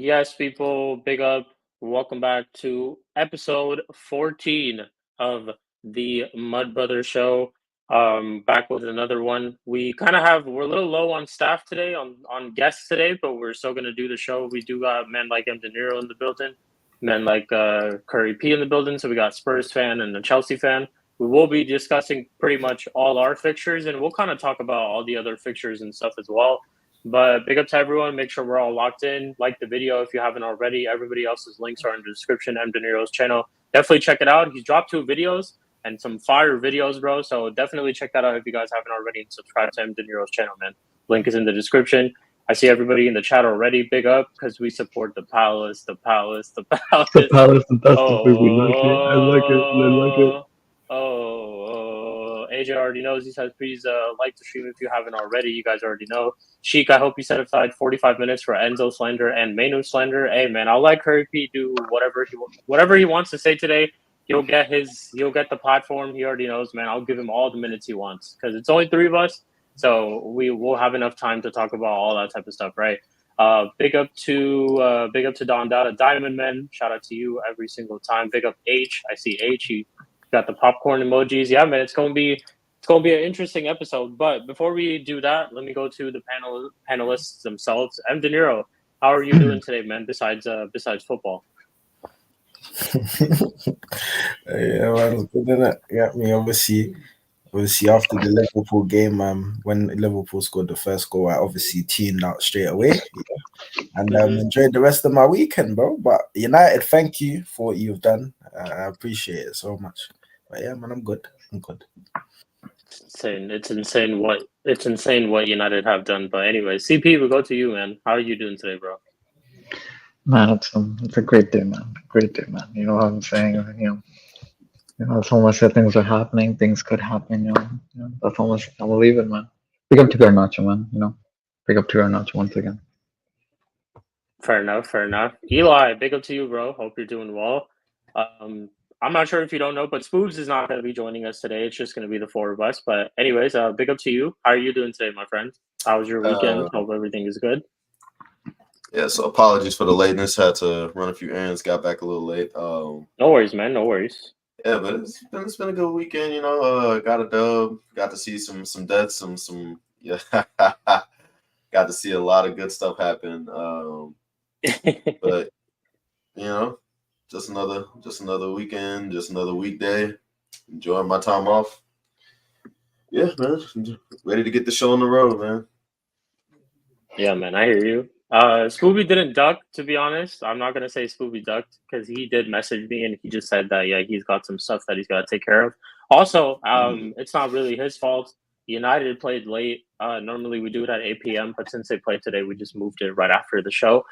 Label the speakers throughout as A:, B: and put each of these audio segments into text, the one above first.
A: Yes, people, big up. Welcome back to episode 14 of the Mud Brothers Show. Back with another one. We're a little low on staff today, on guests today, but we're still gonna do the show. We do got men like M. De Niro in the building, men like Curry P in the building. So we got Spurs fan and a Chelsea fan. We will be discussing pretty much all our fixtures, and we'll kind of talk about all the other fixtures and stuff as well. But big up to everyone. Make sure we're all locked in. Like the video if you haven't already. Everybody else's links are in the description. M. De Niro's channel. Definitely check it out. He's dropped 2 videos and some fire videos, bro. So definitely check that out if you guys haven't already. And subscribe to M. De Niro's channel, man. Link is in the description. I see everybody in the chat already. Big up because we support the Palace, the Palace, the Palace.
B: The Palace, fantastic. We like it. I like it. I like it.
A: AJ already knows. He says, please like the stream if you haven't already. You guys already know. Sheik, I hope you set aside 45 minutes for Enzo slander and Manu slander. Hey, man, I'll let Curry P do whatever he wants to say today. He'll get the platform. He already knows, man. I'll give him all the minutes he wants because it's only 3 of us. So we will have enough time to talk about all that type of stuff, right? Big up to Don Dada Diamond Man. Shout out to you every single time. Big up H. I see H. He got the popcorn emojis. Yeah, man, it's gonna be an interesting episode. But before we do that, let me go to the panelists themselves. M. De Niro, how are you doing today, man? Besides football.
C: Yeah, man, good, innit? Yeah, me obviously after the Liverpool game, when Liverpool scored the first goal, I obviously tuned out straight away, and enjoyed the rest of my weekend, bro. But United, thank you for what you've done. I appreciate it so much. But yeah, man, I'm good.
A: It's insane what United have done. But anyway, CP, we'll go to you, man. How are you doing today, bro?
B: Man, it's a great day, man. Great day, man. You know what I'm saying? That's almost that things are happening. Things could happen. That's almost. I believe it, man. Big up to Garnacho, man. Big up to Garnacho once again.
A: Fair enough. Eli, big up to you, bro. Hope you're doing well. I'm not sure if you don't know, but Spoobs is not going to be joining us today. It's just going to be the 4 of us. But anyways, big up to you. How are you doing today, my friend? How was your weekend? Hope everything is good.
D: Yeah, so apologies for the lateness. Had to run a few errands. Got back a little late.
A: No worries, man. No worries.
D: Yeah, but it's been a good weekend. Got a dub. Got to see some deaths. Some yeah. Got to see a lot of good stuff happen. But just another weekend, just another weekday. Enjoying my time off. Yeah, man. Ready to get the show on the road, man.
A: Yeah, man. I hear you. Scooby didn't duck, to be honest. I'm not gonna say Scooby ducked because he did message me and he just said that he's got some stuff that he's got to take care of. Also, it's not really his fault. United played late. Normally we do it at 8 p.m., but since they played today, we just moved it right after the show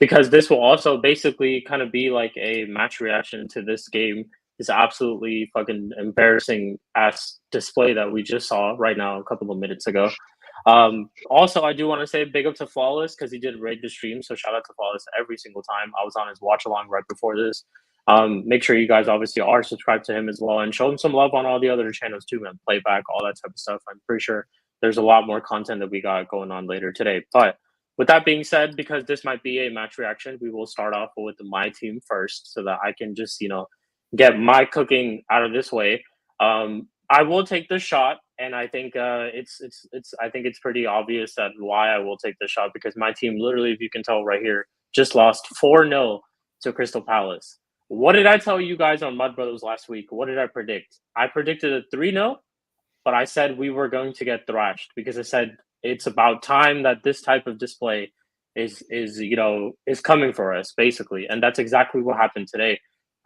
A: because this will also basically kind of be like a match reaction to this game. This absolutely fucking embarrassing ass display that we just saw right now a couple of minutes ago. Also, I do want to say big up to Flawless because he did raid the stream. So shout out to Flawless every single time. I was on his watch along right before this. Make sure you guys obviously are subscribed to him as well and show him some love on all the other channels too, man. Playback, all that type of stuff. I'm pretty sure there's a lot more content that we got going on later today. But with that being said, because this might be a match reaction, we will start off with my team first so that I can just, get my cooking out of this way. I will take the shot, and I think it's pretty obvious that why I will take the shot because my team, literally, if you can tell right here, just lost 4-0 to Crystal Palace. What did I tell you guys on Mud Brothers last week? What did I predict? I predicted a 3-0, but I said we were going to get thrashed because I said it's about time that this type of display is coming for us, basically, and that's exactly what happened today.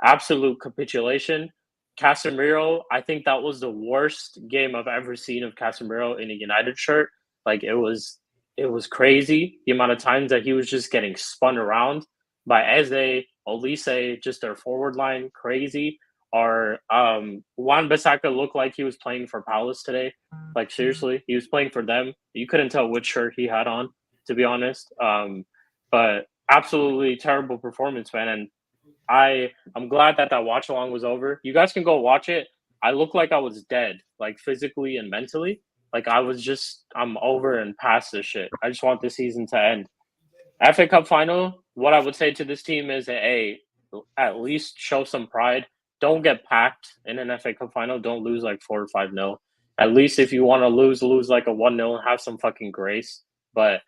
A: Absolute capitulation. Casemiro, I think that was the worst game I've ever seen of Casemiro in a United shirt. Like it was crazy the amount of times that he was just getting spun around by Eze, Olise, just their forward line, crazy. Or Wan-Bissaka looked like he was playing for Palace today. Like seriously, he was playing for them. You couldn't tell which shirt he had on, to be honest. But absolutely terrible performance, man. And I'm glad that watch along was over. You guys can go watch it. I looked like I was dead, like physically and mentally. Like I'm over and past this shit. I just want this season to end. FA Cup final, what I would say to this team is, hey, at least show some pride. Don't get packed in an FA Cup final. Don't lose like 4 or 5-0. At least if you want to lose like a 1-0 and have some fucking grace. But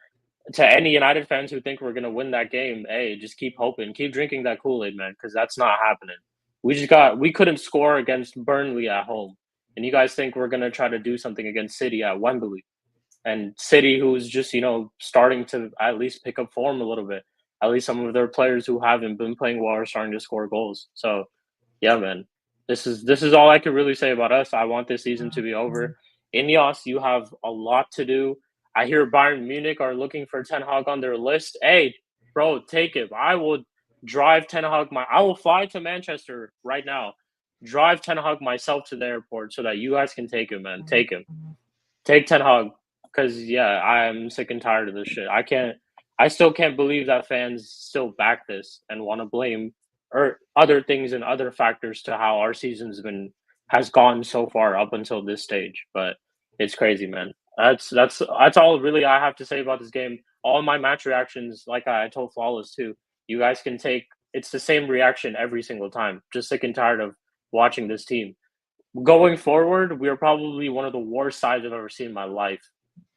A: to any United fans who think we're going to win that game, hey, just keep hoping. Keep drinking that Kool-Aid, man, because that's not happening. We couldn't score against Burnley at home. And you guys think we're going to try to do something against City at Wembley. And City, who's just, starting to at least pick up form a little bit. At least some of their players who haven't been playing well are starting to score goals. So, yeah, man, this is all I could really say about us. I want this season to be over. Ineos, you have a lot to do. I hear Bayern Munich are looking for Ten Hag on their list. Hey, bro, take it. I will drive Ten Hag. I will fly to Manchester right now. Drive Ten Hag myself to the airport so that you guys can take him, man. Take him. Take Ten Hag. Because, yeah, I'm sick and tired of this shit. I still can't believe that fans still back this and want to blame or other things and other factors to how our has gone so far up until this stage. But it's crazy, man. That's all really I have to say about this game. All my match reactions, like I told Flawless too, you guys can take. It's the same reaction every single time. Just sick and tired of watching this team. Going forward, we are probably one of the worst sides I've ever seen in my life.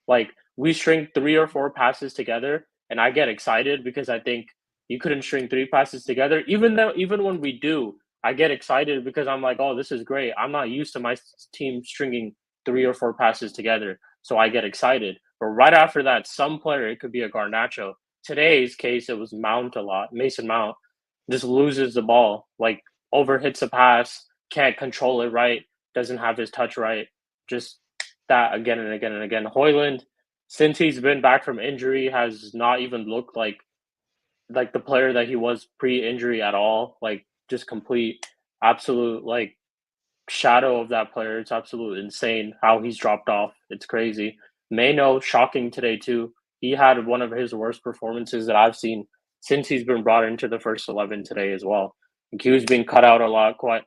A: Like, we string 3 or 4 passes together, and I get excited because I think you couldn't string 3 passes together. Even when we do, I get excited because I'm like, oh, this is great. I'm not used to my team stringing 3 or 4 passes together, so I get excited. But right after that, some player, it could be a Garnacho. Today's case, it was Mount a lot. Mason Mount just loses the ball, like overhits a pass, can't control it right, doesn't have his touch right. Just that again and again and again. Hoyland, since he's been back from injury, has not even looked like the player that he was pre-injury at all. Like, just complete, absolute like shadow of that player. It's absolutely insane how he's dropped off. It's crazy. Maino, shocking today too. He had one of his worst performances that I've seen since he's been brought into the first 11 today as well. Like, he was being cut out a lot, quite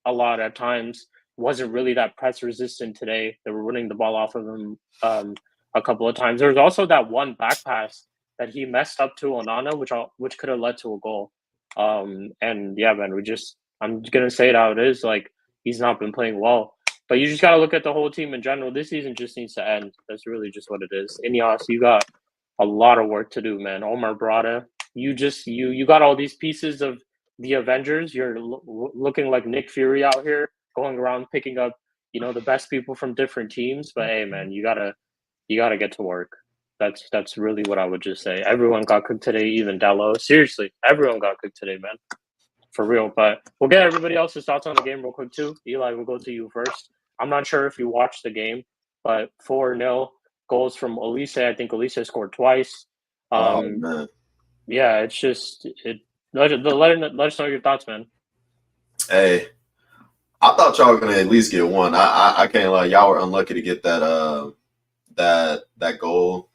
A: a lot at times. Wasn't really that press resistant today. They were running the ball off of him a couple of times. There was also that one back pass that he messed up to Onana, which could have led to a goal. And yeah, man, I'm gonna say it how it is. Like, he's not been playing well. But you just got to look at the whole team in general. This season just needs to end. That's really just what it is. Ineos, you got a lot of work to do, man. Omar Brada, you got all these pieces of the Avengers. You're looking like Nick Fury out here, going around picking up, the best people from different teams. But hey, man, you gotta get to work. That's really what I would just say. Everyone got cooked today, even Dallo. Seriously, everyone got cooked today, man. For real. But we'll get everybody else's thoughts on the game real quick too. Eli, we'll go to you first. I'm not sure if you watched the game, but 4-0 goals from Elise. I think Elise scored twice.
D: Oh man.
A: Yeah, it's just let us know your thoughts, man.
D: Hey, I thought y'all were gonna at least get one. I can't lie, y'all were unlucky to get that that goal.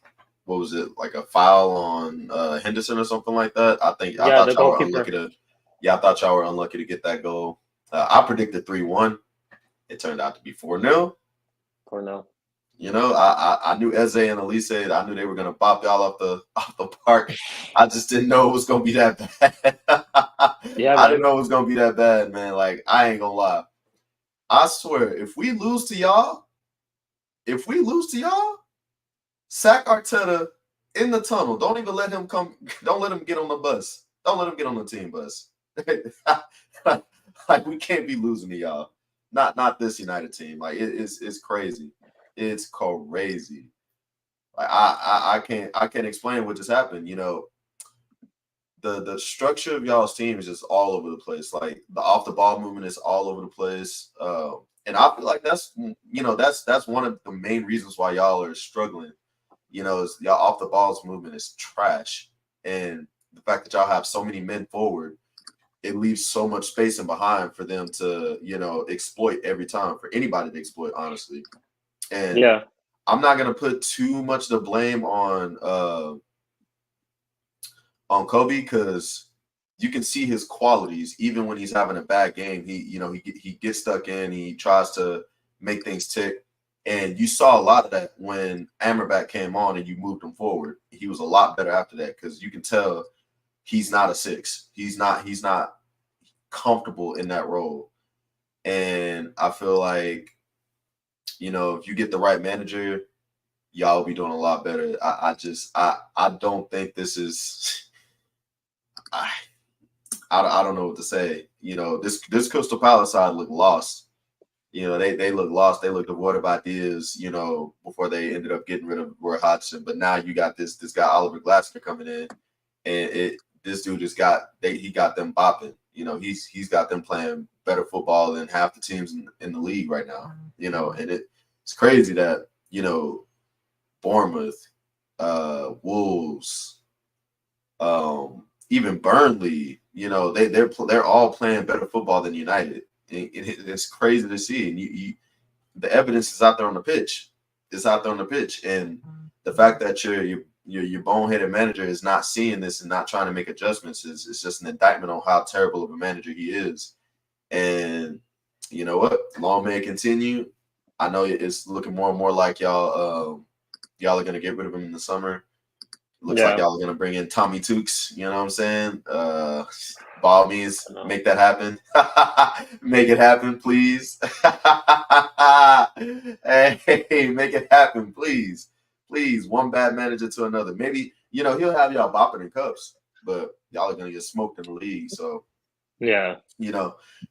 D: What was it, like a foul on Henderson or something like that? I thought y'all were unlucky to. Yeah, I thought y'all were unlucky to get that goal. I predicted 3-1. It turned out to be 4-0.
A: 4-0.
D: I knew Eze and Elise. I knew they were gonna bop y'all off the park. I just didn't know it was gonna be that bad.
A: Yeah,
D: I didn't know it was gonna be that bad, man. Like, I ain't gonna lie. I swear, if we lose to y'all, sack Arteta in the tunnel. Don't even let him come. Don't let him get on the bus. Don't let him get on the team bus. Like, we can't be losing to y'all. Not this United team. Like, it's crazy. It's crazy. Like, I can't explain what just happened. The structure of y'all's team is just all over the place. Like, the off the ball movement is all over the place. And I feel like that's one of the main reasons why y'all are struggling. Is y'all off the balls movement is trash. And the fact that y'all have so many men forward, it leaves so much space in behind for them to, exploit every time, for anybody to exploit, honestly. And
A: yeah,
D: I'm not gonna put too much of the blame on Kobe, because you can see his qualities even when he's having a bad game. He gets stuck in, he tries to make things tick. And you saw a lot of that when Amrabat came on and you moved him forward. He was a lot better after that because you can tell he's not a 6. He's not comfortable in that role. And I feel like, if you get the right manager, y'all will be doing a lot better. I don't think this is. I don't know what to say. This Crystal Palace side looked lost. They look lost. They look devoid of ideas, before they ended up getting rid of Roy Hodgson. But now you got this guy Oliver Glasner coming in, and this dude just got them bopping. He's got them playing better football than half the teams in the league right now. And it's crazy that Bournemouth, Wolves, even Burnley, they're all playing better football than United. It's crazy to see, and the evidence is out there on the pitch. It's out there on the pitch, and the fact that your boneheaded manager is not seeing this and not trying to make adjustments is just an indictment on how terrible of a manager he is. And you know what? Long may it continue. I know it's looking more and more like y'all are gonna get rid of him in the summer. Looks like y'all are gonna bring in Tommy Tukes. You know what I'm saying? Ball means make that happen. Make it happen, please. Hey, make it happen, please. Please, one bad manager to another. Maybe, he'll have y'all bopping in cups, but y'all are going to get smoked in the league. So,
A: yeah,
D: it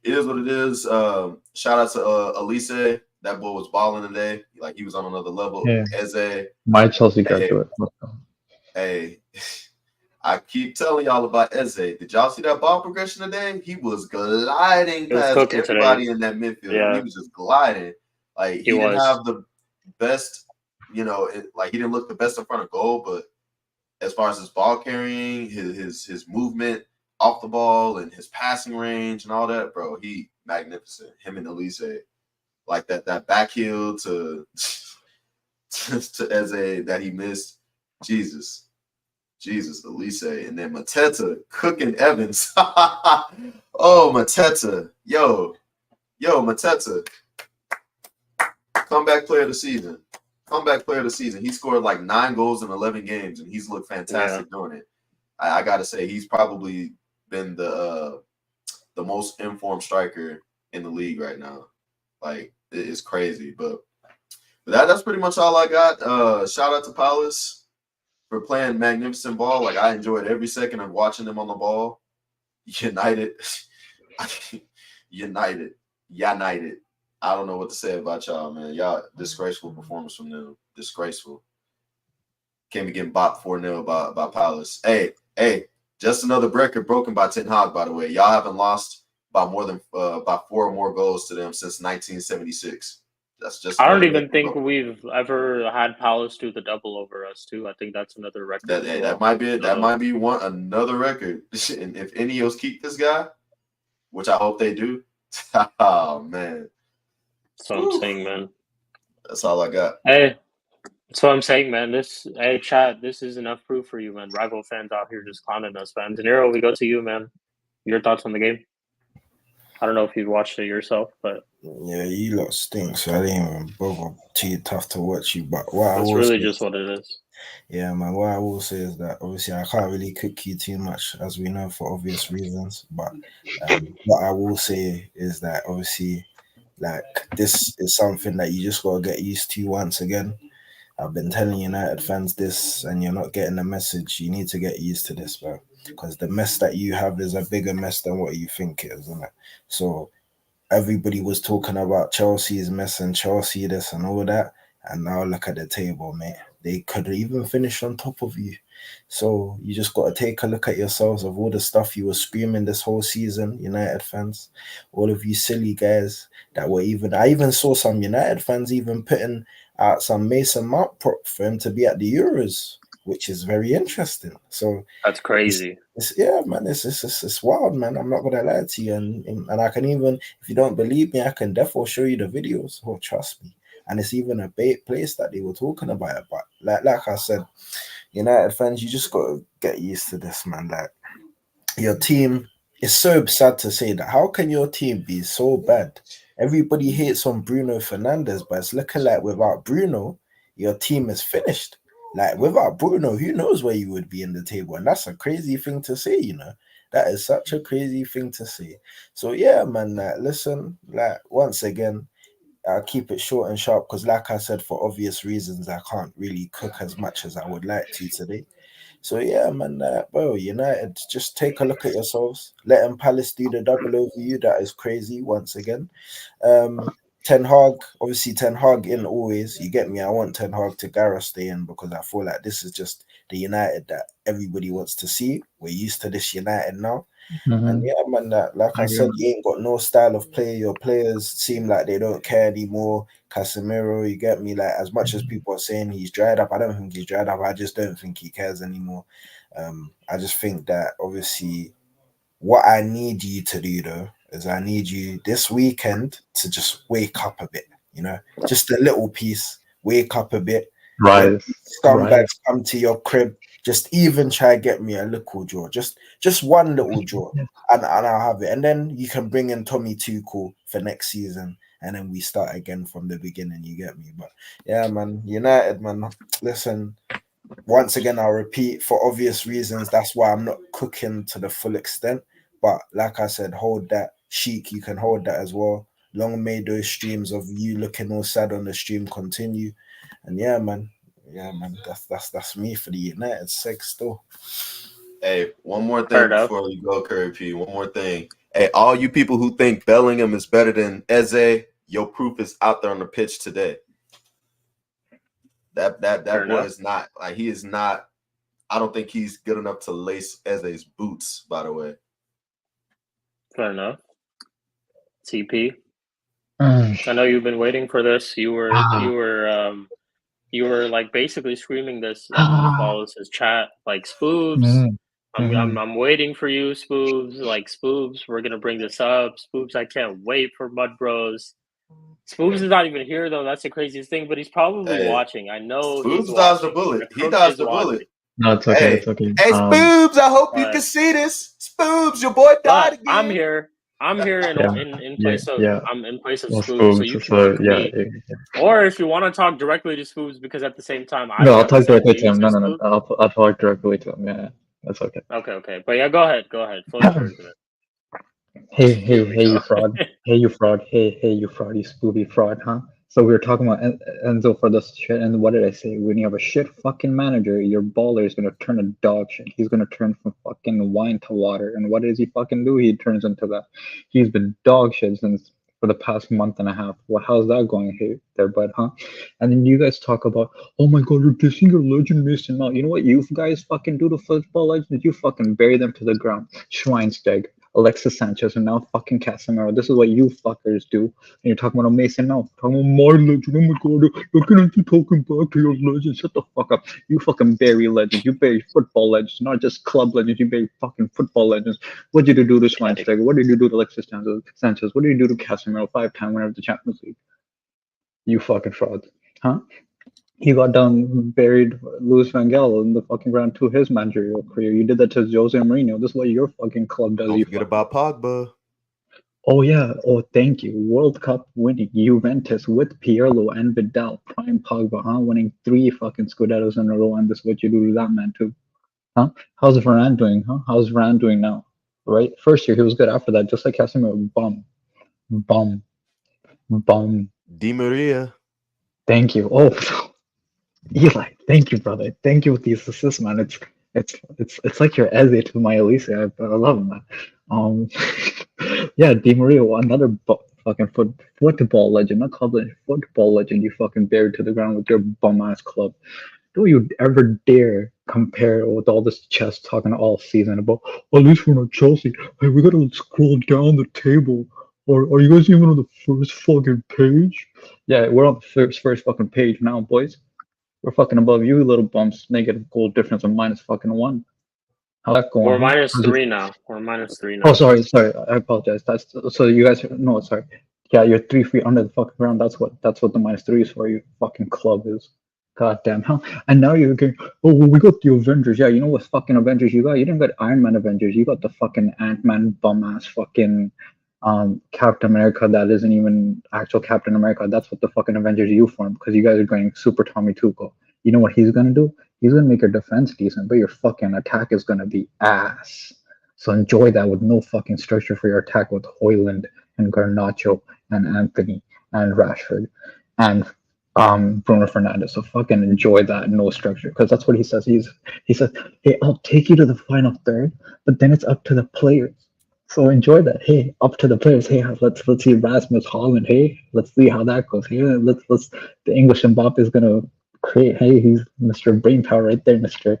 D: is what it is. Shout out to Elise. That boy was balling today. Like, he was on another level.
B: Yeah.
D: Eze.
B: My Chelsea graduate.
D: Hey, I keep telling y'all about Eze. Did y'all see that ball progression today? He was gliding past everybody in that midfield.
A: Yeah.
D: He was just gliding. Like, he didn't have the best, he didn't look the best in front of goal, but as far as his ball carrying, his movement off the ball and his passing range and all that, bro, he magnificent. Him and Elise. Like that back heel to Eze that he missed. Jesus, Elise, and then Mateta cooking Evans. Oh, Mateta, yo, Mateta, comeback player of the season. He scored like 9 goals in 11 games, and he's looked fantastic doing it. I gotta say, he's probably been the most informed striker in the league right now. Like, it's crazy, but that's pretty much all I got. Shout out to Palace for playing magnificent ball. Like, I enjoyed every second of watching them on the ball. United. I don't know what to say about y'all, man. Y'all, disgraceful performance from them. Disgraceful. Can't be getting bopped 4-0 by Palace. Hey, just another record broken by Ten Hag, by the way. Y'all haven't lost by more than by 4 or more goals to them since 1976. That's just.
A: I don't even think we've ever had Palace do the double over us too. I think that's another record.
D: That might be another record. And if Ineos keep this guy, which I hope they do, oh man.
A: That's what I'm saying, man.
D: That's all I got.
A: Hey, that's what I'm saying, man. Chad, this is enough proof for you, man. Rival fans out here just clowning us, man. De Niro, we go to you, man. Your thoughts on the game? I don't know if you've watched it yourself, but
C: yeah, you lot stink, so I didn't even bother. Too tough to watch you, but
A: that's really just what it is.
C: Yeah, man. What I will say is that obviously I can't really cook you too much, as we know, for obvious reasons. But what I will say is that obviously, like, this is something that you just gotta get used to once again. I've been telling United fans this, and you're not getting the message. You need to get used to this, bro, because the mess that you have is a bigger mess than what you think it is, isn't it? So everybody was talking about Chelsea's mess and Chelsea this and all that, and now look at the table, mate. They could even finish on top of you. So you just got to take a look at yourselves of all the stuff you were screaming this whole season, United fans. All of you silly guys that were I even saw some United fans even putting out some Mason Mount prop for him to be at the Euros, which is very interesting. So
A: that's crazy.
C: Yeah, man, it's wild, man. I'm not gonna lie to you, and I can even, if you don't believe me, I can definitely show you the videos. Oh, trust me. And it's even a bait place that they were talking about it. But like I said, United fans, you just gotta get used to this, man. Like, your team, it's so sad to say that. How can your team be so bad everybody hates on Bruno Fernandes, but it's looking like without Bruno, your team is finished. Like without Bruno, who knows where you would be in the table? And that's a crazy thing to say, you know. That is such a crazy thing to say. So yeah, man, listen, like once again, I'll keep it short and sharp because, like I said, for obvious reasons, I can't really cook as much as I would like to today. So yeah, man, bro, United, just take a look at yourselves. Letting Palace do the double over you, that is crazy. Once again, Ten Hag, obviously Ten Hag in always. You get me? I want Ten Hag to Gareth stay in because I feel like this is just the United that everybody wants to see. We're used to this United now. And yeah, man, like I said, you ain't got no style of play. Your players seem like they don't care anymore. Casemiro, you get me? Like, as much as people are saying he's dried up, I don't think he's dried up. I just don't think he cares anymore. I just think that obviously what I need you to do though is I need you this weekend to just wake up a bit, you know, just a little piece, wake up a bit. When scumbags come to your crib, just even try get me a little draw, just one little draw, and I'll have it. And then you can bring in Tommy Tuchel for next season, and then we start again from the beginning. You get me? But yeah, man, United, man. Listen, once again, I'll repeat for obvious reasons. That's why I'm not cooking to the full extent. But like I said, hold that. Sheik, you can hold that as well. Long may those streams of you looking all sad on the stream continue. And yeah, man. That's me for the United seg still.
D: Hey, one more thing before you go, Curry P. One more thing. Hey, all you people who think Bellingham is better than Eze, your proof is out there on the pitch today. That boy is not like he is not. I don't think he's good enough to lace Eze's boots. By the way,
A: fair enough. TP. I know you've been waiting for this. You were like basically screaming this. Anyone who follows his chat, like Spoobs. I'm waiting for you, Spoobs. Like Spoobs, we're gonna bring this up. Spoobs, I can't wait for Mud Bros. Spoobs is not even here though. That's the craziest thing. But he's probably watching. I know.
D: Spoobs dodged the bullet. He dodged the bullet.
B: No, it's okay. It's okay.
D: Hey, Spoobs, I hope you can see this. Spoobs, your boy died again.
A: I'm here. I'm here in place of I'm in place of Spoobs, so you can me. Or if you want to talk directly to Spoobs, because at the same time,
B: I'll talk directly to him. No, I'll talk directly to him. Yeah, that's okay.
A: Okay. But yeah, go ahead. Flow through it.
B: Hey, you fraud. Hey, you fraud. Hey, you fraud. You Spooby fraud, huh? So we were talking about Enzo for this shit, and what did I say? When you have a shit fucking manager, your baller is gonna turn to dog shit. He's gonna turn from fucking wine to water. And what does he fucking do? He turns into that. He's been dog shit since for the past month and a half. Well, how's that going there, bud, huh? And then you guys talk about, oh my god, you're dissing your legend Mason Mount. You know what you guys fucking do to football legends? You fucking bury them to the ground. Schweinsteiger, Alexis Sanchez, and now fucking Casemiro. This is what you fuckers do. And you're talking about Mason Mount. Talking about my legend. Oh my god, you're gonna be talking back to your legend. Shut the fuck up. You fucking bury legends. You bury football legends, not just club legends. You bury fucking football legends. What did you do to Schweinsteiger? What did you do to Alexis Sanchez? What did you do to Casemiro 5-time winner of the Champions League? You fucking fraud. Huh? He got down, buried Louis Van Gaal in the fucking ground to his managerial career. You did that to Jose Mourinho. This is what your fucking club does.
D: Don't forget about Pogba.
B: Oh, yeah. Oh, thank you. World Cup winning Juventus with Pirlo and Vidal. Prime Pogba, huh? Winning 3 fucking Scudettos in a row, and this is what you do to that man, too. Huh? How's Varane doing, huh? How's Varane doing now? Right? First year, he was good. After that, just like Casemiro, bum.
D: Di Maria.
B: Thank you. Oh, Eli, thank you, brother. Thank you with these assists, man. It's like your Eze to my Elise. I love him, man. Yeah, Di Maria, another fucking football legend, not club legend, football legend. You fucking buried to the ground with your bum ass club. Don't you ever dare compare with all this chess talking all season about, at least we're not Chelsea. Hey, we gotta scroll down the table. Or are you guys even on the first fucking page? Yeah, we're on the first fucking page now, boys. We're fucking above you, little bumps. Negative goal difference of -1. How's that going?
A: We're -3 now. We're -3 now.
B: Oh, sorry. I apologize. That's so you guys. No, sorry. Yeah, you're 3 feet under the fucking ground. That's what the -3 is for. You fucking club is. Goddamn hell. And now you're going, oh, well, we got the Avengers. Yeah, you know what fucking Avengers you got? You didn't get Iron Man Avengers. You got the fucking Ant-Man bum ass fucking Captain America that isn't even actual Captain America. That's what the fucking Avengers you form because you guys are going super Tommy Tuchel. You know what he's gonna do? He's gonna make your defense decent, but your fucking attack is gonna be ass. So enjoy that with no fucking structure for your attack with Hoyland and Garnacho and Anthony and Rashford and Bruno Fernandes. So fucking enjoy that no structure because that's what he says. He says, hey, I'll take you to the final third, but then it's up to the players. So enjoy that. Hey, up to the players. Hey, let's see Rasmus Holland. Hey, let's see how that goes. Hey, let's the English Mbappe is gonna create. Hey, he's Mr. Brainpower right there, Mr.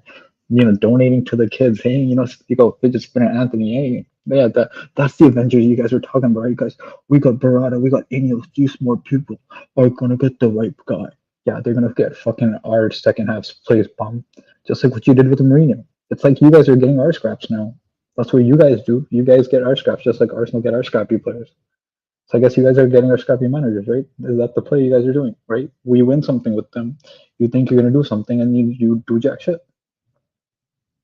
B: Donating to the kids. Hey, you go fidget spinner Anthony. Hey, yeah, that's the Avengers you guys are talking about, right, guys? We got Barada, we got Ineos. These smart people are gonna get the right guy. Yeah, they're gonna get fucking our second half plays bomb, just like what you did with Mourinho. It's like you guys are getting our scraps now. That's what you guys do. You guys get our scraps, just like Arsenal get our scrappy players. So I guess you guys are getting our scrappy managers, right? Is that the play you guys are doing, right? We win something with them. You think you're gonna do something, and you do jack shit.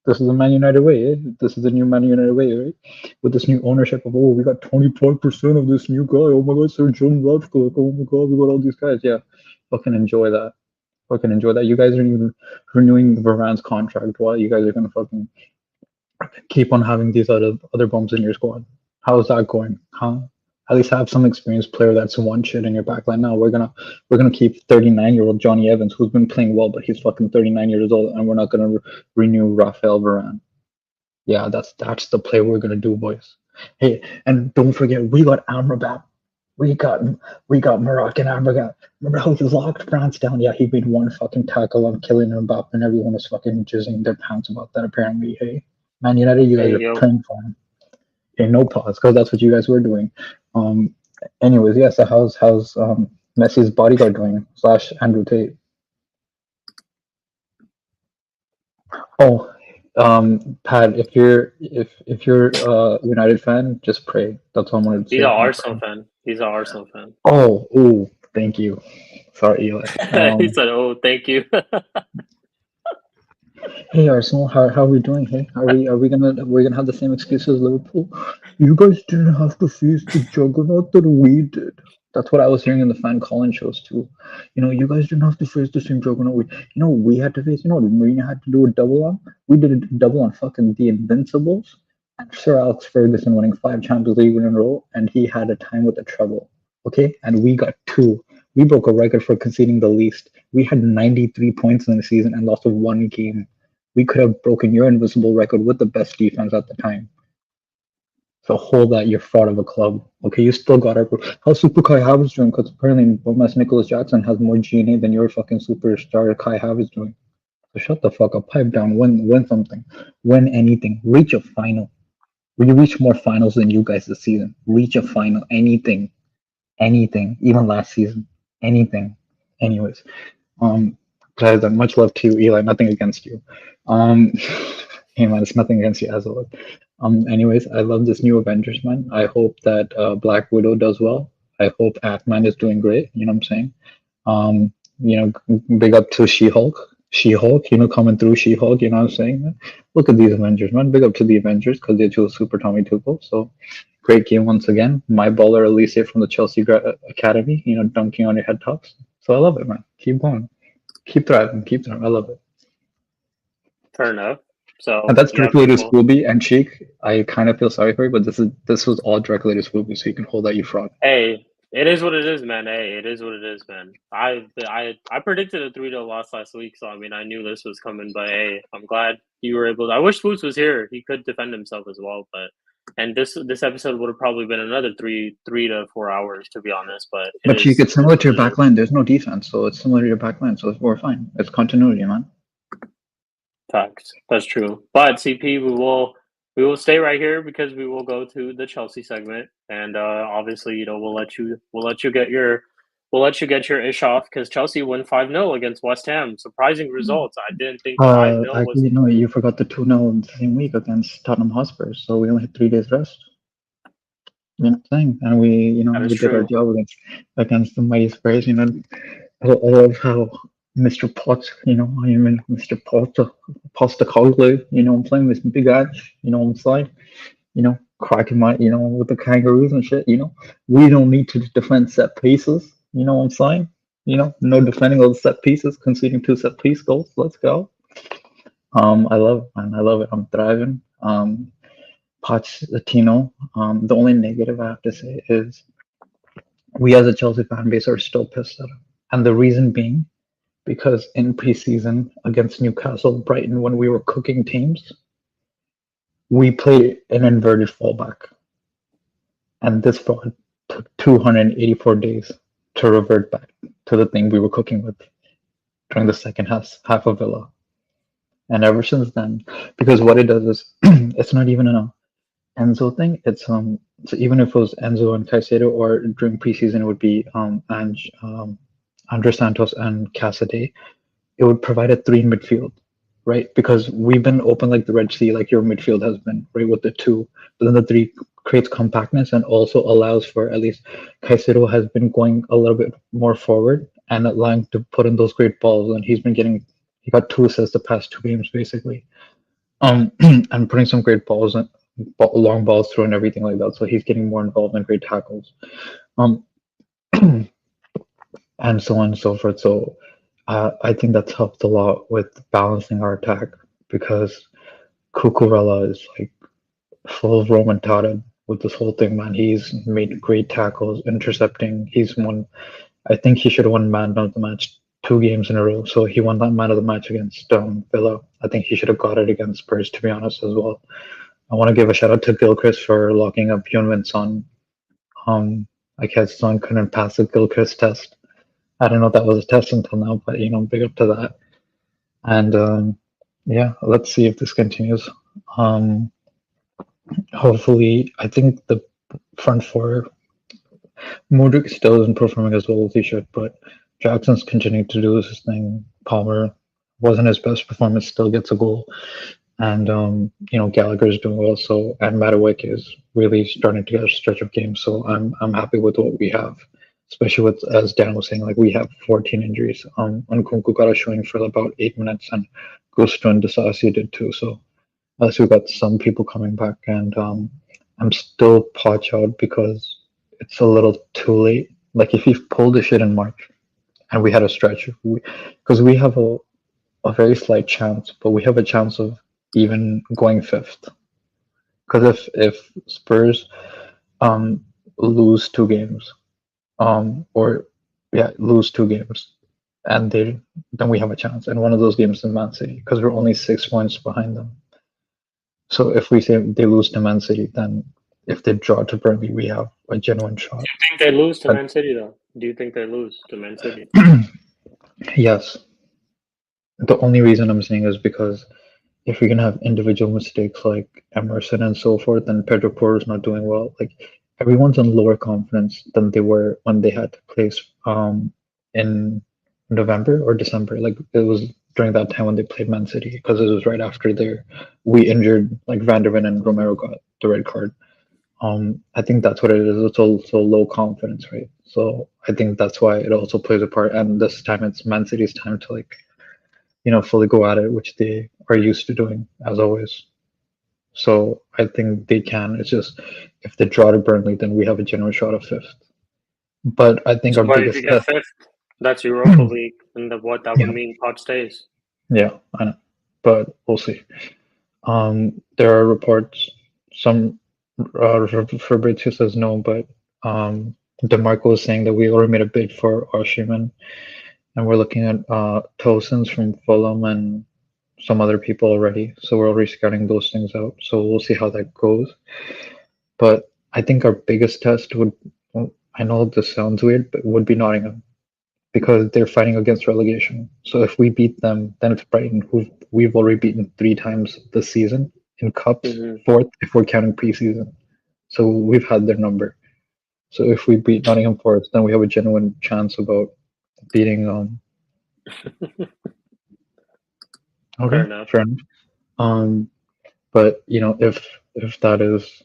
B: This is a Man United way, eh? This is a new Man United way, right? With this new ownership of, we got 25% of this new guy. Oh my God, Sir John Rodcliffe. Oh my God, we got all these guys. Yeah, fucking enjoy that. Fucking enjoy that. You guys are even renewing Varane's contract while you guys are gonna fucking keep on having these other bums in your squad. How's that going? Huh? At least have some experienced player that's one shit in your backline. Now we're gonna keep 39-year-old Johnny Evans, who's been playing well, but he's fucking 39 years old, and we're not gonna renew Rafael Varane. Yeah, that's the play we're gonna do, boys. Hey, and don't forget, we got Amrabat. We got Moroccan Amrabat. Remember how he locked France down? Yeah, he made one fucking tackle on Kylian Mbappe, and everyone was fucking jizzing their pants about that. Apparently, hey, Man United, you guys are praying for him. Okay, no pause, because that's what you guys were doing. Anyways, yeah. So how's Messi's bodyguard doing / Andrew Tate? Oh, Pat, if you're a United fan, just pray. That's all I wanted to say.
A: He's an Arsenal fan. He's an Arsenal fan.
B: Oh, thank you. Sorry, Eli.
A: He said, "Oh, thank you."
B: Hey Arsenal, how are we doing? Hey, we're gonna have the same excuse as Liverpool? You guys didn't have to face the juggernaut that we did. That's what I was hearing in the fan call-in shows too. You guys didn't have to face the same juggernaut. We had to face. Mourinho had to do a double on. We did a double on fucking the Invincibles and Sir Alex Ferguson winning 5 Champions League in a row, and he had a time with the treble. Okay, and we got 2. We broke a record for conceding the least. We had 93 points in the season and lost 1 game. We could have broken your invisible record with the best defense at the time. So hold that, you're fraud of a club. Okay, you still got our. How's Super Kai Havertz doing? Because apparently Bournemouth Nicholas Jackson has more GNA than your fucking superstar Kai Havertz doing. So shut the fuck up, pipe down, win something, win anything, reach a final. We reach more finals than you guys this season. Reach a final, anything, even last season, anything. Anyways, guys, much love to you, Eli. Nothing against you. Hey man, it's nothing against you as well. Anyways, I love this new Avengers, man. I hope that Black Widow does well. I hope Ant-Man is doing great. You know what I'm saying? Big up to She-Hulk, coming through She-Hulk. You know what I'm saying? Man? Look at these Avengers, man. Big up to the Avengers because they chose Super Tommy Tuchel. So great game once again. My baller Elise from the Chelsea Academy. Dunking on your head tops. So I love it, man. Keep going. Keep thriving. I love it.
A: Fair enough. So
B: and that's directly to Scooby and Cheek. I kind of feel sorry for you, but this was all directly to Scooby, so you can hold that, you fraud.
A: Hey, it is what it is, man. Hey, it is what it is, man. I predicted a 3-0 loss last week, so I mean I knew this was coming. But hey, I'm glad you were able to. I wish Boots was here. He could defend himself as well, and this episode would have probably been another 3 to 4 hours, to be honest. But
B: Cheek, it's similar to your backline. There's no defense, so it's similar to your backline, so we're fine. It's continuity, man.
A: Facts. That's true. But CP, we will stay right here because we will go to the Chelsea segment, and obviously, we'll let you get your ish off because Chelsea won 5-0 against West Ham. Surprising results. I didn't think 5-0 was.
B: Actually, you forgot the 2-0 in the same week against Tottenham Hotspur, so we only had 3 days rest. You know what I'm saying? And we did our job against the mighty Spurs. I love how Mr. Potts, Mr. Postecoglou, I'm playing this big edge, on the side, cracking my, with the kangaroos and shit. We don't need to defend set pieces. You know what I'm saying? No defending those set pieces, conceding 2 set piece goals. Let's go. I love it, man. I love it. I'm thriving. Pochettino. The only negative I have to say is we as a Chelsea fan base are still pissed at him, and the reason being because in preseason against Newcastle, Brighton, when we were cooking teams, we played an inverted fallback, and this fraud took 284 days to revert back to the thing we were cooking with during the second half of Villa. And ever since then, because what it does is it's not even an Enzo thing. It's so even if it was Enzo and Caicedo, or during preseason it would be Andre Santos and Cassidy, it would provide a 3 in midfield, right? Because we've been open like the Red Sea, like your midfield has been, right, with the 2. But then the 3 creates compactness and also allows for, at least Caicedo has been going a little bit more forward and allowing to put in those great balls. And he got 2 assists the past 2 games basically. And putting some great balls and long balls through and everything like that. So he's getting more involved in great tackles. And so on and so forth. So I think that's helped a lot with balancing our attack, because Cucurella is like full of remontada with this whole thing, man. He's made great tackles, intercepting. I think he should have won man of the match 2 games in a row. So he won that man of the match against Villa. I think he should have got it against Spurs, to be honest, as well. I want to give a shout out to Gilchrist for locking up Hyunmin Son. I guess Son couldn't pass the Gilchrist test. I don't know if that was a test until now, but big up to that. And yeah, let's see if this continues. Hopefully, I think the front 4, Modric still isn't performing as well as he should, but Jackson's continuing to do his thing. Palmer wasn't his best performance, still gets a goal. And Gallagher's doing well, so, and Matawick is really starting to get a stretch of games. So I'm happy with what we have, especially with, as Dan was saying, like we have 14 injuries. Nkunku got a showing for about 8 minutes, and Gusto and Disasi did too. So we got some people coming back, and I'm still Poch out because it's a little too late. Like if he pulled the shit in March, and we had a stretch, because we have a very slight chance, but we have a chance of even going 5th. Because if Spurs lose 2 games, lose 2 games, and then we have a chance. And one of those games is Man City, because we're only 6 points behind them. So if we say they lose to Man City, then if they draw to Burnley, we have a genuine shot.
A: Do you think they lose to Man City, though? Do you think they lose to Man City?
B: Yes. The only reason I'm saying is because if you're gonna have individual mistakes like Emerson and so forth, then Pedro Porro's not doing well. Like everyone's on lower confidence than they were when they had to place in November or December. Like it was during that time when they played Man City, because it was right after we injured, like Van der Ven and Romero got the red card. I think that's what it is. It's also low confidence, right? So I think that's why it also plays a part. And this time it's Man City's time to fully go at it, which they are used to doing as always. So I think they can. It's just if they draw to Burnley, then we have a genuine shot of 5th. But I think our biggest
A: if you get 5th, that's Europa League, and what that would mean, Poch stays.
B: Yeah, I know, but we'll see. There are reports. Some Fabrizio says no, but DeMarco is saying that we already made a bid for Osimhen, and we're looking at Tosins from Fulham and some other people already. So we're already scouting those things out. So we'll see how that goes. But I think our biggest test would, I know this sounds weird, but would be Nottingham, because they're fighting against relegation. So if we beat them, then it's Brighton, who we've already beaten 3 times this season in cups, 4th if we're counting preseason. So we've had their number. So if we beat Nottingham Forest, then we have a genuine chance about beating
A: Okay,
B: fair enough. But if that is,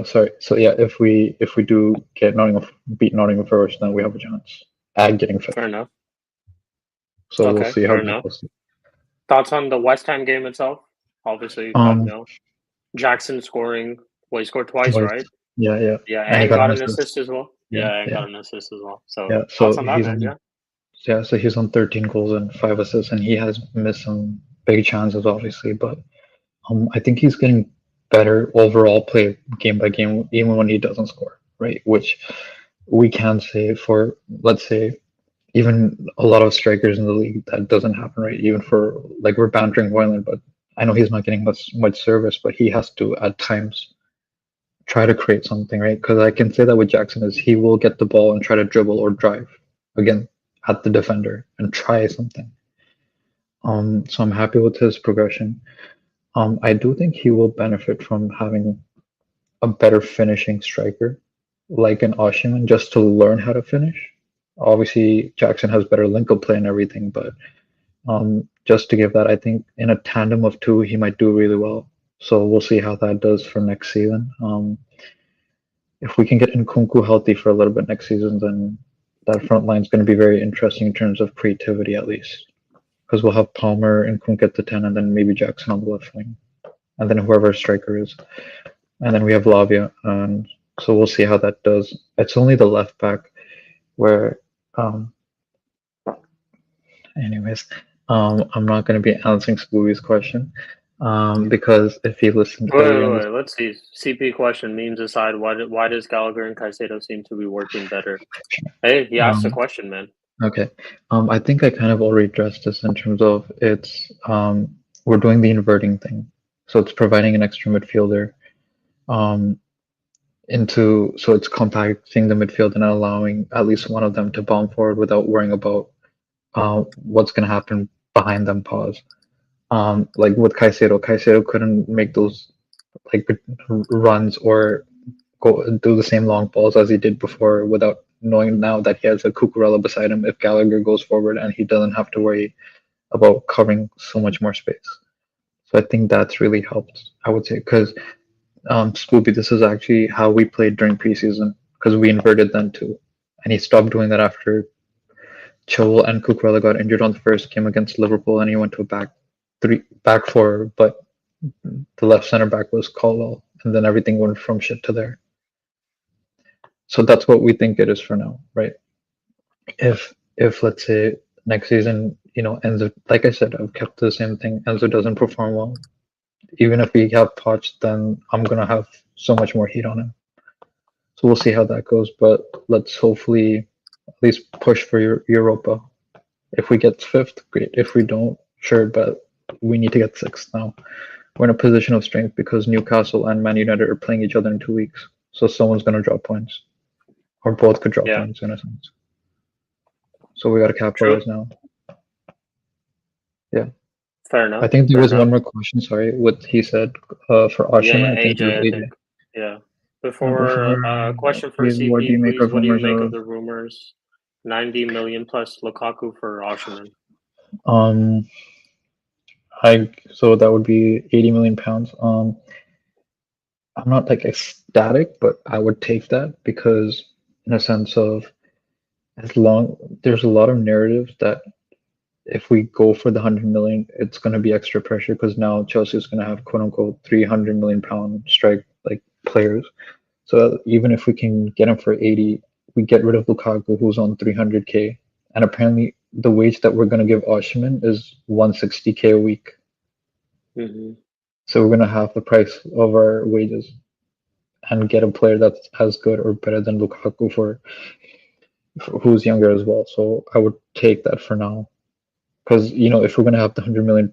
B: sorry. So yeah, if we do beat Nottingham Forest, then we have a chance at getting 5th.
A: Fair enough.
B: So we'll see how it goes.
A: Thoughts on the West Ham game itself? Obviously, 5-0. Jackson scoring Well, he scored twice,
B: Twice.
A: right?
B: Yeah.
A: Yeah,
B: And he
A: and
B: got
A: got
B: an
A: an
B: assist.
A: assist as well.
B: Yeah,
A: Yeah, and
B: yeah.
A: got an assist as well. So
B: Yeah,
A: thoughts
B: so
A: on that,
B: he's
A: man?
B: on.
A: Yeah.
B: Yeah, so he's on 13 goals and 5 assists, and he has missed some big chances, obviously. But I think he's getting better overall play game by game, even when he doesn't score, right? Which we can say for, let's say, even a lot of strikers in the league that doesn't happen, right? Even for like we're bantering Hoyland, but I know he's not getting much service, but he has to at times try to create something, right? Because I can say that with Jackson is he will get the ball and try to dribble or drive again at the defender and try something. So I'm happy with his progression. I do think he will benefit from having a better finishing striker, like an Osimhen, just to learn how to finish. Obviously, Jackson has better link-up play and everything, but just to give that, I think in a tandem of two, he might do really well. So we'll see how that does for next season. If we can get Nkunku healthy for a little bit next season, then that front line is going to be very interesting in terms of creativity, at least. Because we'll have Palmer and Nkunku at the 10, and then maybe Jackson on the left wing, and then whoever striker is. And then we have Lavia, and so we'll see how that does. It's only the left back where, anyways, I'm not going to be answering Scooby's question because if he listened early on this,
A: Wait. Let's see. CP question. Memes aside, why does Gallagher and Caicedo seem to be working better? Hey, he asked a question, man.
B: Okay. I think I kind of already addressed this in terms of it's we're doing the inverting thing. So it's providing an extra midfielder so it's compacting the midfield and allowing at least one of them to bomb forward without worrying about what's going to happen behind them. Pause. Like with Caicedo couldn't make those like runs or go do the same long balls as he did before without knowing now that he has a Cucurella beside him if Gallagher goes forward and he doesn't have to worry about covering so much more space. So I think that's really helped, I would say, because Scooby, this is actually how we played during preseason because we inverted then too. And he stopped doing that after Chilwell and Cucurella got injured on the first game against Liverpool and he went to a back four, but the left center back was Colwell, and then everything went from shit to there. So that's what we think it is for now, right? If let's say next season, Enzo, like I said, I've kept the same thing. Enzo doesn't perform well. Even if we have Poch, then I'm gonna have so much more heat on him. So we'll see how that goes. But let's hopefully at least push for Europa. If we get fifth, great. If we don't, sure, but we need to get sixth now. We're in a position of strength because Newcastle and Man United are playing each other in 2 weeks. So someone's gonna drop points. Or both could drop points in a sense. So we gotta capitalize now. Yeah.
A: Fair enough.
B: I think there was one more question, sorry, what he said for Osimhen. I think it was AJ.
A: Yeah. Before question for CP,
B: what do you make
A: please.
B: of
A: What do you
B: rumors
A: make of the rumors? 90 million plus Lukaku for Osimhen.
B: So that would be 80 million pounds. I'm not like ecstatic, but I would take that because in a sense of there's a lot of narratives that if we go for the 100 million, it's going to be extra pressure because now Chelsea is going to have quote unquote 300 million pound strike like players. So even if we can get him for 80, we get rid of Lukaku who's on 300k, and apparently the wage that we're going to give Osimhen is 160k a week.
A: Mm-hmm.
B: So we're going to half the price of our wages and get a player that's as good or better than Lukaku for who's younger as well. So I would take that for now. Because if we're gonna have the $100 million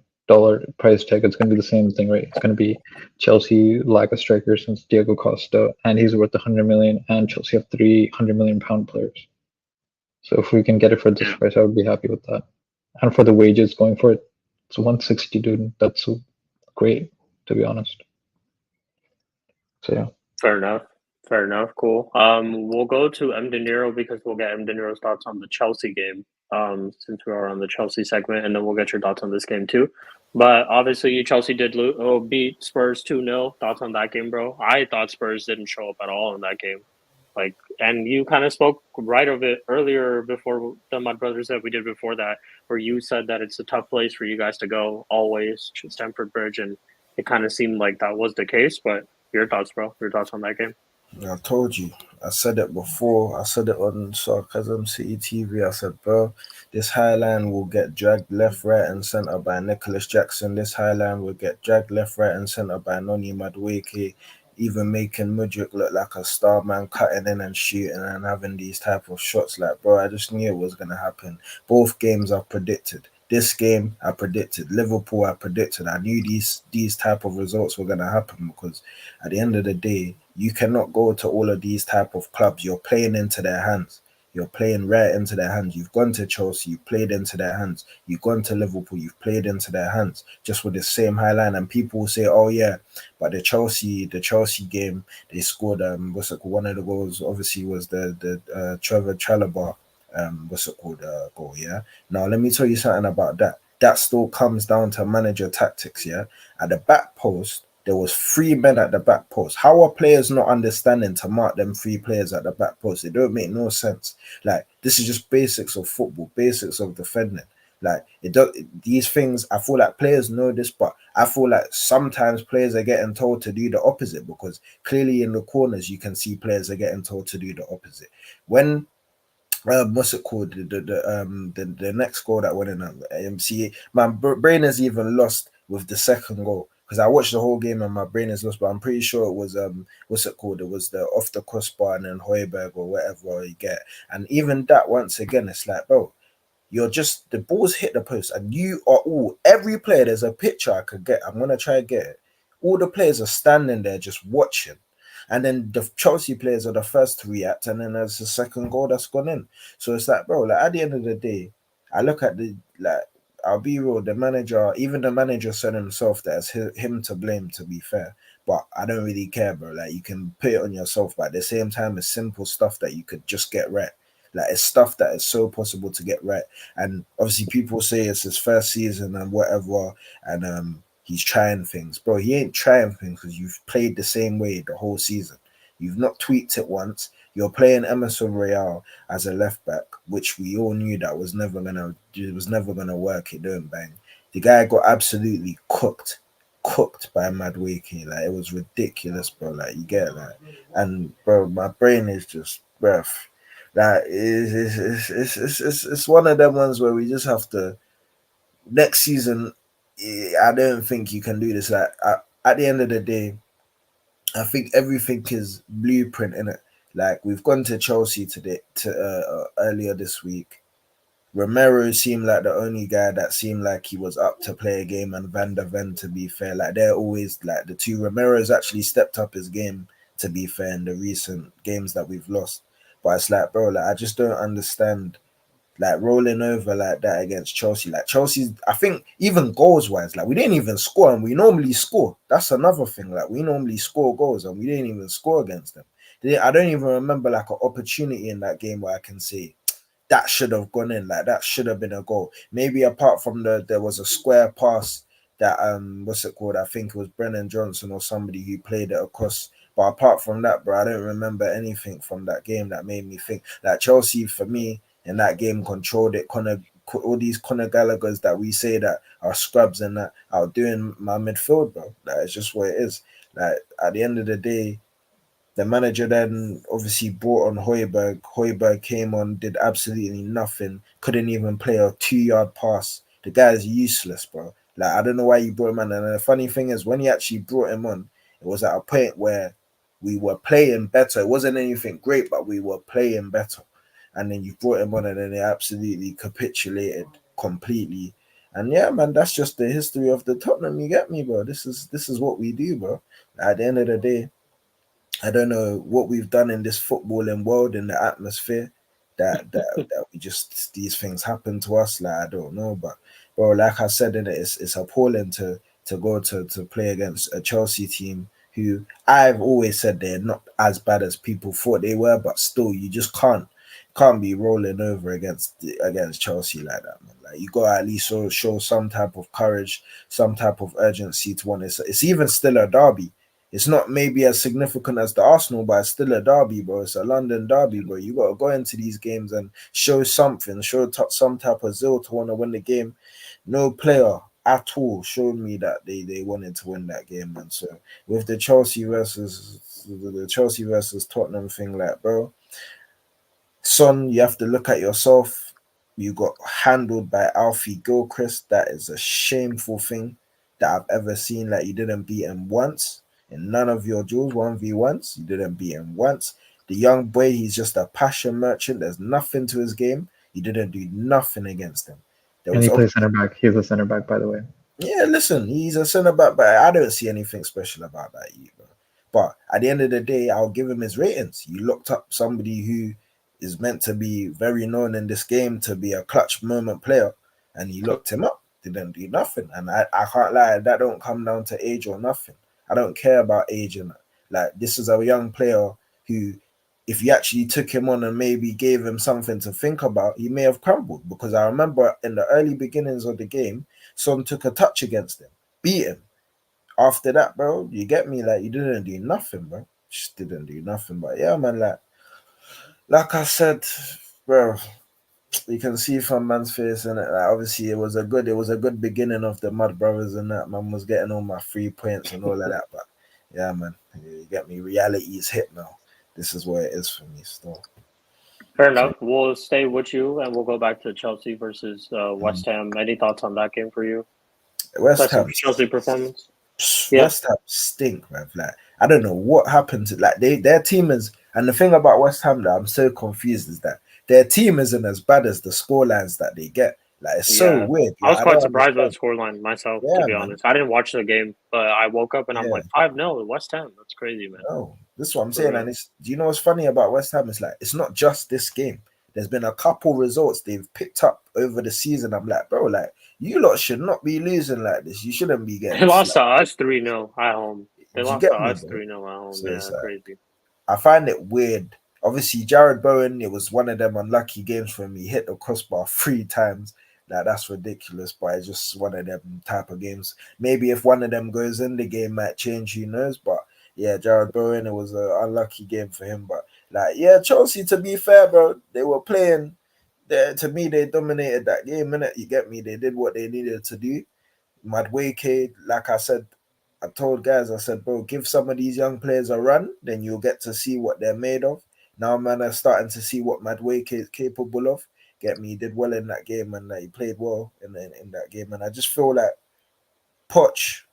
B: price tag, it's gonna be the same thing, right? It's gonna be Chelsea lack a striker since Diego Costa, and he's worth 100 million, and Chelsea have 300 million pound players. So if we can get it for this price, I would be happy with that. And for the wages going for it, it's 160, dude. That's great, to be honest. So yeah.
A: Fair enough. Cool. We'll go to M. De Niro because we'll get M. De Niro's thoughts on the Chelsea game. Since we are on the Chelsea segment, and then we'll get your thoughts on this game too. But obviously, Chelsea did beat Spurs 2-0. Thoughts on that game, bro? I thought Spurs didn't show up at all in that game. And you kind of spoke right of it earlier before the Mud Brothers that we did before that, where you said that it's a tough place for you guys to go always, Stamford Bridge, and it kind of seemed like that was the case. But Your thoughts, bro? Your thoughts on that game?
C: I told you. I said it before. I said it on Sarcasm City TV. I said, bro, this high line will get dragged left, right, and centre by Nicholas Jackson. This high line will get dragged left, right, and centre by Noni Madueke, even making Mudrik look like a star man, cutting in and shooting and having these type of shots. Like, bro, I just knew it was gonna happen. Both games I predicted. This game I predicted. Liverpool I predicted. I knew these type of results were gonna happen because at the end of the day, you cannot go to all of these type of clubs. You're playing into their hands. You're playing right into their hands. You've gone to Chelsea, you've played into their hands. You've gone to Liverpool, you've played into their hands. Just with the same high line. And people will say, "Oh yeah, but the Chelsea game, they scored what's it called? One of the goals obviously was the Trevor Chalobah what's it called goal, yeah. Now let me tell you something about that. That still comes down to manager tactics, yeah. At the back post, there was 3 men at the back post. How are players not understanding to mark them 3 players at the back post? It don't make no sense. Like this is just basics of football, basics of defending. Like it does these things. I feel like players know this, but I feel like sometimes players are getting told to do the opposite because clearly in the corners you can see players are getting told to do the opposite. When what's it called? The next goal that went in AMC. My brain is even lost with the second goal because I watched the whole game and my brain is lost. But I'm pretty sure it was what's it called? It was the off the crossbar and then Hoiberg or whatever you get. And even that once again, it's like, bro, you're just the balls hit the post and you are all every player. There's a picture I could get. I'm gonna try and get it. All the players are standing there just watching. And then the Chelsea players are the first to react, and then there's the second goal that's gone in. So it's like, bro, like at the end of the day, I look at the like I'll be real, the manager, even the manager said himself that it's him to blame, to be fair. But I don't really care, bro. Like you can put it on yourself, but at the same time, it's simple stuff that you could just get right. Like it's stuff that is so possible to get right. And obviously people say it's his first season and whatever, and he's trying things. Bro, he ain't trying things because you've played the same way the whole season. You've not tweaked it once. You're playing Emerson Royale as a left back, which we all knew that was never gonna work. It don't bang. The guy got absolutely cooked by Madueke. Like it was ridiculous, bro. Like you get that, and bro, my brain is just breath. That it's one of them ones where we just have to next season. I don't think you can do this. Like at the end of the day, I think everything is blueprint in it. Like we've gone to Chelsea today to earlier this week. Romero seemed like the only guy that seemed like he was up to play a game, and Van der Ven, to be fair, like they're always like the two. Romero's actually stepped up his game, to be fair, in the recent games that we've lost. But it's like, bro, like I just don't understand like rolling over like that against Chelsea. Like Chelsea, I think even goals wise, like we didn't even score, and we normally score. That's another thing. Like we normally score goals, and we didn't even score against them. I don't even remember like an opportunity in that game where I can say that should have gone in. Like that should have been a goal. Maybe apart from there was a square pass that what's it called? I think it was Brennan Johnson or somebody who played it across. But apart from that, bro, I don't remember anything from that game that made me think like Chelsea for me in that game controlled it. All these Conor Gallagher's that we say that are scrubs and that outdoing my midfield, bro. Like it's just what it is. Like at the end of the day, the manager then obviously brought on Hoiberg. Hoiberg came on, did absolutely nothing, couldn't even play a 2-yard pass. The guy is useless, bro. Like, I don't know why you brought him on. And the funny thing is, when he actually brought him on, it was at a point where we were playing better. It wasn't anything great, but we were playing better. And then you brought him on, and then he absolutely capitulated completely. And yeah, man, that's just the history of the Tottenham. You get me, bro? This is what we do, bro. At the end of the day, I don't know what we've done in this footballing world in the atmosphere that we just these things happen to us. Like I don't know, but bro, like I said, in it, it's appalling to go to play against a Chelsea team who I've always said they're not as bad as people thought they were, but still you just can't be rolling over against Chelsea like that, man. Like you gotta at least show some type of courage, some type of urgency to want it. It's even still a derby. It's not maybe as significant as the Arsenal, but it's still a derby, bro. It's a London derby, bro. You got to go into these games and show something, show some type of zeal to want to win the game. No player, at all showed me that they wanted to win that game, man. So with the Chelsea versus Tottenham thing, like, bro, Son, you have to look at yourself. You got handled by Alfie Gilchrist. That is a shameful thing that I've ever seen. Like, you didn't beat him once in none of your duels, 1v1s. You didn't beat him once. The young boy, he's just a passion merchant. There's nothing to his game. You didn't do nothing against him. There
B: And
C: was
B: he plays center back. He's a center back, by the way.
C: Yeah, listen, he's a centre back, but I don't see anything special about that either. But at the end of the day, I'll give him his ratings. You looked up somebody who is meant to be very known in this game to be a clutch moment player, and you looked him up. Didn't do nothing, and I can't lie. That don't come down to age or nothing. I don't care about age and like this is a young player who, if you actually took him on and maybe gave him something to think about, he may have crumbled. Because I remember in the early beginnings of the game, Son took a touch against him, beat him. After that, bro, you get me? Like, you didn't do nothing, bro. Just didn't do nothing. But yeah, man, like I said, bro, you can see from man's face, and like, obviously it was a good beginning of the Mud Brothers, and that man was getting all my 3 points and all of that. But yeah, man, you get me? Reality is hit now. This is where it is for me still.
A: Fair enough. We'll stay with you, and we'll go back to Chelsea versus West Ham. Any thoughts on that game for you?
C: West Ham,
A: Chelsea performance.
C: West Ham stink, man. Like, I don't know what happened to their team is, and the thing about West Ham that I'm so confused is that their team isn't as bad as the scorelines that they get. Like, it's so weird.
A: I was
C: Like,
A: quite surprised with the scoreline myself,
C: Yeah,
A: to be
C: man.
A: honest. I didn't watch the game, but I woke up and I'm
C: Yeah.
A: like 5-0 West Ham. That's crazy, man.
C: No, this is what I'm saying. And do you know what's funny about West Ham? It's like, it's not just this game. There's been a couple results they've picked up over the season. I'm like, bro, like, you lot should not be losing like this. You shouldn't be getting.
A: They lost to us 3-0 at home. They
C: Did you
A: lost
C: get
A: to
C: me,
A: us
C: bro?
A: 3-0 at home.
C: So
A: Yeah,
C: it's
A: that's crazy.
C: I find it weird. Obviously, Jared Bowen, it was one of them unlucky games for him. He hit the crossbar 3 times. Like, that's ridiculous, but it's just one of them type of games. Maybe if one of them goes in, the game might change, who knows? But yeah, Jared Bowen, it was an unlucky game for him. But like, yeah, Chelsea, to be fair, bro, they were playing. To me, they dominated that game, innit? You get me? They did what they needed to do. Madueke, like I said, I told guys, I said, bro, give some of these young players a run, then you'll get to see what they're made of. Now, man, I'm starting to see what Madueke is capable of. Get me? He did well in that game, and he played well in that game. And I just feel like Poch,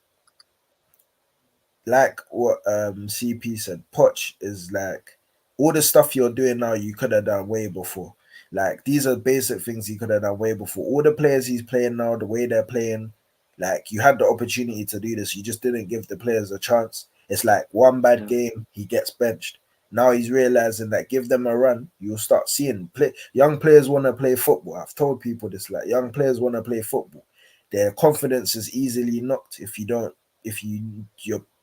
C: like what CP said, Poch is like all the stuff you're doing now, you could have done way before. Like, these are basic things he could have done way before. All the players he's playing now, the way they're playing, like, you had the opportunity to do this. You just didn't give the players a chance. It's like one bad game, he gets benched. Now he's realizing that give them a run, you'll start seeing young players want to play football. I've told people this, like, young players want to play football. Their confidence is easily knocked if you're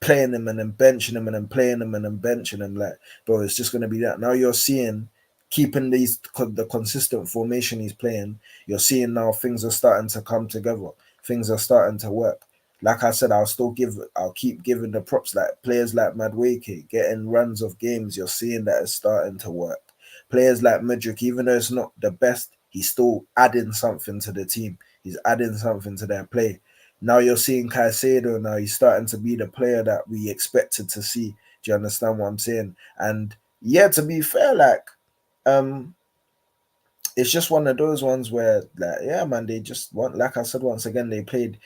C: playing them and then benching them and then playing them and then benching them. Like, bro, it's just gonna be that. Now you're seeing keeping the consistent formation he's playing. You're seeing now things are starting to come together. Things are starting to work. Like I said, I'll keep giving the props. Like, players like Madueke getting runs of games, you're seeing that it's starting to work. Players like Mudryk, even though it's not the best, he's still adding something to the team. He's adding something to their play. Now you're seeing Caicedo. Now he's starting to be the player that we expected to see. Do you understand what I'm saying? And yeah, to be fair, like, it's just one of those ones where, like, yeah, man, they just want, like I said, once again, they played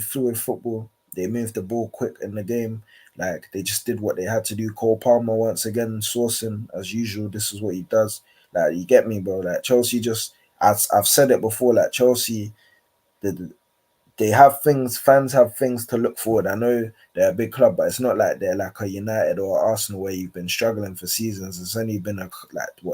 C: fluid football. They moved the ball quick in the game. Like, they just did what they had to do. Cole Palmer, once again, sourcing as usual. This is what he does. Like, you get me, bro. Like, Chelsea just, as I've said it before, like, Chelsea, they have things, fans have things to look forward. I know they're a big club, but it's not like they're like a United or Arsenal where you've been struggling for seasons. It's only been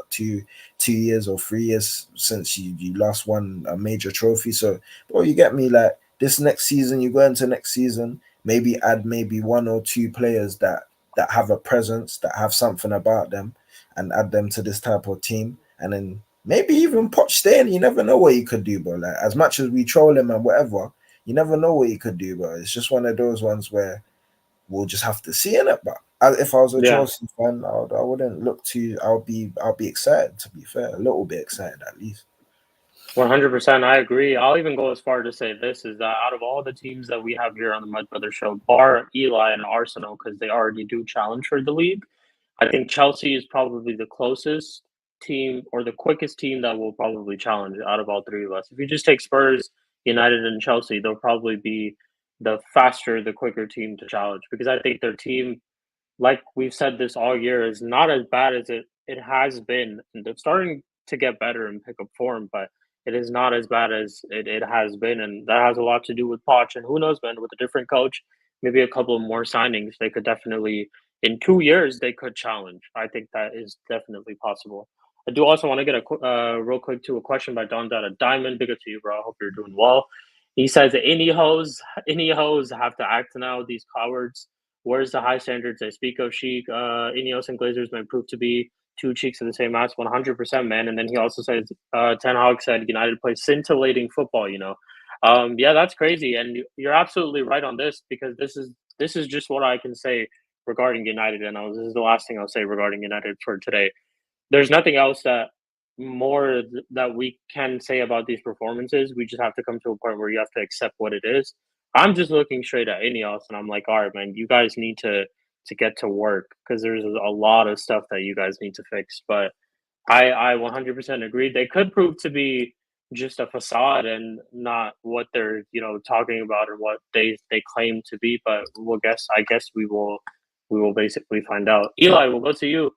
C: two years or 3 years since you last won a major trophy. So, bro, you get me? Like, this next season, you go into next season, maybe add maybe 1 or 2 players that have a presence, that have something about them, and add them to this type of team, and then maybe even Poch staying. You never know what he could do, bro. Like, as much as we troll him and whatever, you never know what he could do, bro. It's just one of those ones where we'll just have to see in it. But if I was a Chelsea fan, I wouldn't look too. I'll be excited. To be fair, a little bit excited at least.
A: 100%, I agree. I'll even go as far to say this is that out of all the teams that we have here on the Mud Brothers show, bar Eli and Arsenal, because they already do challenge for the league, I think Chelsea is probably the closest team or the quickest team that will probably challenge out of all three of us. If you just take Spurs, United, and Chelsea, they'll probably be the faster, the quicker team to challenge because I think their team, like we've said this all year, is not as bad as it has been. And they're starting to get better and pick up form, but it is not as bad as it has been. And that has a lot to do with Poch. And who knows, man, with a different coach, maybe a couple of more signings, they could definitely, in 2 years, they could challenge. I think that is definitely possible. I do also want to get real quick to a question by Don Dada Diamond. Big up to you, bro. I hope you're doing well. He says, any hoes have to act now, these cowards. Where's the high standards they speak of? Sheik, Ineos and Glazers may prove to be two cheeks of the same ass, 100%, man. And then he also says, Ten Hag said United plays scintillating football, Yeah, that's crazy. And you're absolutely right on this because this is just what I can say regarding United. And this is the last thing I'll say regarding United for today. There's nothing else that we can say about these performances. We just have to come to a point where you have to accept what it is. I'm just looking straight at Ineos and I'm like, all right, man, you guys need to get to work because there's a lot of stuff that you guys need to fix. But I 100% agree. They could prove to be just a facade and not what they're talking about or what they claim to be. But I guess we will basically find out. Eli, we'll go to you.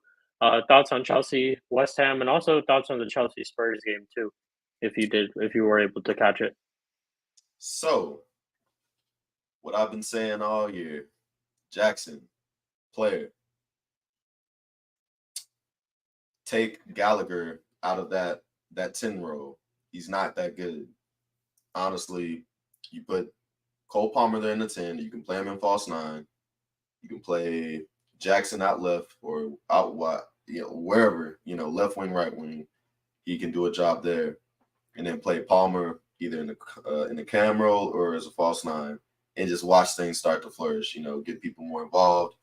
A: Thoughts on Chelsea, West Ham, and also thoughts on the Chelsea Spurs game too, if you were able to catch it.
D: So, what I've been saying all year, Jackson, player. Take Gallagher out of that 10 role. He's not that good. Honestly, you put Cole Palmer there in the 10, you can play him in false 9. You can play Jackson out left or out wide, wherever, left wing, right wing. He can do a job there. And then play Palmer either in the cam role or as a false 9 and just watch things start to flourish, get people more involved.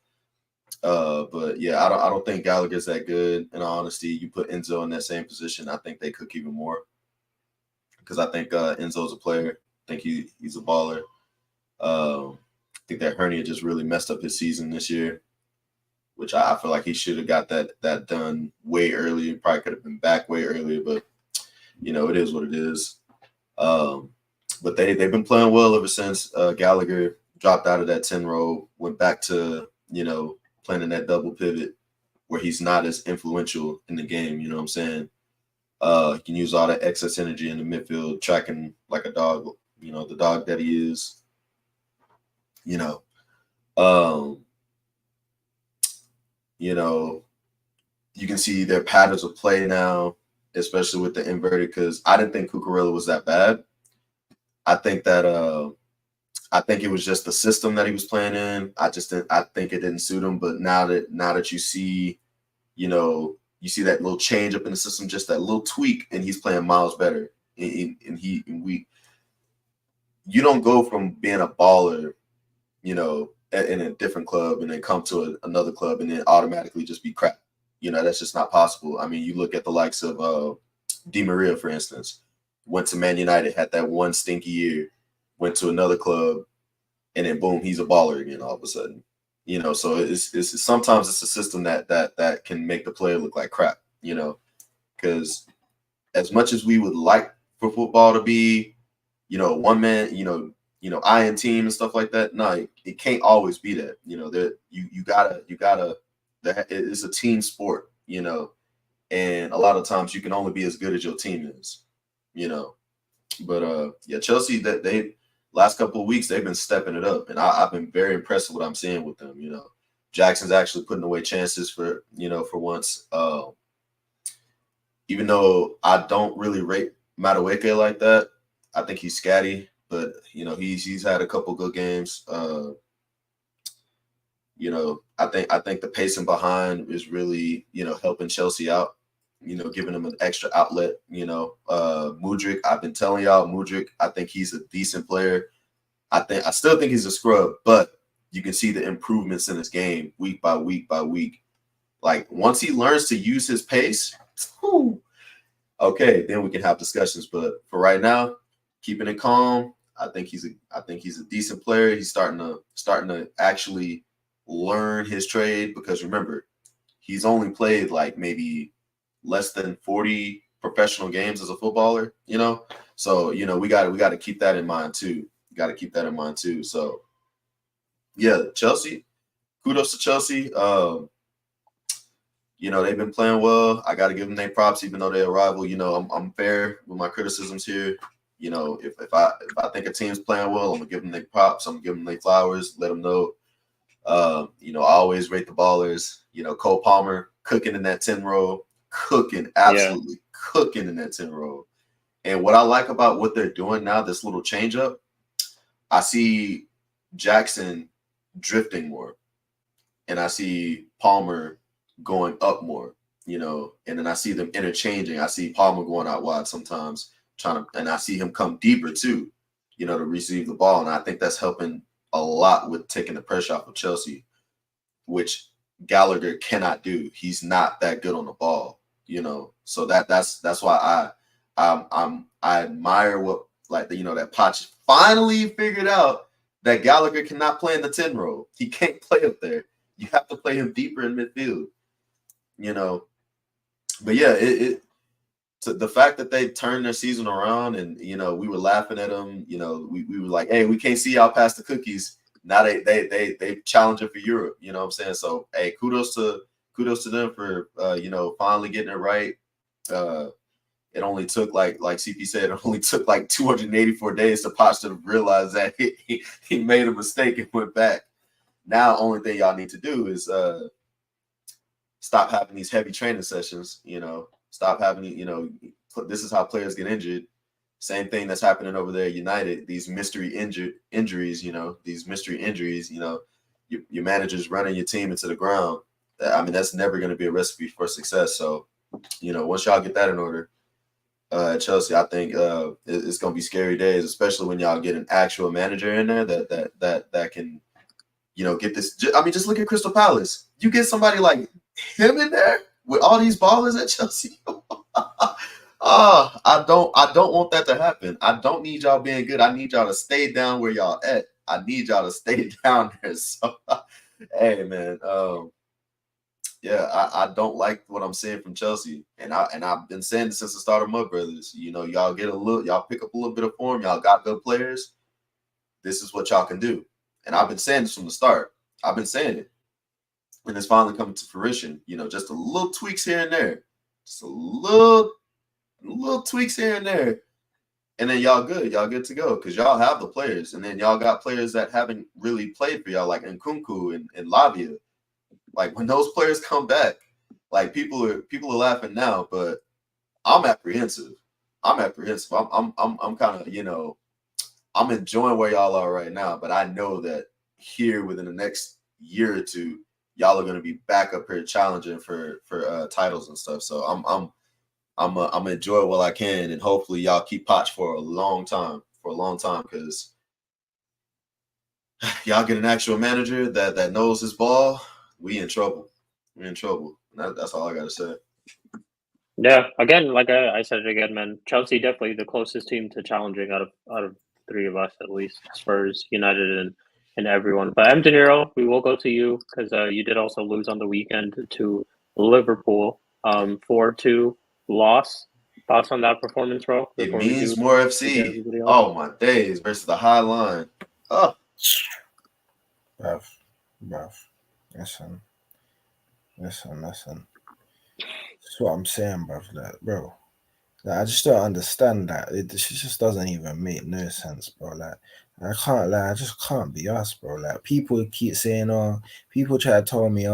D: But yeah, I don't think Gallagher's that good. In all honesty, you put Enzo in that same position, I think they cook even more. Because I think Enzo's a player. I think he's a baller. I think that hernia just really messed up his season this year, which I feel like he should have got that done way earlier. Probably could have been back way earlier, but it is what it is. But they've been playing well ever since Gallagher dropped out of that 10 role, went back to playing in that double pivot where he's not as influential in the game. You know what I'm saying? He can use all that excess energy in the midfield, tracking like a dog. The dog that he is. You can see their patterns of play now, especially with the inverted, because I didn't think Cucurella was that bad. I think that I think it was just the system that he was playing in. I think it didn't suit him. But now that you see, you see that little change up in the system, just that little tweak, and he's playing miles better. You don't go from being a baller, in a different club and then come to another club and then automatically just be crap. That's just not possible. I mean, you look at the likes of Di Maria, for instance, went to Man United, had that one stinky year, went to another club, and then boom, he's a baller again all of a sudden. So it's sometimes it's a system that can make the player look like crap, because as much as we would like for football to be, one man, iron team and stuff like that. No, it can't always be that. You gotta. It's a team sport, and a lot of times you can only be as good as your team is, But yeah, Chelsea that they last couple of weeks they've been stepping it up, and I've been very impressed with what I'm seeing with them. Jackson's actually putting away chances for once. Even though I don't really rate Madueke like that, I think he's scatty. But he's had a couple good games. I think the pacing behind is really helping Chelsea out. Giving them an extra outlet. Mudryk. I've been telling y'all, Mudryk. I think he's a decent player. I still think he's a scrub, but you can see the improvements in his game week by week by week. Like once he learns to use his pace, okay, then we can have discussions. But for right now, keeping it calm. I think he's a decent player. He's starting to actually learn his trade because remember, he's only played like maybe less than 40 professional games as a footballer, So, we got to keep that in mind too. Got to keep that in mind too. So, yeah, Chelsea. Kudos to Chelsea. They've been playing well. I got to give them their props, even though they're a rival. I'm fair with my criticisms here. If I think a team's playing well, I'm gonna give them their props. I'm gonna give them their flowers. Let them know. I always rate the ballers. Cole Palmer cooking in that 10 row, absolutely cooking in that 10 row. And what I like about what they're doing now, this little change up, I see Jackson drifting more, and I see Palmer going up more, and then I see them interchanging. I see Palmer going out wide sometimes, and I see him come deeper too, to receive the ball. And I think that's helping a lot with taking the pressure off of Chelsea, which Gallagher cannot do. He's not that good on the ball, So that's why I admire what that Poch finally figured out that Gallagher cannot play in the 10 role. He can't play up there. You have to play him deeper in midfield. But yeah, the fact that they turned their season around and we were laughing at them, we were like, hey, we can't see y'all past the cookies. Now they challenging for Europe, you know what I'm saying? So hey, kudos to them for finally getting it right. It only took like CP said, it only took like 284 days to Poch to realize that he made a mistake and went back. Now, only thing y'all need to do is stop having these heavy training sessions. Stop having this is how players get injured. Same thing that's happening over there at United. These mystery injuries. These mystery injuries. Your manager's running your team into the ground. I mean, that's never going to be a recipe for success. So, once y'all get that in order, Chelsea, I think it's going to be scary days, especially when y'all get an actual manager in there that can. Get this. I mean, just look at Crystal Palace. You get somebody like him in there with all these ballers at Chelsea. I don't want that to happen. I don't need y'all being good. I need y'all to stay down where y'all at. I need y'all to stay down there. So, hey, man. I don't like what I'm seeing from Chelsea, and I've been saying this since the start of Mud Brothers. Y'all y'all pick up a little bit of form. Y'all got good players. This is what y'all can do. And I've been saying this from the start. I've been saying it. And it's finally coming to fruition. Just a little tweaks here and there. Just a little tweaks here and there. And then y'all good. Y'all good to go. Because y'all have the players. And then y'all got players that haven't really played for y'all, like Nkunku and Lavia. Like when those players come back, like people are laughing now, but I'm apprehensive. I'm kind of, I'm enjoying where y'all are right now, but I know that here within the next year or two, y'all are going to be back up here challenging for titles and stuff. So I'm enjoy while I can, and hopefully y'all keep Poch for a long time, because y'all get an actual manager that knows his ball. We in trouble. That's all I got to say.
A: Yeah, again, like I said it again, man. Chelsea definitely the closest team to challenging out of three of us at least. Spurs, United, and everyone. But M. De Niro, we will go to you because you did also lose on the weekend to Liverpool. 4-2 loss. Thoughts on that performance, bro?
D: It means more FC. Oh my days, versus the High Line. Oh,
C: bruv. Listen. That's what I'm saying, bro. I just don't understand that. It just doesn't even make no sense, bro. I just can't be us, bro. People keep saying, people try to tell me,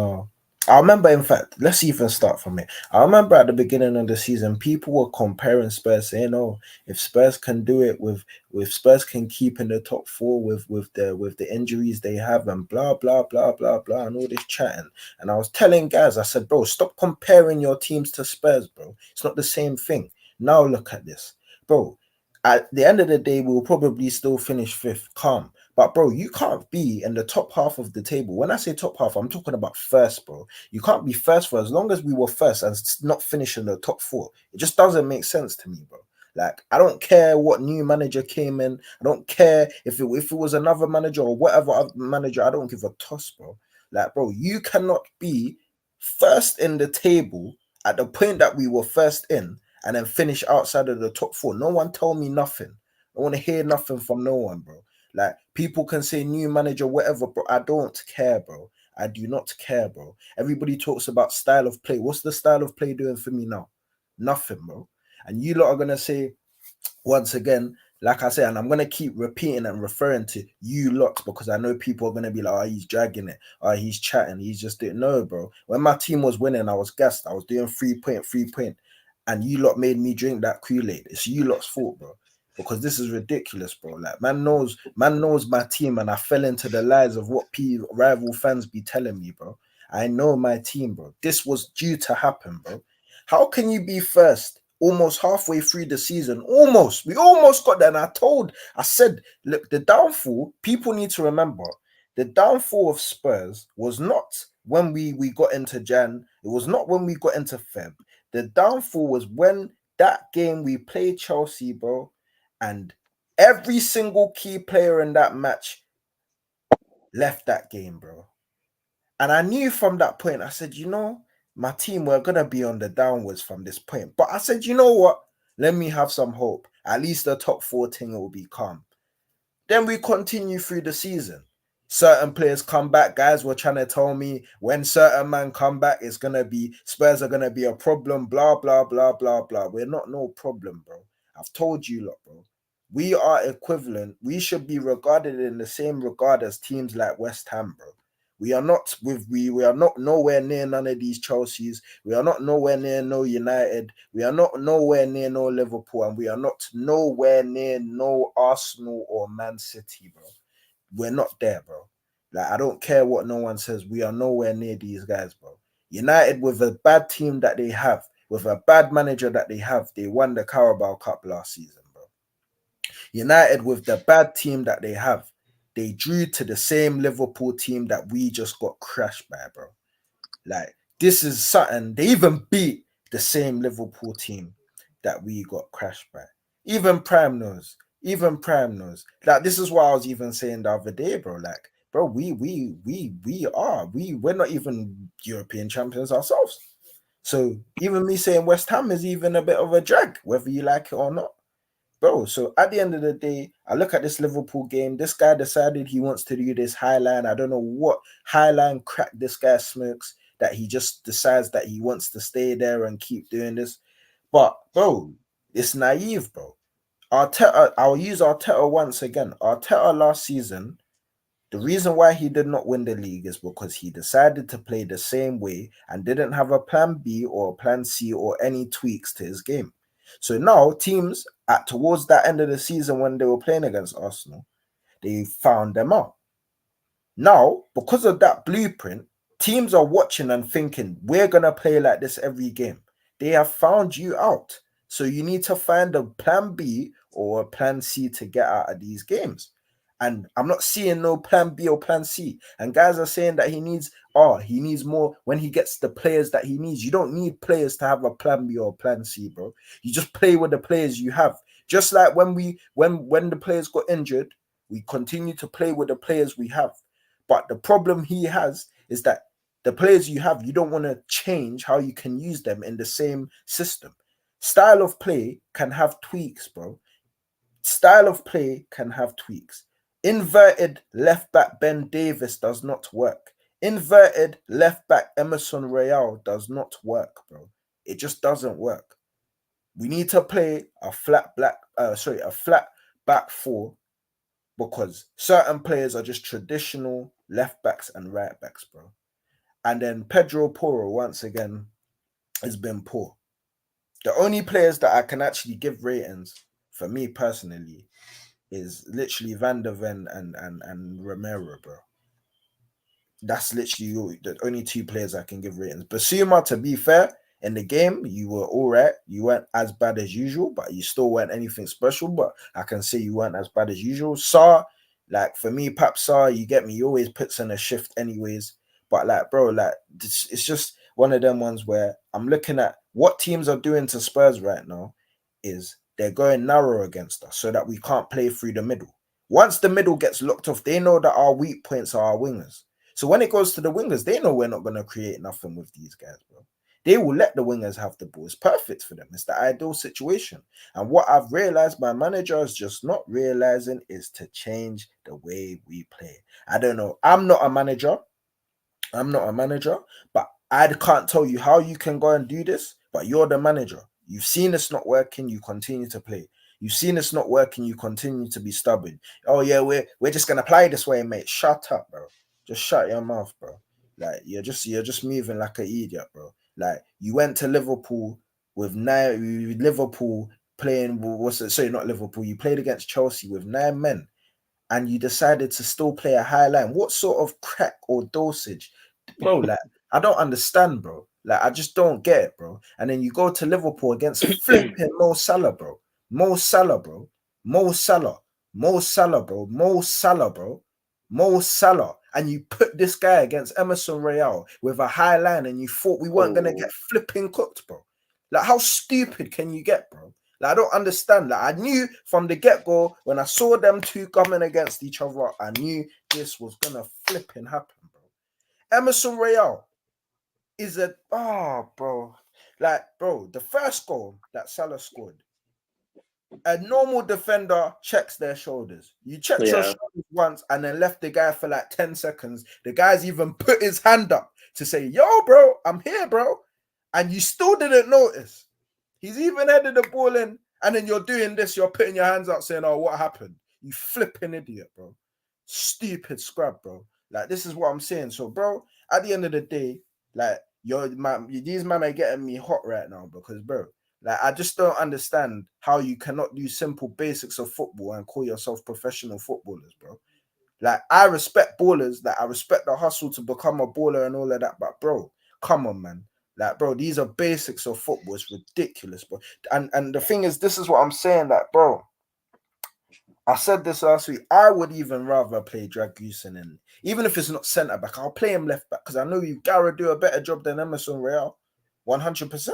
C: I remember, in fact, let's even start from it. I remember at the beginning of the season, people were comparing Spurs, saying, if Spurs can do it with Spurs can keep in the top four with the injuries they have and blah, blah, blah, blah, blah, and all this chatting. And I was telling guys, I said, bro, stop comparing your teams to Spurs, bro. It's not the same thing. Now look at this, bro. At the end of the day, we'll probably still finish fifth, calm. But bro, you can't be in the top half of the table. When I say top half, I'm talking about first, bro. You can't be first for as long as we were first and not finish in the top 4. It just doesn't make sense to me, bro. Like, I don't care what new manager came in. I don't care if it was another manager or whatever other manager. I don't give a toss, bro. Like, bro, you cannot be first in the table at the point that we were first in and then finish outside of the top 4. No one tell me nothing. I want to hear nothing from no one, bro. Like, people can say new manager, whatever, bro. I don't care, bro. I do not care, bro. Everybody talks about style of play. What's the style of play doing for me now? Nothing, bro. And you lot are going to say, once again, like I said, and I'm going to keep repeating and referring to you lot because I know people are going to be like, oh, he's dragging it. Oh, he's chatting. He's just doing, no, bro. When my team was winning, I was gassed. I was doing 3 point. And you lot made me drink that Kool-Aid. It's you lot's fault, bro. Because this is ridiculous, bro. Like, man knows my team, and I fell into the lies of what rival fans be telling me, bro. I know my team, bro. This was due to happen, bro. How can you be first almost halfway through the season? Almost. We almost got there. And I said, look, the downfall, people need to remember, the downfall of Spurs was not when we got into Jan. It was not when we got into Feb. The downfall was when that game we played Chelsea, bro, and every single key player in that match left that game, bro. And I knew from that point, I said, you know, my team were going to be on the downwards from this point. But I said, you know what? Let me have some hope. At least the top 4 thing will be calm. Then we continue through the season. Certain players come back. Guys were trying to tell me when certain man come back, it's going to be, Spurs are going to be a problem, blah, blah, blah, blah, blah. We're not no problem, bro. I've told you, lot, bro. We are equivalent. We should be regarded in the same regard as teams like West Ham, bro. We are not nowhere near none of these Chelseas. We are not nowhere near no United. We are not nowhere near no Liverpool, and we are not nowhere near no Arsenal or Man City, bro. We're not there, bro. Like, I don't care what no one says. We are nowhere near these guys, bro. United, with a bad team that they have, with a bad manager that they have, they won the Carabao Cup last season, bro. United, with the bad team that they have, they drew to the same Liverpool team that we just got crashed by, bro. Like, this is something. They even beat the same Liverpool team that we got crashed by. Even Prime knows. Like, this is what I was even saying the other day, bro. Like, bro, we're not even European champions ourselves. So even me saying West Ham is even a bit of a drag, whether you like it or not. Bro, so at the end of the day, I look at this Liverpool game. This guy decided he wants to do this highline. I don't know what highline crack this guy smokes that he just decides that he wants to stay there and keep doing this. But, bro, it's naive, bro. Arteta, I'll use Arteta once again. Arteta last season, the reason why he did not win the league is because he decided to play the same way and didn't have a plan B or a plan C or any tweaks to his game. So now teams towards that end of the season when they were playing against Arsenal, they found them out. Now, because of that blueprint, teams are watching and thinking, we're going to play like this every game. They have found you out. So you need to find a plan B or a plan C to get out of these games. And I'm not seeing no plan B or plan C. And guys are saying that he needs more when he gets the players that he needs. You don't need players to have a plan B or plan C, bro. You just play with the players you have. Just like when the players got injured, we continue to play with the players we have. But the problem he has is that the players you have, you don't want to change how you can use them in the same system. Style of play can have tweaks, bro. Style of play can have tweaks. Inverted left back Ben Davis does not work. Inverted left back Emerson Royale does not work, bro. It just doesn't work. We need to play a flat back 4 because certain players are just traditional left backs and right backs, bro. And then Pedro Porro, once again, has been poor. The only players that I can actually give ratings, for me personally, is literally Van der Ven and Romero, bro. That's literally the only 2 players I can give ratings. Basuma, to be fair, in the game, you were all right. You weren't as bad as usual, but you still weren't anything special. But I can say you weren't as bad as usual. Sarr, Like for me, Papsar, you get me, he always puts in a shift anyways. But like, bro, like it's just one of them ones where I'm looking at what teams are doing to Spurs right now is they're going narrow against us so that we can't play through the middle. Once the middle gets locked off, they know that our weak points are our wingers. So when it goes to the wingers, they know we're not going to create nothing with these guys, bro. They will let the wingers have the ball. It's perfect for them. It's the ideal situation. And what I've realized my manager is just not realizing is to change the way we play. I don't know. I'm not a manager, but I can't tell you how you can go and do this, but you're the manager. You've seen it's not working, you continue to play. You've seen it's not working, you continue to be stubborn. Oh yeah, we're just gonna play this way, mate. Shut up, bro. Just shut your mouth, bro. Like you're just moving like an idiot, bro. Like you went to Liverpool with Liverpool playing what's it? Sorry, not Liverpool. You played against Chelsea with 9 men, and you decided to still play a high line. What sort of crack or dosage, bro? Like I don't understand, bro. Like I just don't get it, bro. And then you go to Liverpool against flipping Mo Salah, bro. Mo Salah, bro. Mo Salah. Mo Salah, bro. Mo Salah, bro. Mo Salah. And you put this guy against Emerson Royale with a high line and you thought we weren't going to get flipping cooked, bro. Like, how stupid can you get, bro? Like, I don't understand. Like, I knew from the get-go, when I saw them two coming against each other, I knew this was going to flipping happen, bro. Emerson Royale is bro. Like, bro, the first goal that Salah scored, a normal defender checks their shoulders. You checked your shoulders once and then left the guy for like 10 seconds. The guy's even put his hand up to say, yo, bro, I'm here, bro. And you still didn't notice. He's even headed the ball in, and then you're doing this, you're putting your hands out saying, oh, what happened? You flipping idiot, bro. Stupid scrub, bro. Like, this is what I'm saying. So, bro, at the end of the day, like, these men are getting me hot right now because, bro, like, I just don't understand how you cannot do simple basics of football and call yourself professional footballers, bro. Like, I respect ballers, like, I respect the hustle to become a baller and all of that, but, bro, come on, man. Like, bro, these are basics of football. It's ridiculous, bro. And the thing is, this is what I'm saying, like, bro, I said this last week, I would even rather play Dragusin, and even if it's not centre-back, I'll play him left-back, because I know you've got to do a better job than Emerson Royale, 100%.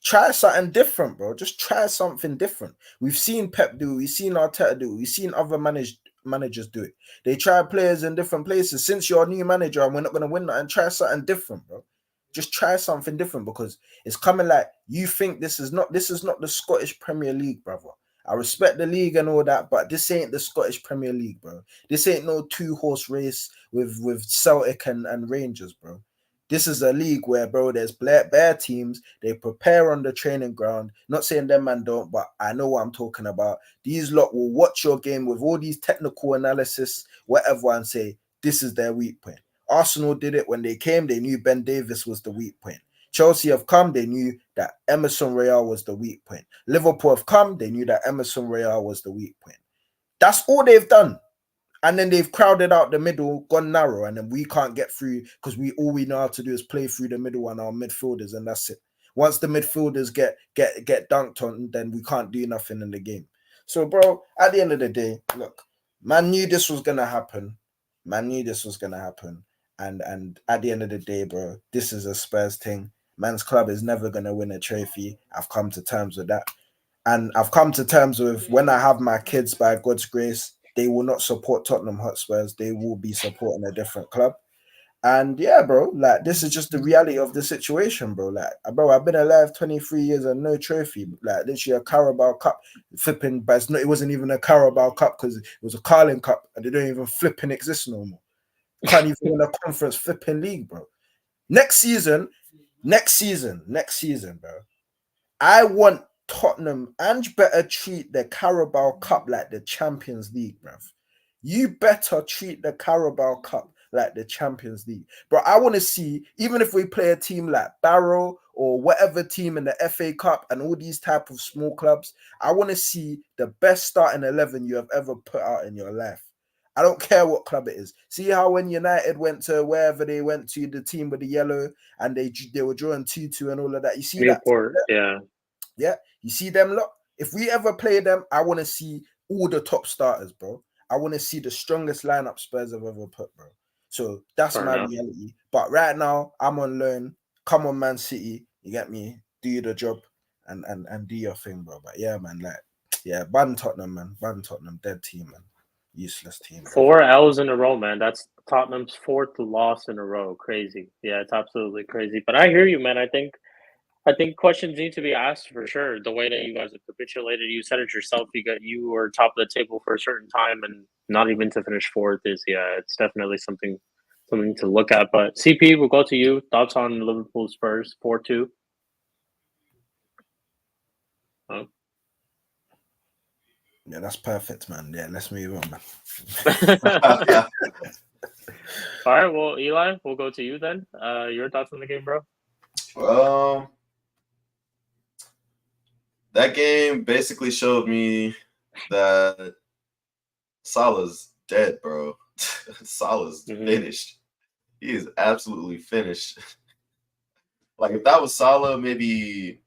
C: Try something different, bro. Just try something different. We've seen Pep do it. We've seen Arteta do it. We've seen other managers do it. They try players in different places. Since you're a new manager and we're not going to win that, and try something different, bro. Just try something different, because it's coming like you think this is not the Scottish Premier League, brother. I respect the league and all that, but this ain't the Scottish Premier League, bro. This ain't no 2-horse race with Celtic and Rangers, bro. This is a league where, bro, there's bare teams. They prepare on the training ground. Not saying them man don't, but I know what I'm talking about. These lot will watch your game with all these technical analysis, whatever, and say, this is their weak point. Arsenal did it when they came. They knew Ben Davies was the weak point. Chelsea have come. They knew that Emerson Royale was the weak point. Liverpool have come. They knew that Emerson Royale was the weak point. That's all they've done. And then they've crowded out the middle, gone narrow, and then we can't get through because all we know how to do is play through the middle and our midfielders, and that's it. Once the midfielders get dunked on, then we can't do nothing in the game. So, bro, at the end of the day, look, man knew this was gonna happen. And at the end of the day, bro, this is a Spurs thing. Man's club is never gonna win a trophy. I've come to terms with that. And I've come to terms with, when I have my kids, by God's grace, they will not support Tottenham Hotspurs. They will be supporting a different club. And yeah, bro, like, this is just the reality of the situation, bro. Like, bro, I've been alive 23 years and no trophy. Like, literally a Carabao Cup flipping, but it wasn't even a Carabao Cup because it was a Carling Cup and they don't even flipping exist no more. Can't even win a conference flipping league, bro. Next season, bro. I want Tottenham, and you better treat the Carabao Cup like the Champions League, bruv. You better treat the Carabao Cup like the Champions League. Bro, I want to see, even if we play a team like Barrow or whatever team in the FA Cup and all these type of small clubs, I want to see the best starting 11 you have ever put out in your life. I don't care what club it is. See how when United went to wherever they went to, the team with the yellow, and they were drawing 2-2 and all of that. You see
A: Newport,
C: that? Yeah. You see them lot? If we ever play them, I want to see all the top starters, bro. I want to see the strongest lineup Spurs have ever put, bro. So that's
A: Fair
C: my
A: enough.
C: reality. But right now, I'm on loan. Come on, Man City. You get me? Do the job and do your thing, bro. But yeah, man, like, yeah, ban Tottenham, man. Ban Tottenham. Dead team, man. Useless team, bro.
A: 4 L's in a row, man. That's Tottenham's 4th loss in a row. Crazy. Yeah, it's absolutely crazy. But I hear you, man. I think questions need to be asked for sure. The way that you guys have capitulated, you said it yourself. You were top of the table for a certain time, and not even to finish 4th is it's definitely something to look at. But CP, we'll go to you. Thoughts on Liverpool Spurs 4-2? Oh.
C: Yeah, that's perfect, man. Yeah, let's move on, man.
A: All right, well, Eli, we'll go to you then. Your thoughts on the game, bro?
D: That game basically showed me that Salah's dead, bro. Salah's finished. He is absolutely finished. Like, if that was Salah maybe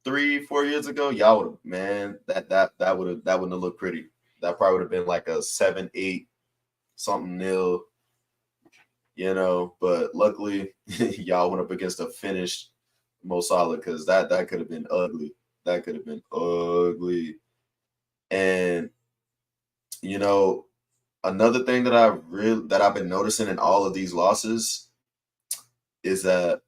D: 3-4 years ago, y'all would have, man, that wouldn't have looked pretty. That probably would have been like a 7-8 something nil, but luckily y'all went up against a finished Mo Salah, because that could have been ugly. That could have been ugly. And another thing that I've been noticing in all of these losses is that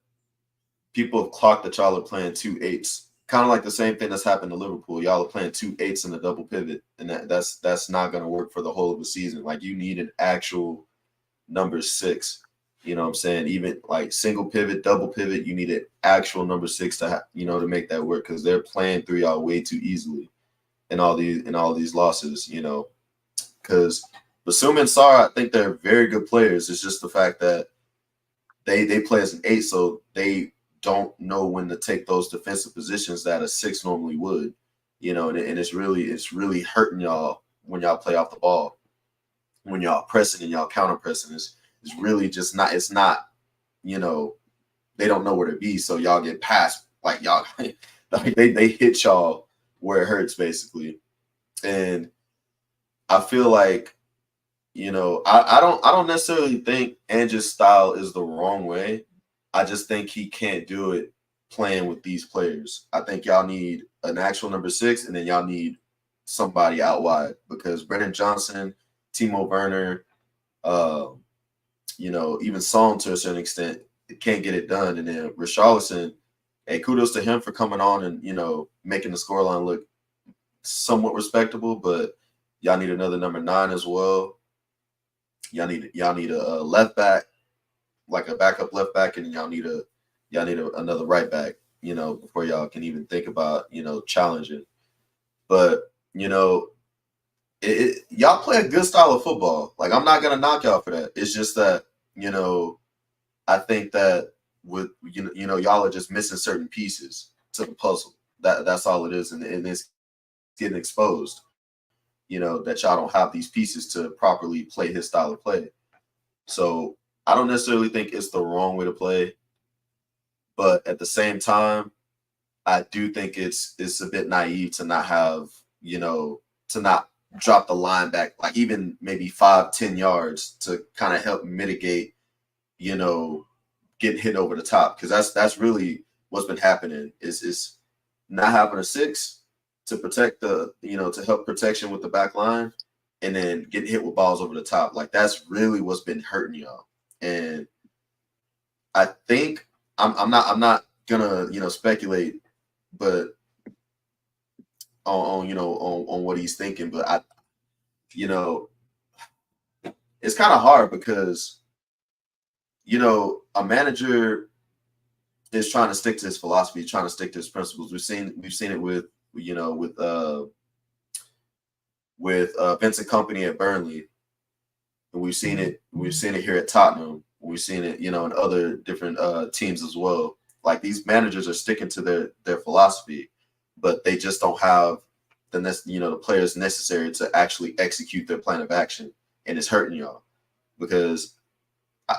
D: people have clocked that y'all are playing 2 8s. Kind of like the same thing that's happened to Liverpool. Y'all are playing 2 8s in a double pivot, and that's not going to work for the whole of the season. Like, you need an actual number 6. You know what I'm saying? Even like single pivot, double pivot, you need an actual number 6 to to make that work, because they're playing through y'all way too easily in all these losses. Because Basuma and Sarr, I think they're very good players. It's just the fact that they play as an 8, so they don't know when to take those defensive positions that a 6 normally would. And it's really hurting y'all when y'all play off the ball, when y'all pressing and y'all counter pressing. It's really just not. It's not. They don't know where to be, so y'all get passed. Like, y'all, like they hit y'all where it hurts, basically. And I feel like, I don't necessarily think Ange's style is the wrong way. I just think he can't do it playing with these players. I think y'all need an actual number 6, and then y'all need somebody out wide, because Brennan Johnson, Timo Werner, even Son to a certain extent can't get it done. And then Richarlison, hey, kudos to him for coming on and making the scoreline look somewhat respectable, but y'all need another number 9 as well. Y'all need a left back, like a backup left back, and y'all need another right back, before y'all can even think about challenging. But y'all play a good style of football. Like, I'm not gonna knock y'all for that. It's just that I think that with y'all are just missing certain pieces to the puzzle. That's all it is, and it's getting exposed. That y'all don't have these pieces to properly play his style of play. So I don't necessarily think it's the wrong way to play, but at the same time, I do think it's a bit naive to not have, to not drop the line back, like even maybe 5-10 yards to kind of help mitigate, getting hit over the top. Because that's really what's been happening is not having a 6 to protect to help protection with the back line, and then getting hit with balls over the top. Like, that's really what's been hurting y'all. And I think I'm not gonna speculate, but on what he's thinking, but it's kind of hard because a manager is trying to stick to his philosophy, trying to stick to his principles. We've seen it with Vincent Kompany at Burnley, and we've seen it here at Tottenham. We've seen it in other different teams as well. Like, these managers are sticking to their philosophy, but they just don't have the players necessary to actually execute their plan of action, and it's hurting y'all because,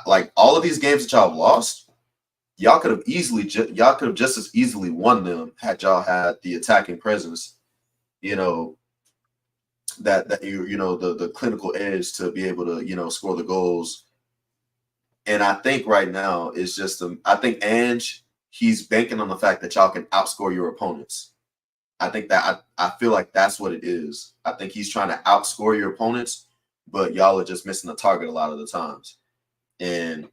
D: like, all of these games that y'all have lost, y'all could have just as easily won them had y'all had the attacking presence, that you know the clinical edge to be able to, you know, score the goals. And I think right now it's just I think Ange, he's banking on the fact that y'all can outscore your opponents. I think that I feel like that's what it is. I think he's trying to outscore your opponents, but y'all are just missing the target a lot of the times. And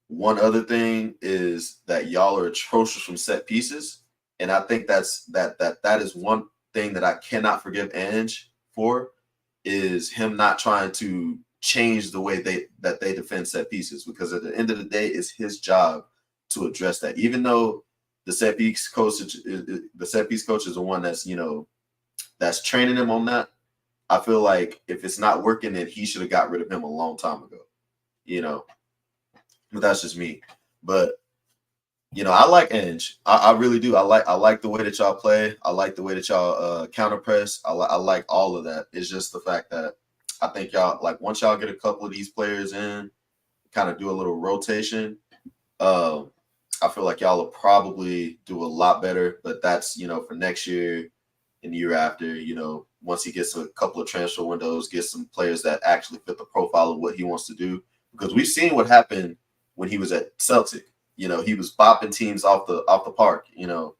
D: one other thing is that y'all are atrocious from set pieces. And I think that is one thing that I cannot forgive Ange for, is him not trying to change the way they defend set pieces, because at the end of the day, it's his job to address that. Even though the set piece coach is the one that's, you know, that's training him on that, I feel like if it's not working, then he should have got rid of him a long time ago, you know. But that's just me. But you know, I like Ange. I really do. I like the way that y'all play. I like the way that y'all counter press. I like all of that. It's just the fact that I think y'all, like, once y'all get a couple of these players in, kind of do a little rotation, I feel like y'all will probably do a lot better. But that's, you know, for next year and the year after, you know, once he gets a couple of transfer windows, get some players that actually fit the profile of what he wants to do. Because we've seen what happened when he was at Celtic. You know, he was bopping teams off the park, you know.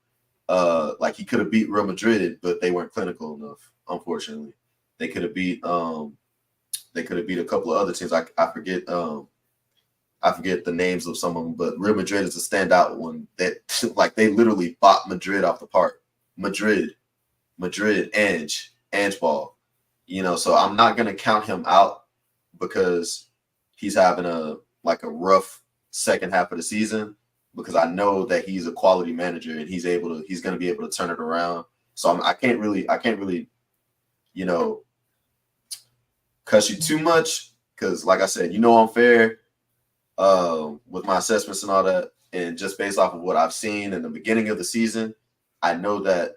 D: Like, he could have beat Real Madrid, but they weren't clinical enough, unfortunately. They could have beat a couple of other teams. I forget the names of some of them, but Real Madrid is a standout one that, like, they literally bought Madrid off the park. Madrid, Ange ball. You know, so I'm not gonna count him out because he's having a rough second half of the season, because I know that he's a quality manager and he's going to be able to turn it around. So I can't really, you know, cuss you too much, because, like I said, you know, I'm fair with my assessments and all that. And just based off of what I've seen in the beginning of the season, I know that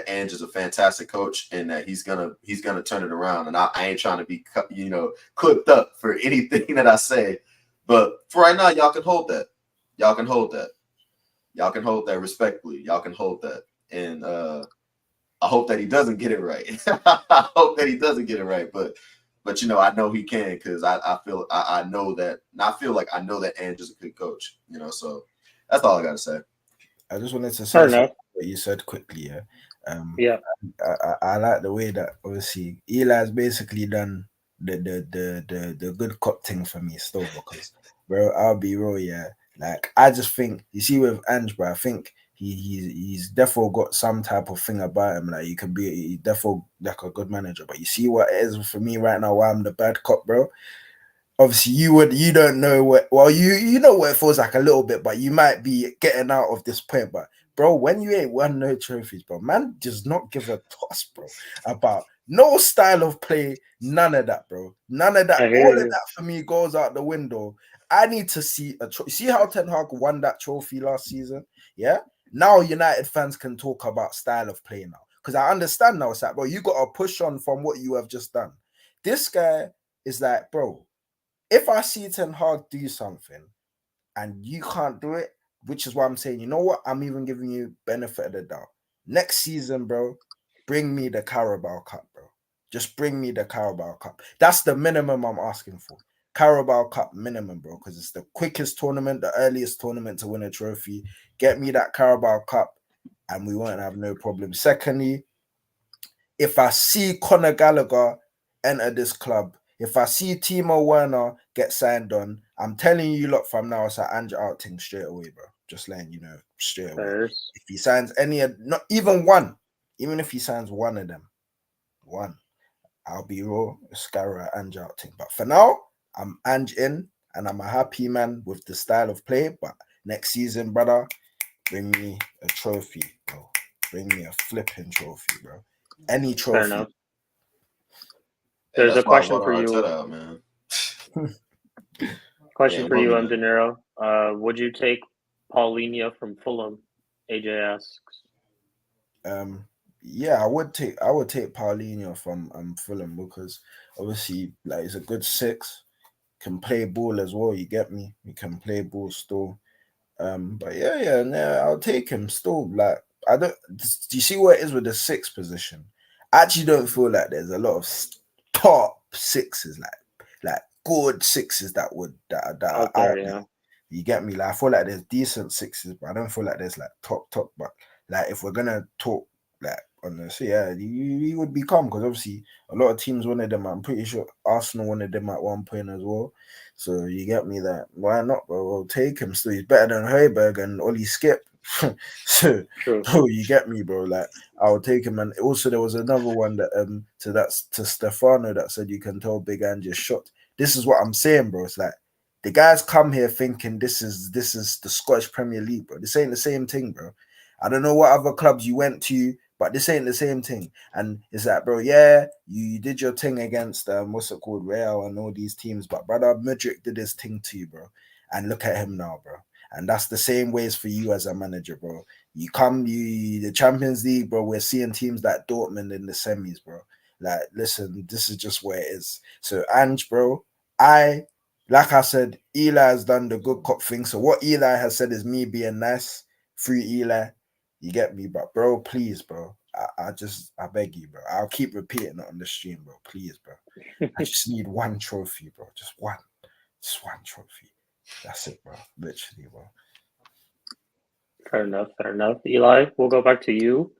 D: Ange is a fantastic coach and that he's gonna turn it around. And I ain't trying to be, you know, clipped up for anything that I say. But for right now, y'all can hold that. Y'all can hold that respectfully. Y'all can hold that. And I hope that he doesn't get it right. I hope that he doesn't get it right. But you know, I know he can, because I know that Ange is a good coach. You know, so that's all I gotta say.
C: I just wanted to say what you said quickly. Yeah. I like the way that, obviously, Eli's basically done the good cop thing for me still, because, bro, I'll be real, yeah. Like, I just think, you see, with Ange, bro, I think he's definitely got some type of thing about him. Like, he definitely like a good manager. But you see what it is for me right now, why I'm the bad cop, bro? Obviously, you don't know what, well, you know what it feels like a little bit, but you might be getting out of this point. But, bro, when you ain't won no trophies, bro, man does not give a toss, bro, about no style of play, none of that, bro. None of that. All of that for me goes out the window. I need to see see how Ten Hag won that trophy last season? Yeah? Now United fans can talk about style of play now. Because I understand now, it's like, bro, you got to push on from what you have just done. This guy is like, bro, if I see Ten Hag do something and you can't do it, which is why I'm saying, you know what? I'm even giving you benefit of the doubt. Next season, bro, bring me the Carabao Cup, bro. Just bring me the Carabao Cup. That's the minimum I'm asking for. Carabao Cup minimum, bro, because it's the quickest tournament, the earliest tournament to win a trophy. Get me that Carabao Cup and we won't have no problem. Secondly, if I see Conor Gallagher enter this club, if I see Timo Werner get signed on, I'm telling you, lot, from now, it's an Ange out thing straight away, bro. Just letting you know straight away. If he signs any, not even one, even if he signs one of them, I'll be raw, Scarra, Ange out thing. But for now, I'm Ange in, and I'm a happy man with the style of play. But next season, brother, bring me a trophy, bro. Bring me a flipping trophy, bro. Any trophy.
A: Fair enough. There's a question for you.
D: Out, man.
A: Question for you, De Niro. Would you take Paulinho from Fulham? AJ asks.
C: Yeah, I would take Paulinho from Fulham, because obviously, like, he's a good 6, can play ball as well. You get me? He can play ball still. But yeah, I'll take him still. Like, I don't. Do you see what it is with the 6 position? I actually don't feel like there's a lot of top sixes, like good sixes that are
A: Out there,
C: out there.
A: yeah.
C: You get me? Like I feel like there's decent sixes, but I don't feel like there's like top. But like if we're gonna talk like on this, yeah, you would become because obviously a lot of teams wanted them. I'm pretty sure Arsenal wanted them at one point as well. So you get me that why not, bro? We'll take him. Still, he's better than Højbjerg and Ollie Skip. So,
A: True.
C: bro, you get me, bro. Like I'll take him. And also there was another one that to Stefano that said you can tell Big Ange is shot. This is what I'm saying, bro. It's like the guys come here thinking this is the Scottish Premier League, bro. This ain't the same thing, bro. I don't know what other clubs you went to, but this ain't the same thing. And it's like, bro, yeah, you did your thing against what's it called, Real and all these teams, but brother Mudryk did his thing to you, bro. And look at him now, bro. And that's the same ways for you as a manager, bro. You the Champions League, bro. We're seeing teams like Dortmund in the semis, bro. Like, listen, this is just where it is. So, Ange, bro, like I said, Eli has done the good cop thing. So what Eli has said is me being nice, free Eli. You get me, but bro, please, bro. I beg you, bro. I'll keep repeating it on the stream, bro. Please, bro. I just need one trophy, bro. Just one trophy. That's it, bro. Literally, bro.
A: Fair enough. Eli, we'll go back to you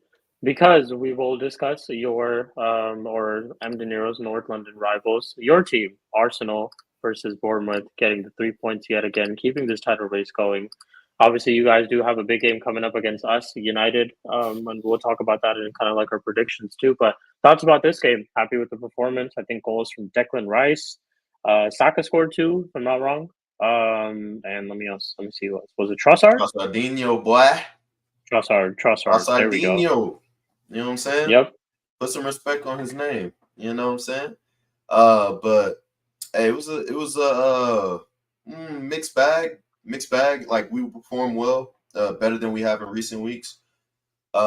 A: because we will discuss your or M. De Niro's North London rivals, your team, Arsenal versus Bournemouth, getting the 3 points yet again, keeping this title race going. Obviously, you guys do have a big game coming up against us, United, and we'll talk about that in kind of like our predictions too. But thoughts about this game? Happy with the performance? I think goals from Declan Rice. Saka scored two, if I'm not wrong. And let me see what was it. Trossard?
D: Trossardinho, boy.
A: Trossard. There we go.
D: You know what I'm saying?
A: Yep.
D: Put some respect on his name. You know what I'm saying? But hey, it was a mixed bag. Mixed bag. Like we performed well, better than we have in recent weeks. We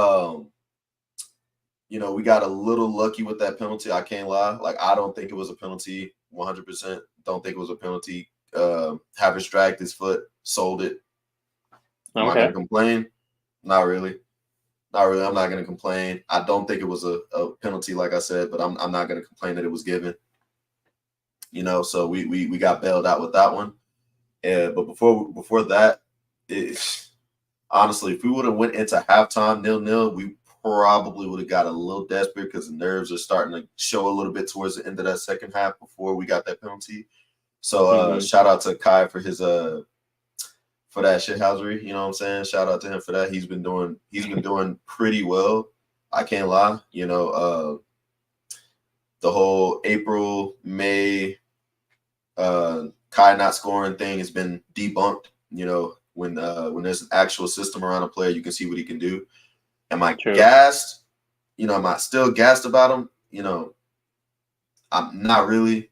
D: got a little lucky with that penalty. I can't lie. Like I don't think it was a penalty. 100% don't think it was a penalty. Havertz dragged his foot, sold it. Am I gonna complain? Not really. I'm not gonna complain. I don't think it was a penalty, like I said, but I'm not gonna complain that it was given. So we got bailed out with that one. But before that, honestly, if we would have went into halftime 0-0, we probably would have got a little desperate because the nerves are starting to show a little bit towards the end of that second half before we got that penalty. So shout out to Kai for his for that shithousery, you know what I'm saying? Shout out to him for that. He's been doing pretty well. I can't lie. The whole April, May, Kai not scoring thing has been debunked. When there's an actual system around a player, you can see what he can do. Am I gassed? Am I still gassed about him? I'm not really.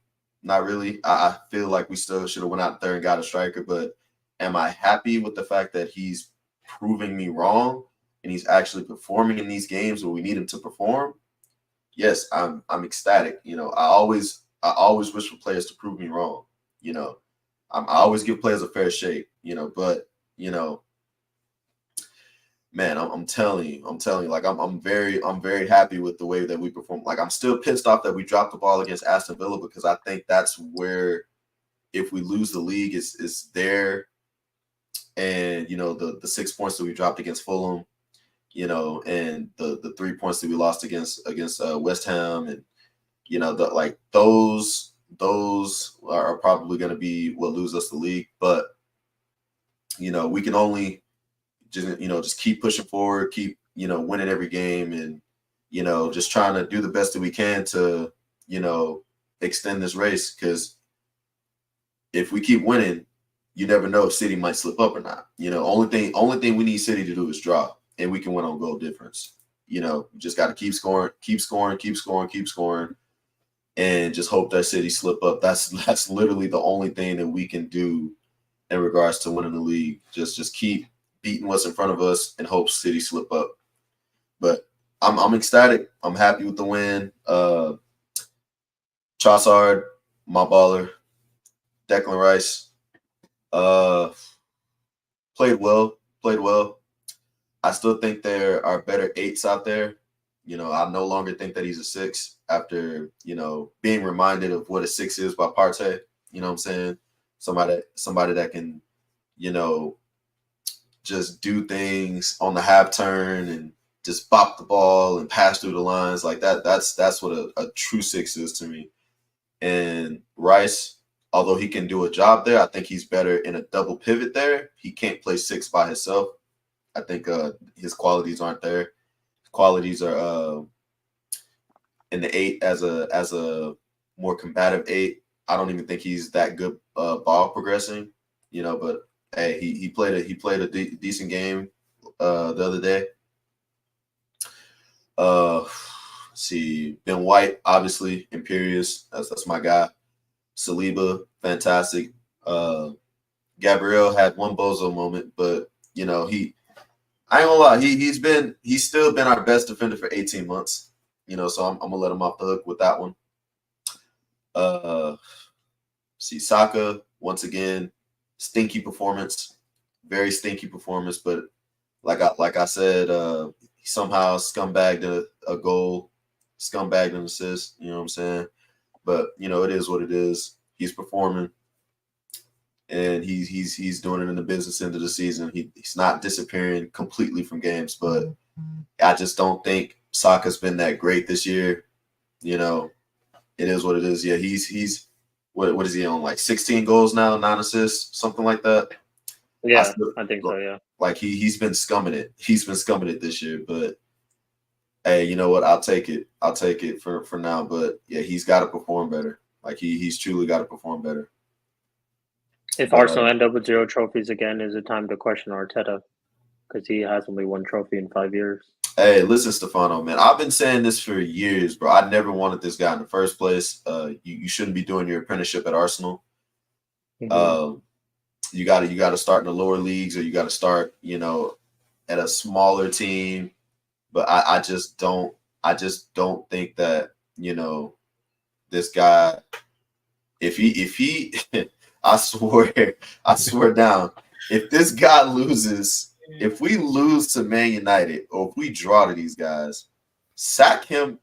D: I feel like we still should have went out there and got a striker, but am I happy with the fact that he's proving me wrong and he's actually performing in these games where we need him to perform? Yes, I'm ecstatic. I always wish for players to prove me wrong. I always give players a fair shake. But man, I'm telling you, like I'm very happy with the way that we perform. Like I'm still pissed off that we dropped the ball against Aston Villa because I think that's where if we lose the league is there. And the 6 points that we dropped against Fulham, and the 3 points that we lost against West Ham, and those are probably going to be what lose us the league. But we can only just keep pushing forward, keep winning every game, and just trying to do the best that we can to extend this race, because if we keep winning, you never know if City might slip up or not. Only thing we need City to do is draw, and we can win on goal difference. We just got to keep scoring, and just hope that City slip up. That's literally the only thing that we can do in regards to winning the league. Just keep beating what's in front of us and hope City slip up. But I'm ecstatic. I'm happy with the win. Trossard, my baller. Declan Rice. Played well. I still think there are better eights out there. I no longer think that he's a 6 after, being reminded of what a 6 is by Partey. You know what I'm saying? Somebody that can, just do things on the half turn and just bop the ball and pass through the lines like that. That's what a true 6 is to me. And Rice, although he can do a job there, I think he's better in a double pivot there. He can't play 6 by himself. I think his qualities aren't there. His qualities are in the 8 as a more combative 8. I don't even think he's that good ball progressing, but hey, he played a decent game the other day. Let's see, Ben White, obviously imperious. That's my guy. Saliba, fantastic. Gabriel had one bozo moment, but I ain't gonna lie, he's still been our best defender for 18 months. So I'm gonna let him off the hook with that one. See, Saka, once again, stinky performance, very stinky performance, but like I said, he somehow scumbagged a goal, scumbagged an assist, you know what I'm saying? But it is what it is. He's performing, and he's doing it in the business end of the season. He's not disappearing completely from games, but I just don't think Saka's been that great this year. It is what it is. Yeah, he's what is he on, like 16 goals now, 9 assists, something like that.
A: Yeah, I think so. Yeah,
D: like he's been scumming it. He's been scumming it this year, but hey, you know what? I'll take it. I'll take it for now. But yeah, he's got to perform better. Like he's truly got to perform better.
A: If Arsenal end up with 0 trophies again, is it time to question Arteta? Because he has only 1 trophy in 5 years.
D: Hey, listen, Stefano, man. I've been saying this for years, bro. I never wanted this guy in the first place. You shouldn't be doing your apprenticeship at Arsenal.
A: Mm-hmm.
D: You got to start in the lower leagues, or you got to start, at a smaller team. But I just don't think that, this guy, if he I swear down, if this guy loses, if we lose to Man United, or if we draw to these guys, sack him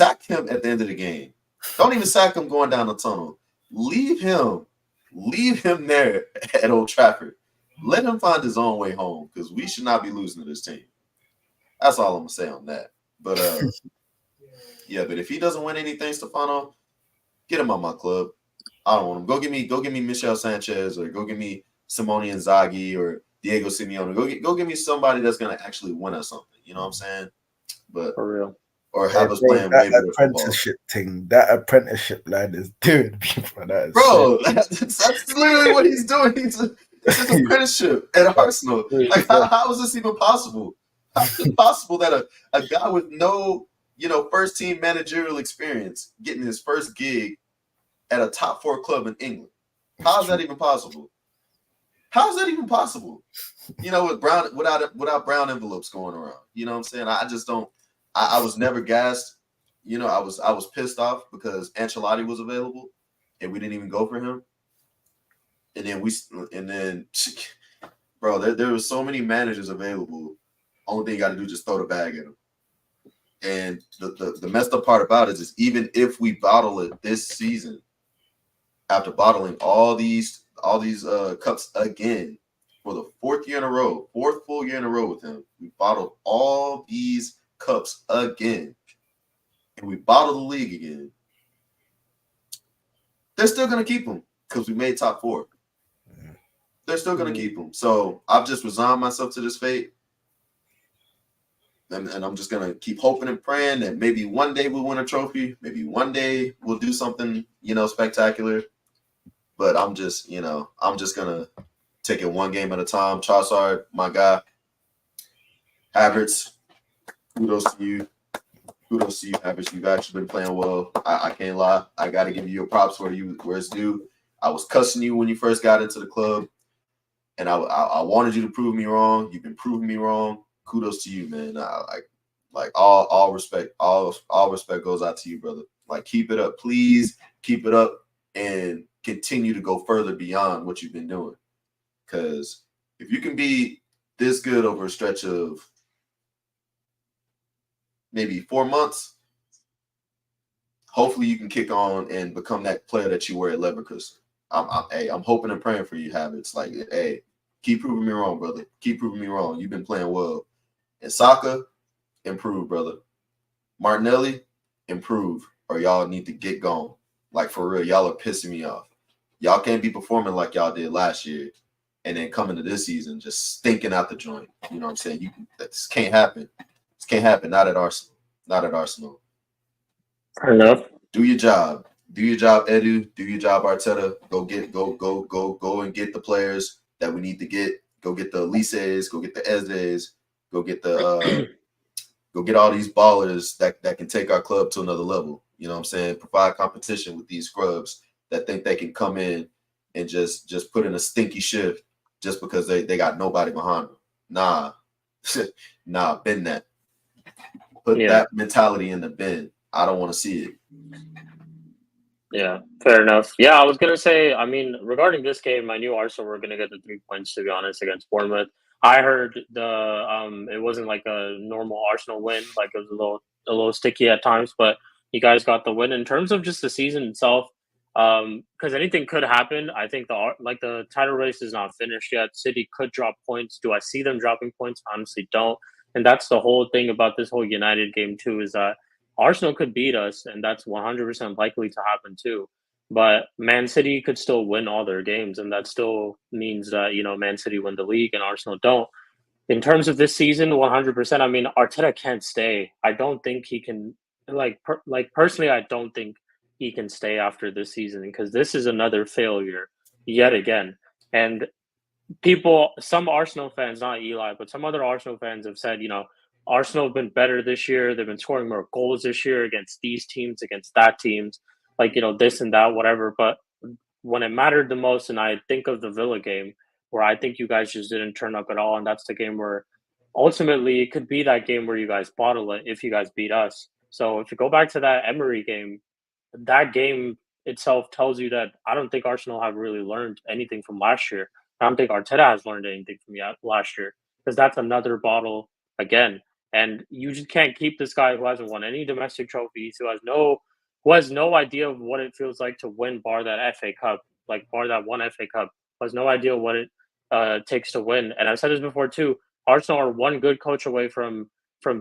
D: at the end of the game. Don't even sack him going down the tunnel. Leave him there at Old Trafford. Let him find his own way home, because we should not be losing to this team. That's all I'm gonna say on that. But yeah, but if he doesn't win anything, Stefano, get him on my club. I don't want him. Go give me Michel Sanchez, or go give me Simone Inzaghi, or Diego Simeone. Go give me somebody that's gonna actually win us something. You know what I'm saying? But
A: for real.
D: Or have us playing way better
C: apprenticeship thing. That apprenticeship line is doing people.
D: That's literally what he's doing. It's an apprenticeship at Arsenal. Like, how is this even possible? How is it possible that a guy with no, first team managerial experience getting his first gig at a top 4 club in England? How is that even possible? How is that even possible? With without brown envelopes going around. You know what I'm saying? I just don't. I was never gassed. I was pissed off because Ancelotti was available and we didn't even go for him. And then bro, there were so many managers available. Only thing you got to do is just throw the bag at them. And the messed up part about it is even if we bottle it this season, after bottling all these cups again for the 4th full year in a row with him, we bottled all these cups again, and we bottle the league again. They're still gonna keep him because we made top 4. They're still gonna keep him. So I've just resigned myself to this fate, and I'm just gonna keep hoping and praying that maybe one day we'll win a trophy. Maybe one day we'll do something, spectacular. But I'm just gonna take it one game at a time. Trossard, my guy. Havertz, kudos to you. Havertz. You've actually been playing well. I can't lie. I got to give you your props where it's due. I was cussing you when you first got into the club, and I wanted you to prove me wrong. You've been proving me wrong. Kudos to you, man. Like all respect. All respect goes out to you, brother. Like, keep it up. Please keep it up and continue to go further beyond what you've been doing. Because if you can be this good over a stretch of maybe 4 months, hopefully you can kick on and become that player that you were at Leverkusen. I'm hoping and praying for you, Habits. Like, hey, keep proving me wrong, brother. Keep proving me wrong. You've been playing well. And Saka, improve, brother. Martinelli, improve, or y'all need to get gone. Like, for real, y'all are pissing me off. Y'all can't be performing like y'all did last year and then coming to this season just stinking out the joint. You know what I'm saying? This can't happen. This can't happen. Not at Arsenal. Not at Arsenal.
A: Fair enough.
D: Do your job. Do your job, Edu. Do your job, Arteta. Go and get the players that we need to get. Go get the Elises. Go get the Ezes. Go get the go get all these ballers that can take our club to another level. You know what I'm saying? Provide competition with these scrubs that think they can come in and just put in a stinky shift just because they got nobody behind them. Nah. Nah, bin that. Put that mentality in the bin. I don't want to see it.
A: Yeah, fair enough. Yeah, I was gonna say, I mean, regarding this game, I knew Arsenal were gonna get the 3 points, to be honest, against Bournemouth. I heard it wasn't like a normal Arsenal win, like it was a little sticky at times, but you guys got the win. In terms of just the season itself, because anything could happen. I think the title race is not finished yet. City could drop points. Do I see them dropping points? Honestly, don't. And that's the whole thing about this whole United game too, is that Arsenal could beat us, and that's 100% likely to happen too. But Man City could still win all their games, and that still means that, Man City win the league and Arsenal don't. In terms of this season, 100%, I mean, Arteta can't stay. I don't think he can, personally, I don't think he can stay after this season, because this is another failure yet again. And some Arsenal fans, not Eli, but some other Arsenal fans have said, Arsenal have been better this year. They've been scoring more goals this year against these teams, against that teams, this and that, whatever. But when it mattered the most, and I think of the Villa game, where I think you guys just didn't turn up at all, and that's the game where ultimately it could be that game where you guys bottle it if you guys beat us. So if you go back to that Emery game, that game itself tells you that I don't think Arsenal have really learned anything from last year. I don't think Arteta has learned anything from last year, because that's another bottle again. And you just can't keep this guy who hasn't won any domestic trophies, who has no idea of what it feels like to win, bar that FA Cup, bar that one FA Cup, who has no idea what it takes to win. And I've said this before too. Arsenal are one good coach away from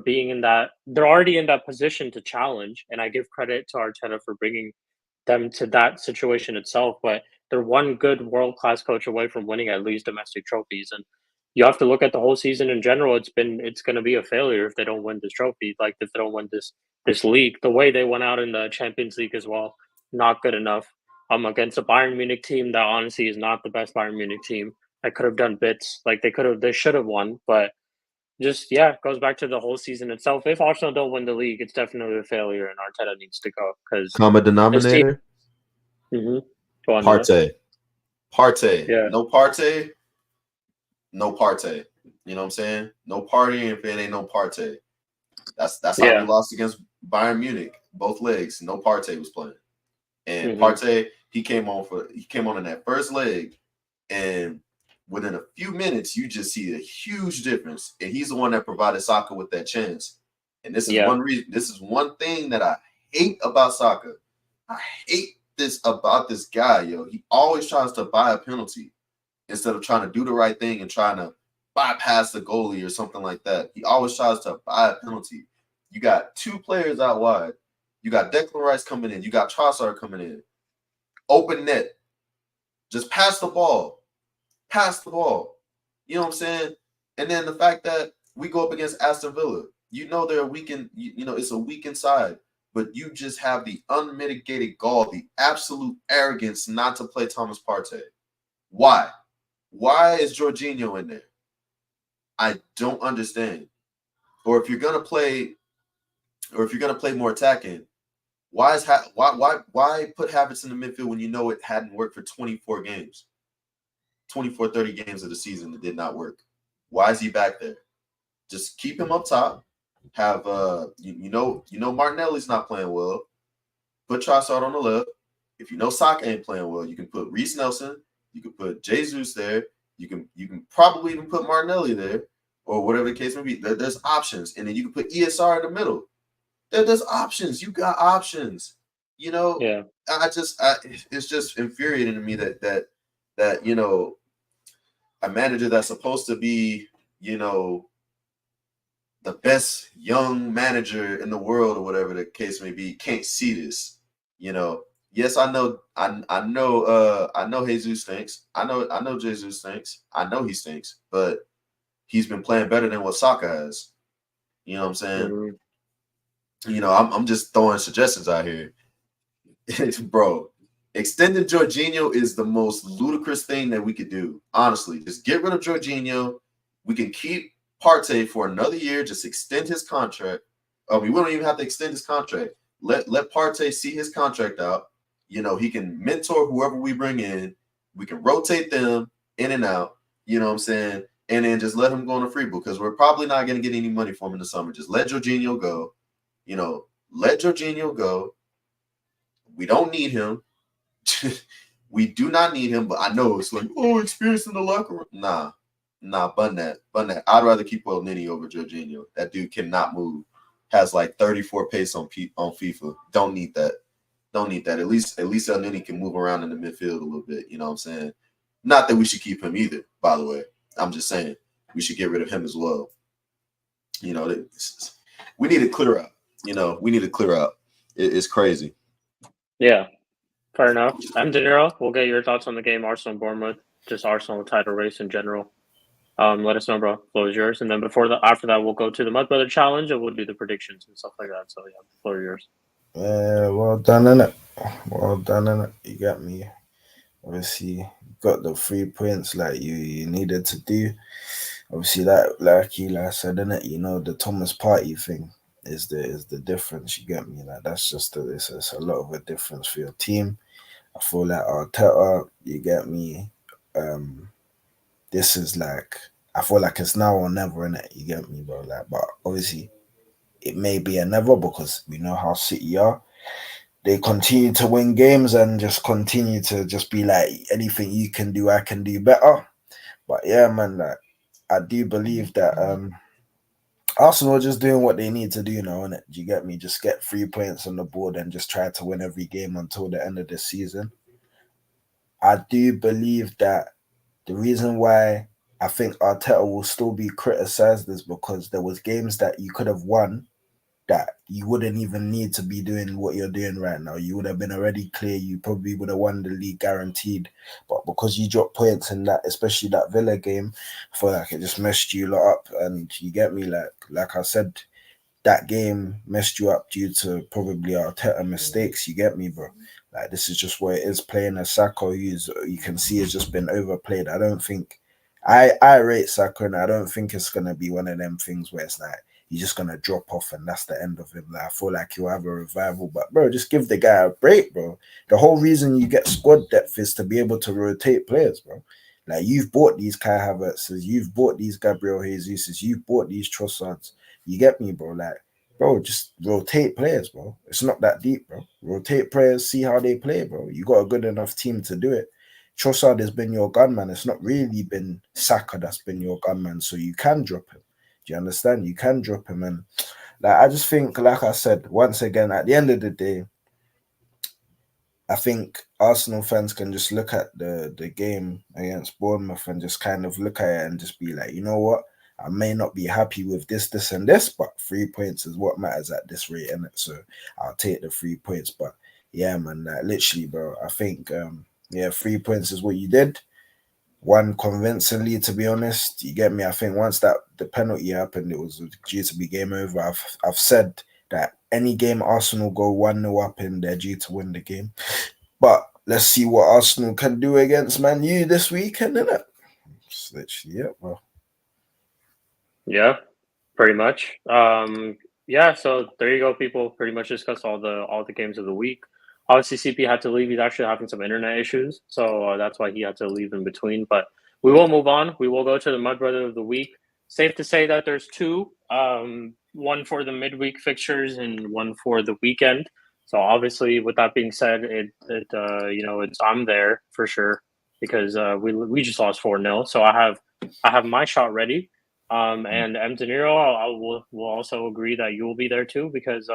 A: being in that. They're already in that position to challenge, and I give credit to Arteta for bringing them to that situation itself. But they're one good world-class coach away from winning at least domestic trophies. And you have to look at the whole season in general. It's going to be a failure if they don't win this trophy. Like, if they don't win this league, the way they went out in the Champions League as well, not good enough. Against a Bayern Munich team that honestly is not the best Bayern Munich team. I could have done bits. They should have won, but just, it goes back to the whole season itself. If Arsenal don't win the league, it's definitely a failure, and Arteta needs to go. Because
D: common denominator. Partey. Yeah. No Partey. No Partey. You know what I'm saying? No party if it ain't no Partey. That's how we lost against Bayern Munich. Both legs. No Partey was playing. And Partey, he came on in that first leg, and within a few minutes, you just see a huge difference. And he's the one that provided Saka with that chance. And this is one reason. This is one thing that I hate about Saka. I hate this about this guy, yo. He always tries to buy a penalty instead of trying to do the right thing and trying to bypass the goalie or something like that. He always tries to buy a penalty. You got two players out wide. You got Declan Rice coming in. You got Trossard coming in. Open net. Just pass the ball. Pass the ball. You know what I'm saying? And then the fact that we go up against Aston Villa, they're a weakened, it's a weakened side, but you just have the unmitigated gall, the absolute arrogance not to play Thomas Partey. Why? Why is Jorginho in there? I don't understand. Or if you're gonna play more attacking, why put Havertz in the midfield when you know it hadn't worked for 24 games? 24, 30 games of the season that did not work. Why is he back there? Just keep him up top. Have Martinelli's not playing well. Put Trossard on the left. If Saka ain't playing well, you can put Reece Nelson. You can put Jesus there. You can probably even put Martinelli there, or whatever the case may be. There's options, and then you can put ESR in the middle. There's options. You got options.
A: Yeah.
D: It's just infuriating to me that a manager that's supposed to be the best young manager in the world or whatever the case may be can't see this. Yes, I know. I know Jesus stinks. I know Jesus stinks. I know he stinks, but he's been playing better than what Saka has. You know what I'm saying?
A: Mm-hmm.
D: I'm just throwing suggestions out here. Bro, extending Jorginho is the most ludicrous thing that we could do. Honestly, just get rid of Jorginho. We can keep Partey for another year. Just extend his contract. We don't even have to extend his contract. Let Partey see his contract out. He can mentor whoever we bring in. We can rotate them in and out. You know what I'm saying? And then just let him go on a free book because we're probably not going to get any money from him in the summer. Just let Jorginho go. Let Jorginho go. We don't need him. We do not need him, but I know it's like, experience in the locker room. Nah, bun that. I'd rather keep Elneny over Jorginho. That dude cannot move. Has like 34 pace on FIFA. Don't need that. At least Elneny can move around in the midfield a little bit. You know what I'm saying? Not that we should keep him either, by the way. I'm just saying we should get rid of him as well. We need to clear out. We need to clear out. It's crazy.
A: Yeah. Fair enough. De Niro, we'll get your thoughts on the game, Arsenal and Bournemouth, just Arsenal title race in general. Let us know, bro. Floor is yours. And then after that, we'll go to the Mud Brother Challenge and we'll do the predictions and stuff like that. So, yeah, floor is yours.
C: Well done, innit? Well done, innit? You got me. Obviously, you got the 3 points like you needed to do. Obviously, like Eli said, innit? The Thomas Party thing is the difference. You get me? Like that's just it's a lot of a difference for your team. I feel like Arteta, you get me. This is like I feel like it's now or never, innit? You get me, bro? Like, but obviously, it may be a never because we know how City are. They continue to win games and just continue to just be like anything you can do, I can do better. But yeah, man, like I do believe that Arsenal are just doing what they need to do now, innit? Do you get me? Just get 3 points on the board and just try to win every game until the end of the season. I do believe that the reason why I think Arteta will still be criticized is because there was games that you could have won that you wouldn't even need to be doing what you're doing right now. You would have been already clear. You probably would have won the league guaranteed. But because you dropped points in that, especially that Villa game, I feel like it just messed you lot up. And you get me, like I said, that game messed you up due to probably Arteta mistakes. You get me, bro? Like this is just what it is. Playing a Saka, who's you can see has just been overplayed. I don't think I rate Saka, and I don't think it's gonna be one of them things where it's like he's just gonna drop off and that's the end of him. Like I feel like he'll have a revival, but bro, just give the guy a break, bro. The whole reason you get squad depth is to be able to rotate players, bro. Like you've bought these Kai Havertzes, you've bought these Gabriel Jesuses, you've bought these Trossards. You get me, bro? Like, bro, just rotate players, bro. It's not that deep, bro. Rotate players, see how they play, bro. You got a good enough team to do it. Trossard has been your gunman. It's not really been Saka that's been your gunman, so you can drop him. Do you understand? You can drop him, and like I just think, like I said, once again, at the end of the day, I think Arsenal fans can just look at the game against Bournemouth and just kind of look at it and just be like, you know what? I may not be happy with this, and this, but 3 points is what matters at this rate, innit? So I'll take the 3 points. But yeah, man, like, literally, bro, I think 3 points is what you did. One convincingly, to be honest. You get me? I think once that the penalty happened, it was due to be game over. I've said that any game Arsenal go 1-0 up in, they're due to win the game. But let's see what Arsenal can do against Man U this weekend, innit? Just literally, yeah, bro.
A: Yeah, pretty much. Yeah, so there you go, people. Pretty much discussed all the games of the week. Obviously, CP had to leave. He's actually having some internet issues, so that's why he had to leave in between. But we will move on. We will go to the Mud Brother of the Week. Safe to say that there's two, one for the midweek fixtures and one for the weekend. So obviously, with that being said, I'm there for sure because we just lost 4-0. So I have my shot ready. And M. De Niro, will also agree that you will be there too because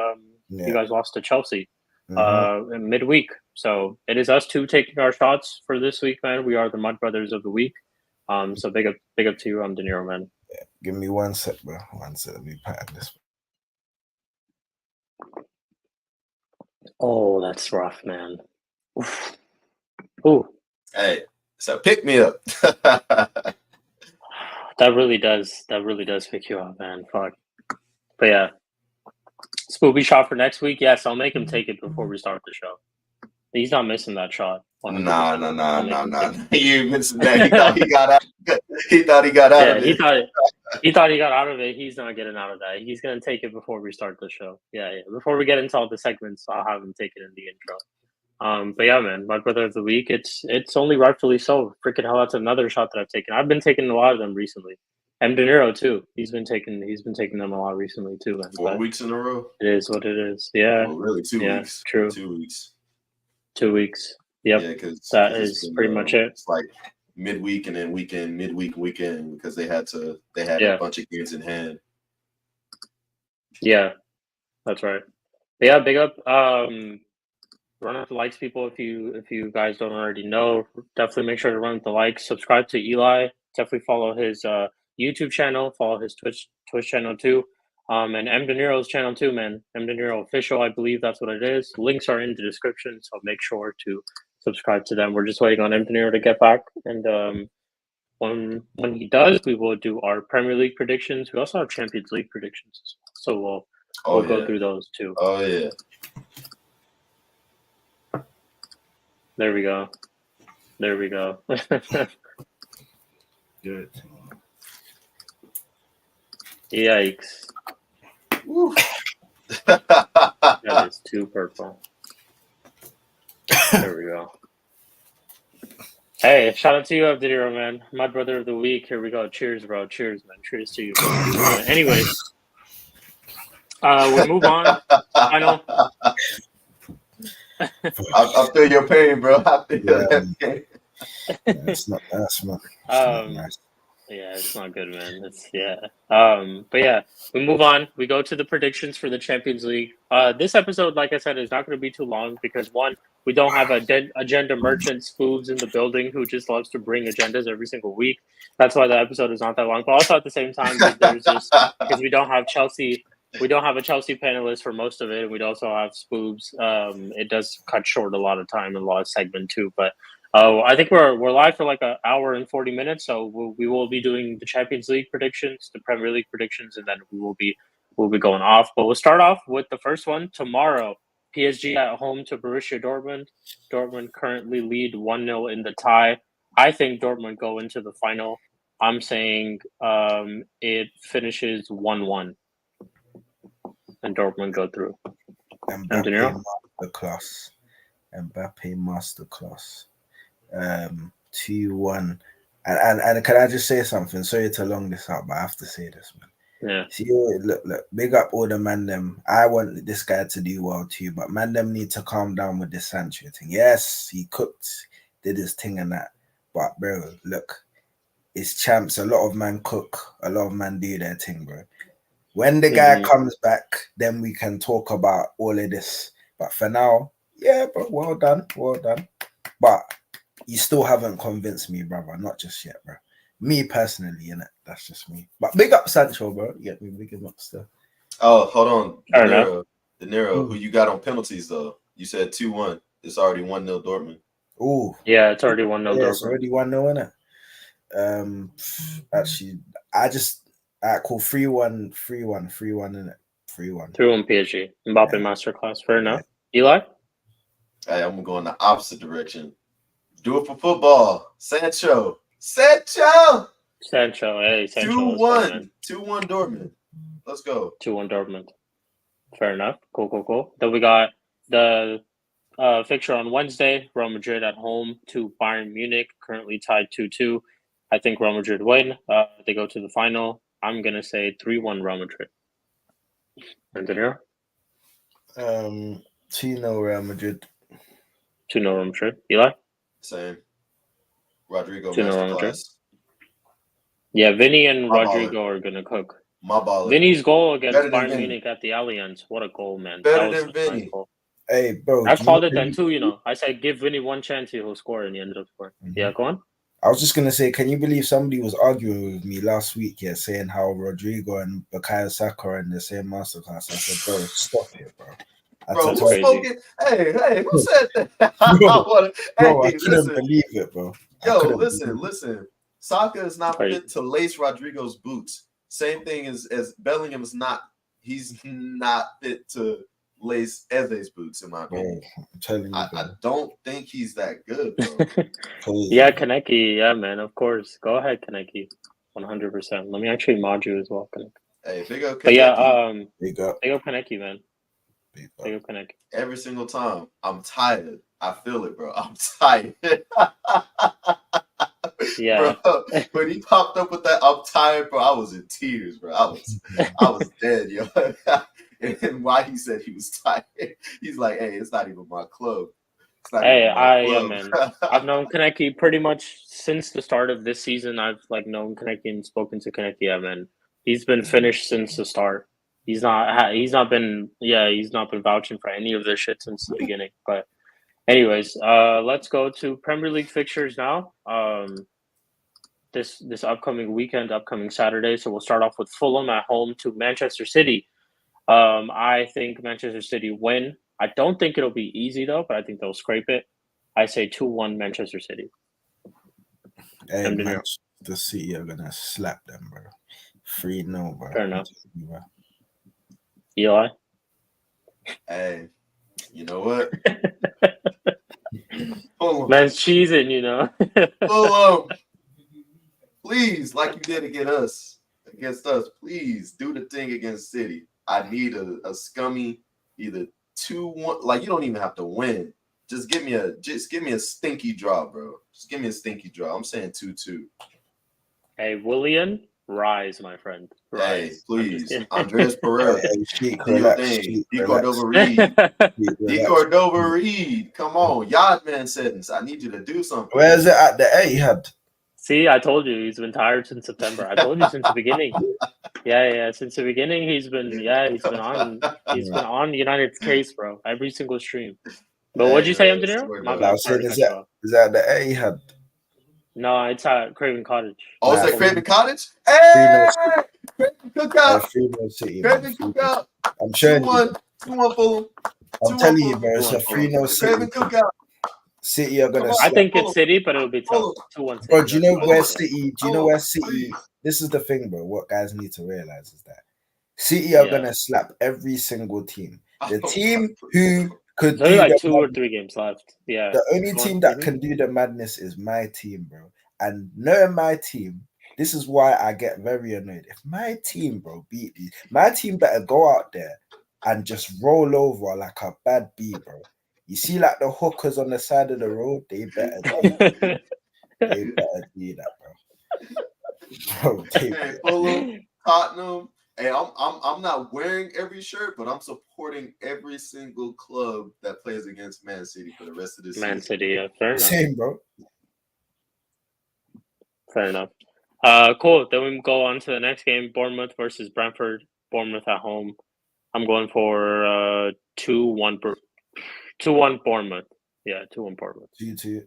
A: you guys lost to Chelsea in midweek. So it is us two taking our shots for this week, man. We are the Mud Brothers of the week. So big up to you, De Niro, man.
C: Yeah. Give me 1 sec, bro. 1 sec. Let me pattern this.
A: Oh, that's rough, man. Oof. Ooh.
D: Hey, so pick me up.
A: That really does pick you up, man. Fuck. But yeah. Spoopy shot for next week. Yes, I'll make him take it before we start the show. He's not missing that shot. 100%.
D: Nah. You missing that. He thought he got out. He thought he got out of it.
A: He thought he got out of it. He's not getting out of that. He's gonna take it before we start the show. Yeah. Before we get into all the segments, I'll have him take it in the intro. But yeah, man, my brother of the week. It's only rightfully so. Freaking hell, that's another shot that I've taken. I've been taking a lot of them recently. M. De Niro too. He's been taking them a lot recently too, man.
D: 4 weeks in a row.
A: It is what it is. Yeah.
D: Well, really, 2 weeks.
A: True.
D: 2 weeks.
A: 2 weeks. Yep.
D: Yeah, because
A: that is pretty much it.
D: It's like midweek and then weekend, midweek, weekend, because they had a bunch of games in hand.
A: Yeah, that's right. But yeah, big up. Run up the likes, people. If you guys don't already know, definitely make sure to run up the likes. Subscribe to Eli. Definitely follow his YouTube channel. Follow his Twitch channel too. And M. De Niro's channel too, man. M. De Niro Official, I believe that's what it is. Links are in the description, so make sure to subscribe to them. We're just waiting on M. De Niro to get back, and when he does, we will do our Premier League predictions. We also have Champions League predictions, so we'll go through those too.
D: Oh yeah.
A: There we go.
C: Good.
A: Yikes. That is too purple. There we go. Hey, shout out to you, De Niro, man. My brother of the week. Here we go. Cheers, bro. Cheers, man. Cheers to you. Anyways, we'll move on. I know.
D: I feel your pain, bro. I feel that pain.
C: It's not nice, man. Nice.
A: Yeah, it's not good, man. But yeah, we move on. We go to the predictions for the Champions League. This episode, like I said, is not going to be too long because one, we don't have agenda merchants, foods in the building who just loves to bring agendas every single week. That's why the episode is not that long. But also at the same time, there's just because we don't have Chelsea. We don't have a Chelsea panelist for most of it, and we'd also have Spoobs. It does cut short a lot of time and a lot of segment too. But I think we're live for like an hour and 40 minutes, so we will be doing the Champions League predictions, the Premier League predictions, and then we'll be going off. But we'll start off with the first one tomorrow. PSG at home to Borussia Dortmund. Dortmund currently lead 1-0 in the tie. I think Dortmund go into the final. I'm saying it finishes 1-1. And Dortmund go through.
C: Mbappe masterclass. 2-1. And can I just say something? Sorry to long this out, but I have to say this, man.
A: Yeah.
C: See, look, big up all the man them. I want this guy to do well too, but man them need to calm down with this Sancho thing. Yes, he cooked, did his thing and that. But bro, look, it's champs. A lot of man cook, a lot of man do their thing, bro. When the guy comes back, then we can talk about all of this. But for now, yeah, bro, well done. But you still haven't convinced me, brother. Not just yet, bro. Me personally, innit? That's just me. But big up Sancho, bro. You get me? Big him up still.
D: Oh, hold on. De Niro, who you got on penalties, though? You said 2-1. It's already 1-0 Dortmund.
C: Ooh.
A: Yeah, it's already 1-0 Dortmund.
C: It's already 1-0, innit? Actually, cool. 3-1, innit? 3-1.
A: 3-1 PSG. Mbappe masterclass. Fair enough. Eli?
D: Hey, I'm going the opposite direction. Do it for football. Sancho. Hey, Sancho. 2-1. 2-1 Dortmund. Let's go.
A: 2-1 Dortmund. Fair enough. Cool. Then we got the fixture on Wednesday. Real Madrid at home to Bayern Munich. Currently tied 2-2. I think Real Madrid win. They go to the final. I'm going to say 3-1 Real Madrid. And De Niro?
C: 2-0 Real Madrid.
A: 2-0 Real Madrid. Eli?
D: Same. Rodrigo
A: 2-0 Real Madrid.
D: masterclass.
A: Yeah, Vinny and
D: My
A: Rodrigo are gonna cook.
D: My baller.
A: Vinny's goal against
D: Better than
A: Bayern
D: Vinny.
A: Munich at the Allianz. What a goal, man!
D: Better
A: That was
D: than
A: such a nice
D: Vinny.
A: goal.
C: Hey, bro.
A: I
C: do you
A: called
C: know
A: it then
C: who-
A: too. You know, I said give Vinny one chance, he'll score, and he ended up scoring. Yeah, go on.
C: I was just gonna say, can you believe somebody was arguing with me last week? Yeah, saying how Rodrigo and Bukayo Saka are in the same masterclass. I said, bro, stop it, bro.
D: Bro,
A: That's
D: who's
A: crazy.
D: smoking? Hey, who said that?
C: Bro, I
D: Hey,
C: couldn't
D: listen.
C: believe it, bro.
D: Yo, listen. Saka is not
A: Crazy.
D: fit to lace Rodrigo's boots. Same thing as Bellingham is not. He's not fit to lace Eze's boots, in my opinion.
C: Bro, I'm telling you,
D: I don't think he's that good, bro.
A: Yeah, Kaneki. Yeah, man. Of course. Go ahead, Kaneki. 100%. Let me actually mod you as well, Kaneki.
D: Hey, big up Kaneki.
A: But yeah,
C: big up
A: Kaneki, man. Big up Kaneki.
D: Every single time. I'm tired. I feel it, bro. I'm tired.
A: Yeah.
D: Bro, when he popped up with that, I'm tired, bro. I was in tears, bro. I was dead, yo. And why he said he was tired, he's like, "Hey, it's not even my club."
A: Hey, yeah, man. I've known Kaneki pretty much since the start of this season. I've known Kaneki and spoken to Kaneki. Yeah, man. He's been finished since the start. He's not been vouching for any of this shit since the beginning. But anyways, let's go to Premier League fixtures now. This upcoming weekend, upcoming Saturday. So we'll start off with Fulham at home to Manchester City. I think Manchester City win. I don't think it'll be easy though, but I think they'll scrape it. I say 2-1 Manchester City.
C: Hey, Manchester City are gonna slap them, bro. 3-0, bro.
A: Fair enough. Eli?
D: Hey, you know what?
A: Man's cheesing, you know.
D: Fulham, please, like you did against us, please do the thing against City. I need a scummy either 2-1. Like, you don't even have to win. Just give me a stinky draw, bro. Just give me a stinky draw. I'm saying 2-2.
A: Hey, William, rise, my friend. Rise.
D: Hey, please. Andres Pereira.
C: Hey,
D: do your thing. D Cordova Reed. D Cordova Reed. Come on. Yardman settings. I need you to do something.
C: Where is it at the Etihad?
A: See, I told you he's been tired since September. I told you since the beginning. Yeah. Since the beginning, he's been on United's case, bro. Every single stream. But what'd you say, Engineer?
C: Is that the Etihad?
A: No, it's at Craven Cottage.
D: Oh, it's at Craven Cottage? Hey! Craven Cookout! Craven Cookout!
C: I'm showing you.
D: 2-1 Fulham.
C: I'm telling you, bro. It's a 3-0 City.
D: Craven Cookout.
C: City are gonna.
A: I think it's City, but it'll be tough. 2-1 City.
C: Bro, do you know where City? Do you know where City? This is the thing, bro. What guys need to realize is that City are gonna slap every single team. The team who could
A: do like 2 or 3 games left. Yeah.
C: The only team that can do the madness is my team, bro. And knowing my team, this is why I get very annoyed. If my team, bro, beat these, my team better go out there and just roll over like a bad bee, bro. You see, like the hookers on the side of the road, they better do that. They better do that, bro.
D: Hey, Fulham, Tottenham. Hey, I'm not wearing every shirt, but I'm supporting every single club that plays against Man City for the rest of this season.
A: Man City, yeah, fair enough.
C: Same, bro.
A: Fair enough. Cool. Then we go on to the next game: Bournemouth versus Brentford. Bournemouth at home. I'm going for 2-1. 2-1 Bournemouth. Yeah, 2-1 Bournemouth.
C: 2-2.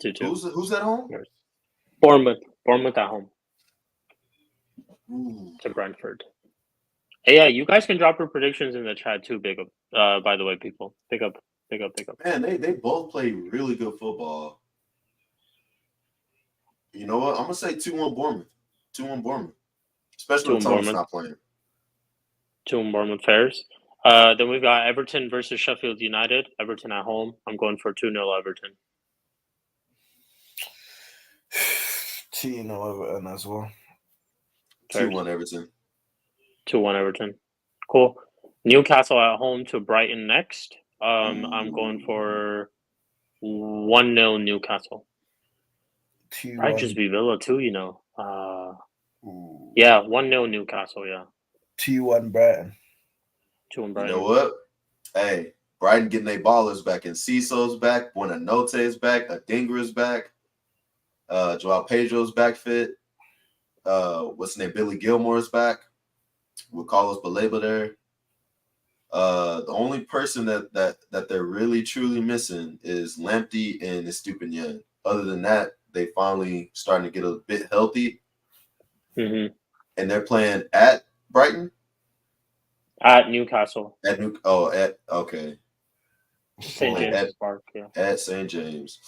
A: 2-2.
D: Who's at home?
A: Bournemouth. Bournemouth at home.
D: Ooh.
A: To Brentford. Hey, yeah, you guys can drop your predictions in the chat too. Big up. By the way, people, pick up.
D: Man, they both play really good football. You know what? I'm gonna say 2-1 Bournemouth. 2-1 Bournemouth. Especially when Thomas not playing.
A: 2-1 Bournemouth Fairs. Then we've got Everton versus Sheffield United. Everton at home. I'm going for 2-0 Everton.
C: 2-0 Everton as well.
D: 2-1 Everton.
A: 2-1 Everton. Cool. Newcastle at home to Brighton next. I'm going for 1-0 Newcastle.
C: 2-1.
A: Might just be Villa too, you know. Yeah, 1-0 Newcastle, yeah.
C: 2-1 Brighton.
A: 2-1 Brighton.
D: You know what? Hey, Brighton getting their ballers back. And Cecil's back. Buonanote's back. Adingra's back. Joao Pedro's back fit. what's his name? Billy Gilmore's back with Carlos Baleba there. The only person that they're really truly missing is Lamptey and Estupiñán. Other than that, they finally starting to get a bit healthy,
A: Mm-hmm.
D: and they're playing at Brighton.
A: At Newcastle.
D: Okay.
A: St. James Park, yeah.
D: At St. James.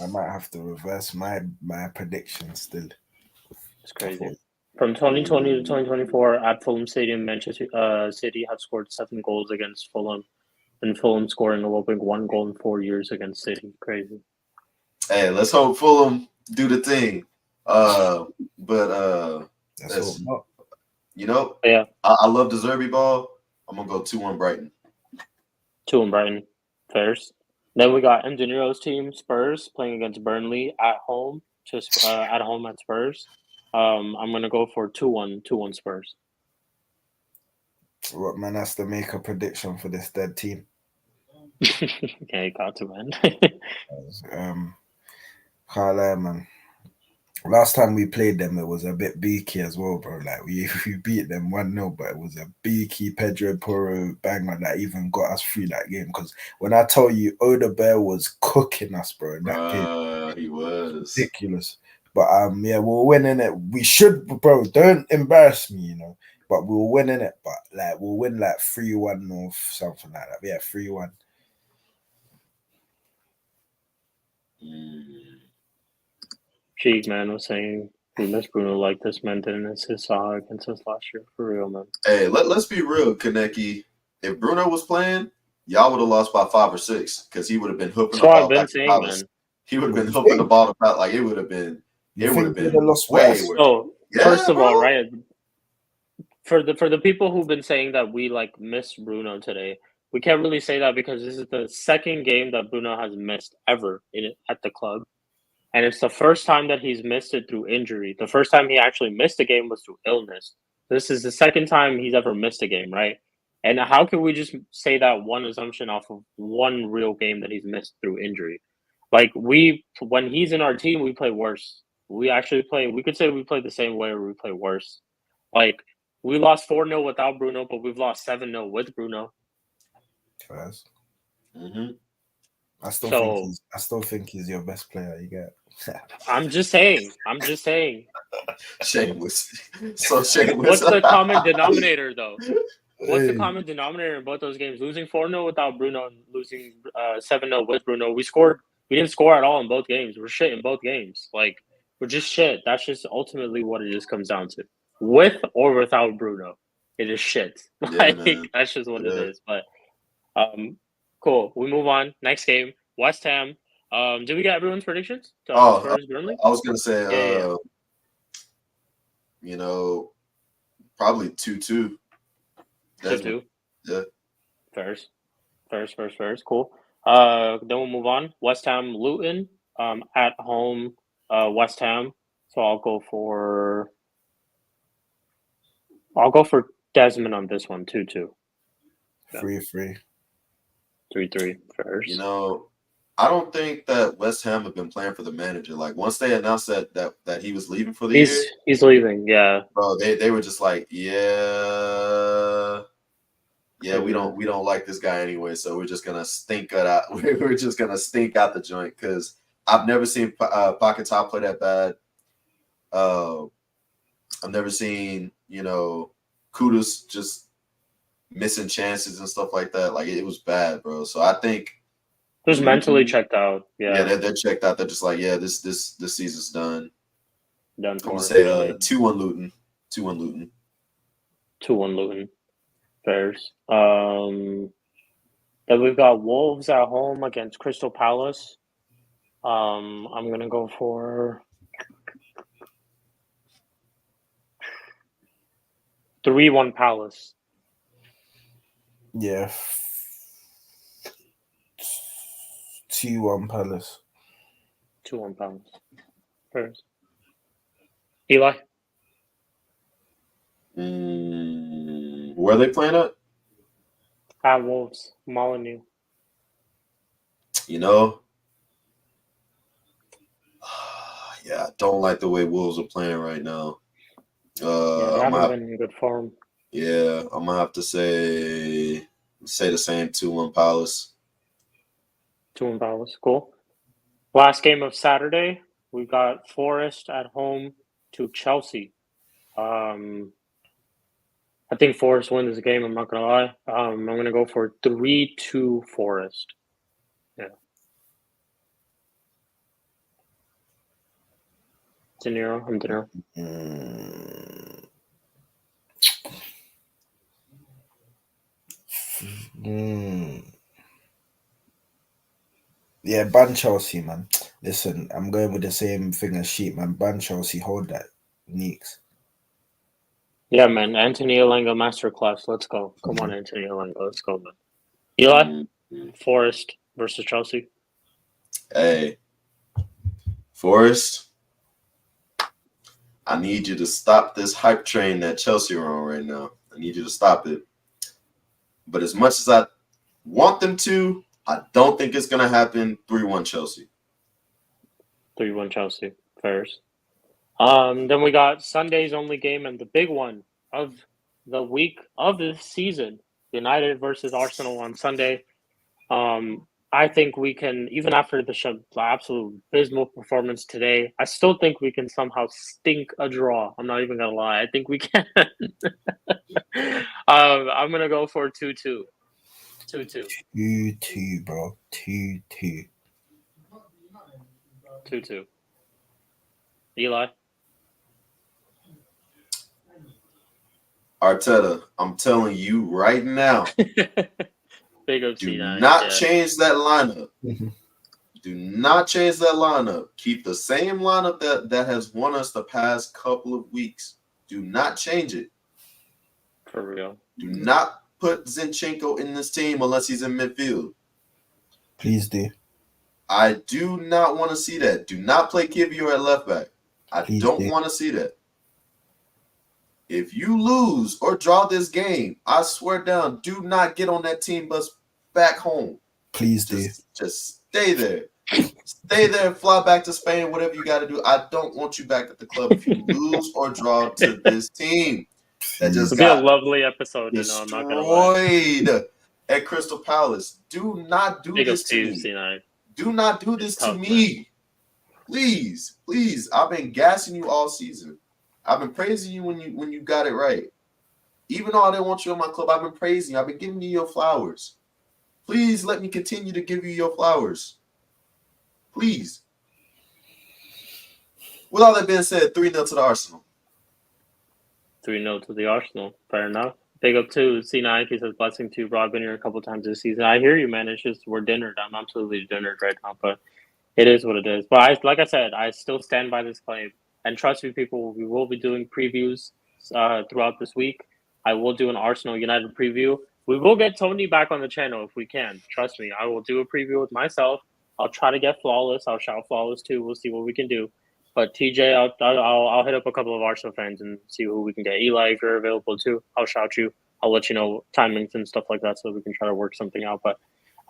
C: I might have to reverse my prediction still.
A: It's crazy. From 2020 to 2024, at Fulham Stadium, Manchester City have scored 7 goals against Fulham, and Fulham scoring a whopping 1 goal in 4 years against City. Crazy.
D: Hey, let's hope Fulham do the thing. Let's
C: hope not.
D: You know,
A: yeah.
D: I love the Zerbi ball. I'm gonna go 2-1 Brighton.
A: 2-1 Brighton. Fairs. Then we got M. De Niro's team, Spurs, playing against Burnley at home. At home at Spurs. I'm gonna go for 2-1 Spurs.
C: What man has to make a prediction for this dead team?
A: Yeah, you got to, man.
C: Can't lie, man. Last time we played them, it was a bit beaky as well, bro. Like we beat them 1-0, but it was a beaky Pedro Porro banger that even got us through that game. Because when I tell you, Oda Bear was cooking us, bro, in that game.
D: He was
C: ridiculous. But yeah, we're winning it. We should, bro. Don't embarrass me, you know. But we'll win in it. But like we'll win like 3-1 or something like that. Yeah, 3-1.
A: Cheek man was saying we miss Bruno like this man didn't assist Saha against us last year. For real, man.
D: Hey, let's be real, Kaneki. If Bruno was playing, y'all would have lost by 5 or 6 because he would have been hooping the ball back to Palace. He would have been hooping the ball about like it would have been. It would have been way worse.
A: So first of all, right, for the people who've been saying that we like missed Bruno today, we can't really say that because this is the second game that Bruno has missed ever at the club. And it's the first time that he's missed it through injury. The first time he actually missed a game was through illness. This is the second time he's ever missed a game, right? And how can we just say that one assumption off of one real game that he's missed through injury? Like when he's in our team, we play worse. We could say we play the same way or we play worse. Like we lost 4-0 without Bruno, but we've lost 7-0 with Bruno.
C: Mm-hmm. I still think he's your best player. You get.
A: I'm just saying.
D: Shameless. So shameless.
A: What's the common denominator, though? What's the common denominator in both those games? Losing 4-0 without Bruno and losing 7-0 with Bruno. We didn't score at all in both games. We're shit in both games. Like we're just shit. That's just ultimately what it just comes down to. With or without Bruno, it is shit.
D: Yeah,
A: that's just what it is. But cool. We move on. Next game, West Ham. Did we get everyone's predictions?
D: Spurs, Burnley? I was gonna say, you know, probably 2-2.
A: 2-2.
D: Yeah.
A: First. Cool. Then we'll move on. West Ham, Luton. At home, West Ham. So I'll go for Desmond on this one. 2-2.
C: 3-3.
A: 3-3 first.
D: You know, I don't think that West Ham have been playing for the manager. Like once they announced that he was leaving for the year,
A: he's leaving. Yeah,
D: bro. They were just like, yeah, we don't like this guy anyway. So we're just gonna stink it out. We're just gonna stink out the joint because I've never seen Paquetá play that bad. I've never seen Kudus just missing chances and stuff like that. Like it was bad, bro. So I think
A: just mentally checked out. Yeah,
D: they're checked out. They're just like, yeah, this season's done.
A: Done.
D: I'm gonna say 2-1 Luton. 2-1 Luton.
A: 2-1 Luton. Bears. Then we've got Wolves at home against Crystal Palace. I'm gonna go for 3-1 Palace.
C: Yeah. 2-1 Palace.
A: 2-1 Palace. First. Eli?
D: Where are they playing at?
A: At Wolves. Molyneux.
D: Yeah, I don't like the way Wolves are playing right now.
A: They
D: I'm
A: haven't been in good form.
D: Yeah, I'm gonna have to say the same 2-1 Palace.
A: 2-1 Palace. Cool. Last game of Saturday, we got Forest at home to Chelsea. I think Forest wins this game. I'm not gonna lie. I'm gonna go for 3-2 Forest. Yeah. De Niro. I'm De Niro.
C: Yeah, ban Chelsea, man. Listen, I'm going with the same thing as Sheep, man. Ban Chelsea, hold that. Neeks.
A: Yeah, man. Anthony Elenga masterclass. Let's go. Come on, Anthony Elenga. Let's go, man. Eli? Forest versus Chelsea.
D: Hey, Forrest, I need you to stop this hype train that Chelsea are on right now. I need you to stop it. But as much as I want them to, I don't think it's going to happen. 3-1 Chelsea.
A: 3-1 Chelsea. Fairs. Then we got Sunday's only game and the big one of the week of the season. United versus Arsenal on Sunday. I think we can, even after the absolute abysmal performance today, I still think we can somehow stink a draw. I'm not even going to lie. I think we can. I'm going to go for 2-2. 2-2.
C: 2-2, bro. 2-2.
A: 2-2. Eli?
D: Arteta, I'm telling you right now.
A: Big up
D: Do
A: C9.
D: not change that lineup. Do not change that lineup. Keep the same lineup that has won us the past couple of weeks. Do not change it.
A: For real.
D: Do not put Zinchenko in this team unless he's in midfield.
C: Please do.
D: I do not want to see that. Do not play Kivior at left back. I don't want to see that. If you lose or draw this game, I swear down, do not get on that team bus back home.
C: Please
D: just stay there. Stay there, fly back to Spain, whatever you got to do. I don't want you back at the club if you lose or draw to this team. That just
A: It'll be a lovely episode,
D: destroyed
A: I'm not gonna lie.
D: At Crystal Palace. Do not do this to me.
A: C9.
D: Do not do this to me. Please, please. I've been gassing you all season. I've been praising you when you got it right. Even though I didn't want you on my club, I've been praising you. I've been giving you your flowers. Please let me continue to give you your flowers. Please. With all that being said, 3-0 to the Arsenal.
A: 3-0 to the Arsenal. Fair enough. Big up to C9. He says, blessing to you, bro. I've been here a couple times this season. I hear you, man. It's just we're dinnered. I'm absolutely dinnered right now, but it is what it is. But like I said, I still stand by this claim. And trust me, people, we will be doing previews throughout this week. I will do an Arsenal United preview. We will get Tony back on the channel if we can. Trust me, I will do a preview with myself. I'll try to get flawless. I'll shout flawless too. We'll see what we can do. But TJ, I'll hit up a couple of Arsenal fans and see who we can get. Eli, if you're available too, I'll shout you. I'll let you know timings and stuff like that so we can try to work something out. But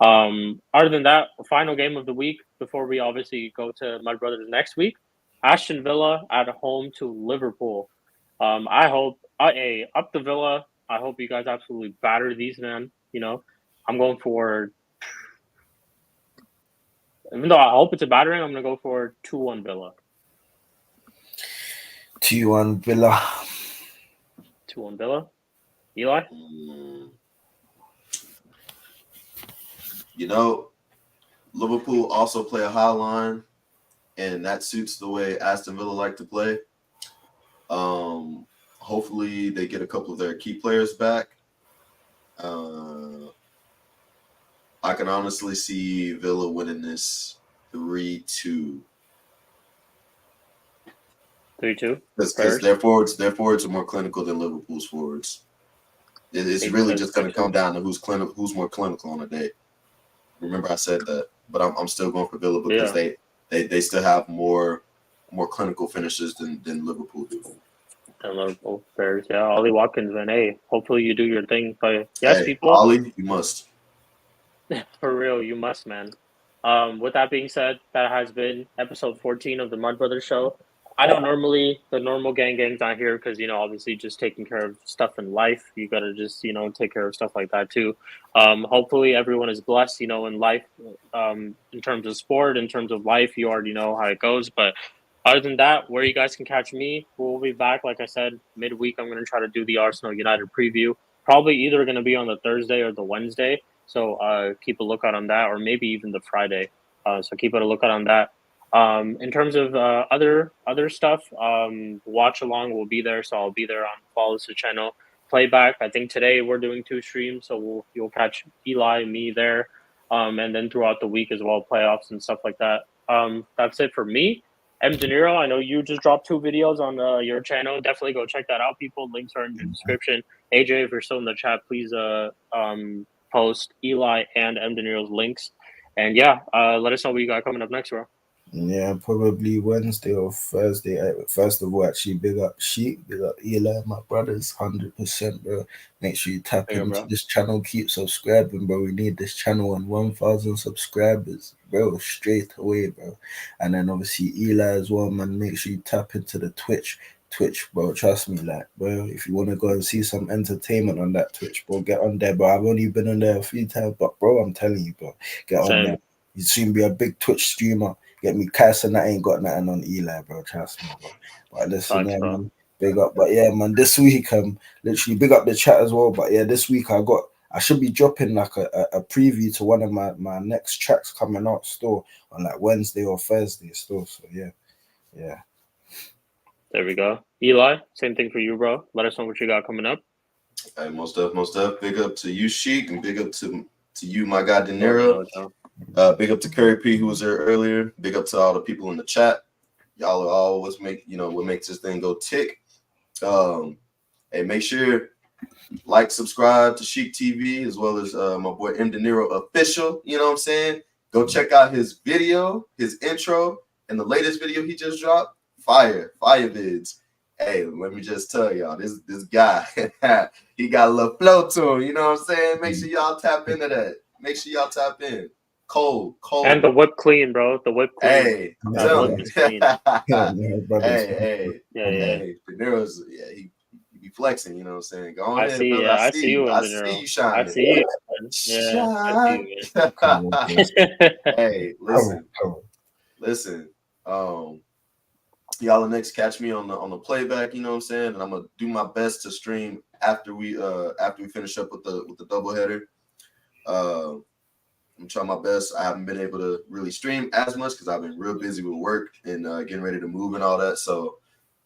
A: other than that, final game of the week before we obviously go to my brothers next week. Aston Villa at home to Liverpool. I hope up the Villa. I hope you guys absolutely batter these men. I'm going for. Even though I hope it's a battering, I'm going to go for 2-1 Villa.
C: 2-1 Villa.
A: 2-1 Villa. Eli?
D: Liverpool also play a high line, and that suits the way Aston Villa like to play. Hopefully they get a couple of their key players back. I can honestly see Villa winning this 3-2.
A: 3-2?
D: Because their forwards are more clinical than Liverpool's forwards. It's really just going to come down to who's more clinical on a day. Remember I said that, but I'm still going for Villa because they still have more clinical finishes than Liverpool do.
A: And Liverpool Bears, yeah. Ollie Watkins, man. Hey, hopefully you do your thing. But yes, people.
D: Ollie, you must.
A: For real, you must, man. With that being said, that has been episode 14 of the Mud Brothers Show. I know normally the normal gang's not here because obviously just taking care of stuff in life. You gotta just take care of stuff like that too. Hopefully everyone is blessed, in life. In terms of sport, in terms of life, you already know how it goes. But other than that, where you guys can catch me, we'll be back. Like I said, midweek. I'm gonna try to do the Arsenal United preview. Probably either gonna be on the Thursday or the Wednesday. So keep a lookout on that, or maybe even the Friday. So keep a lookout on that. In terms of other stuff, watch along will be there, so I'll be there on follow the channel. Playback, I think today we're doing 2 streams, so you'll catch Eli, me there, and then throughout the week as well, playoffs and stuff like that. That's it for me. M. De Niro, I know you just dropped 2 videos on your channel. Definitely go check that out, people. Links are in the description. AJ, if you're still in the chat, please post Eli and M. De Niro's links. And yeah, let us know what you got coming up next, bro.
C: Yeah, probably Wednesday or Thursday. First of all, actually, big up Sheik, big up Eli, my brothers, 100%, bro. Make sure you tap into this channel, keep subscribing, bro. We need this channel on 1,000 subscribers, bro, straight away, bro. And then obviously Eli as well, man. Make sure you tap into the Twitch, bro. Trust me, like, bro, if you want to go and see some entertainment on that Twitch, bro, get on there, bro. I've only been on there a few times, but bro, I'm telling you, bro, get on there. You soon be a big Twitch streamer. Get me casting that ain't got nothing on Eli, bro. Trust me, bro. But listen, yeah, man, big up. But yeah, man, this week, literally big up the chat as well. But yeah, this week I should be dropping like a preview to one of my next tracks coming out still on like Wednesday or Thursday still. So yeah.
A: There we go. Eli, same thing for you, bro. Let us know what you got coming up.
D: Hey, most up. Big up to you, Sheik, and big up to you, my guy De Niro. Big up to Curry P, who was there earlier. Big up to all the people in the chat. Y'all are always make what makes this thing go tick. Hey, make sure like, subscribe to Sheik TV as well as my boy M. De Niro official. You know what I'm saying? Go check out his video, his intro, and the latest video he just dropped. Fire vids. Hey, let me just tell y'all, this guy, he got a little flow to him. You know what I'm saying? Make sure y'all tap into that. Make sure y'all tap in. Cold.
A: And the whip clean, bro. The whip clean.
D: Hey,
A: clean.
D: Hey, De Niro's, he be flexing, you know what I'm saying? Go on ahead, brother. I see you,
A: I see you shining.
D: I see you. Hey, listen. Y'all next catch me on the playback, you know what I'm saying? And I'm gonna do my best to stream after we finish up with the doubleheader. I'm trying my best. I haven't been able to really stream as much because I've been real busy with work and getting ready to move and all that. So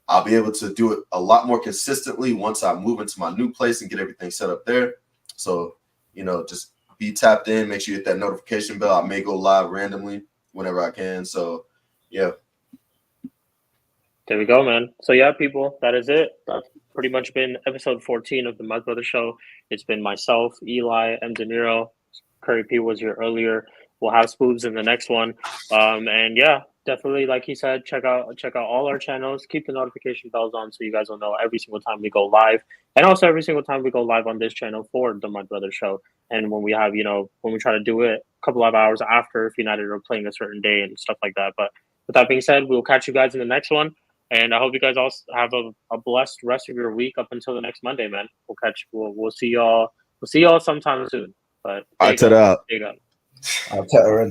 D: I'll be able to do it a lot more consistently once I move into my new place and get everything set up there. So, just be tapped in. Make sure you hit that notification bell. I may go live randomly whenever I can. So, yeah.
A: There we go, man. So, yeah, people, that is it. That's pretty much been episode 14 of the Mud Brother Show. It's been myself, Eli, M. De Niro. Curry P was here earlier. We'll have Spoobs in the next one. And yeah, definitely, like he said, check out all our channels. Keep the notification bells on so you guys will know every single time we go live. And also every single time we go live on this channel for the Mud Brother Show. And when we have, when we try to do it a couple of hours after if United are playing a certain day and stuff like that. But with that being said, we'll catch you guys in the next one. And I hope you guys all have a blessed rest of your week up until the next Monday, man. We'll see y'all. We'll see y'all sometime soon. But
C: I'll tell her out.
A: There you go.
C: I'll tell her in.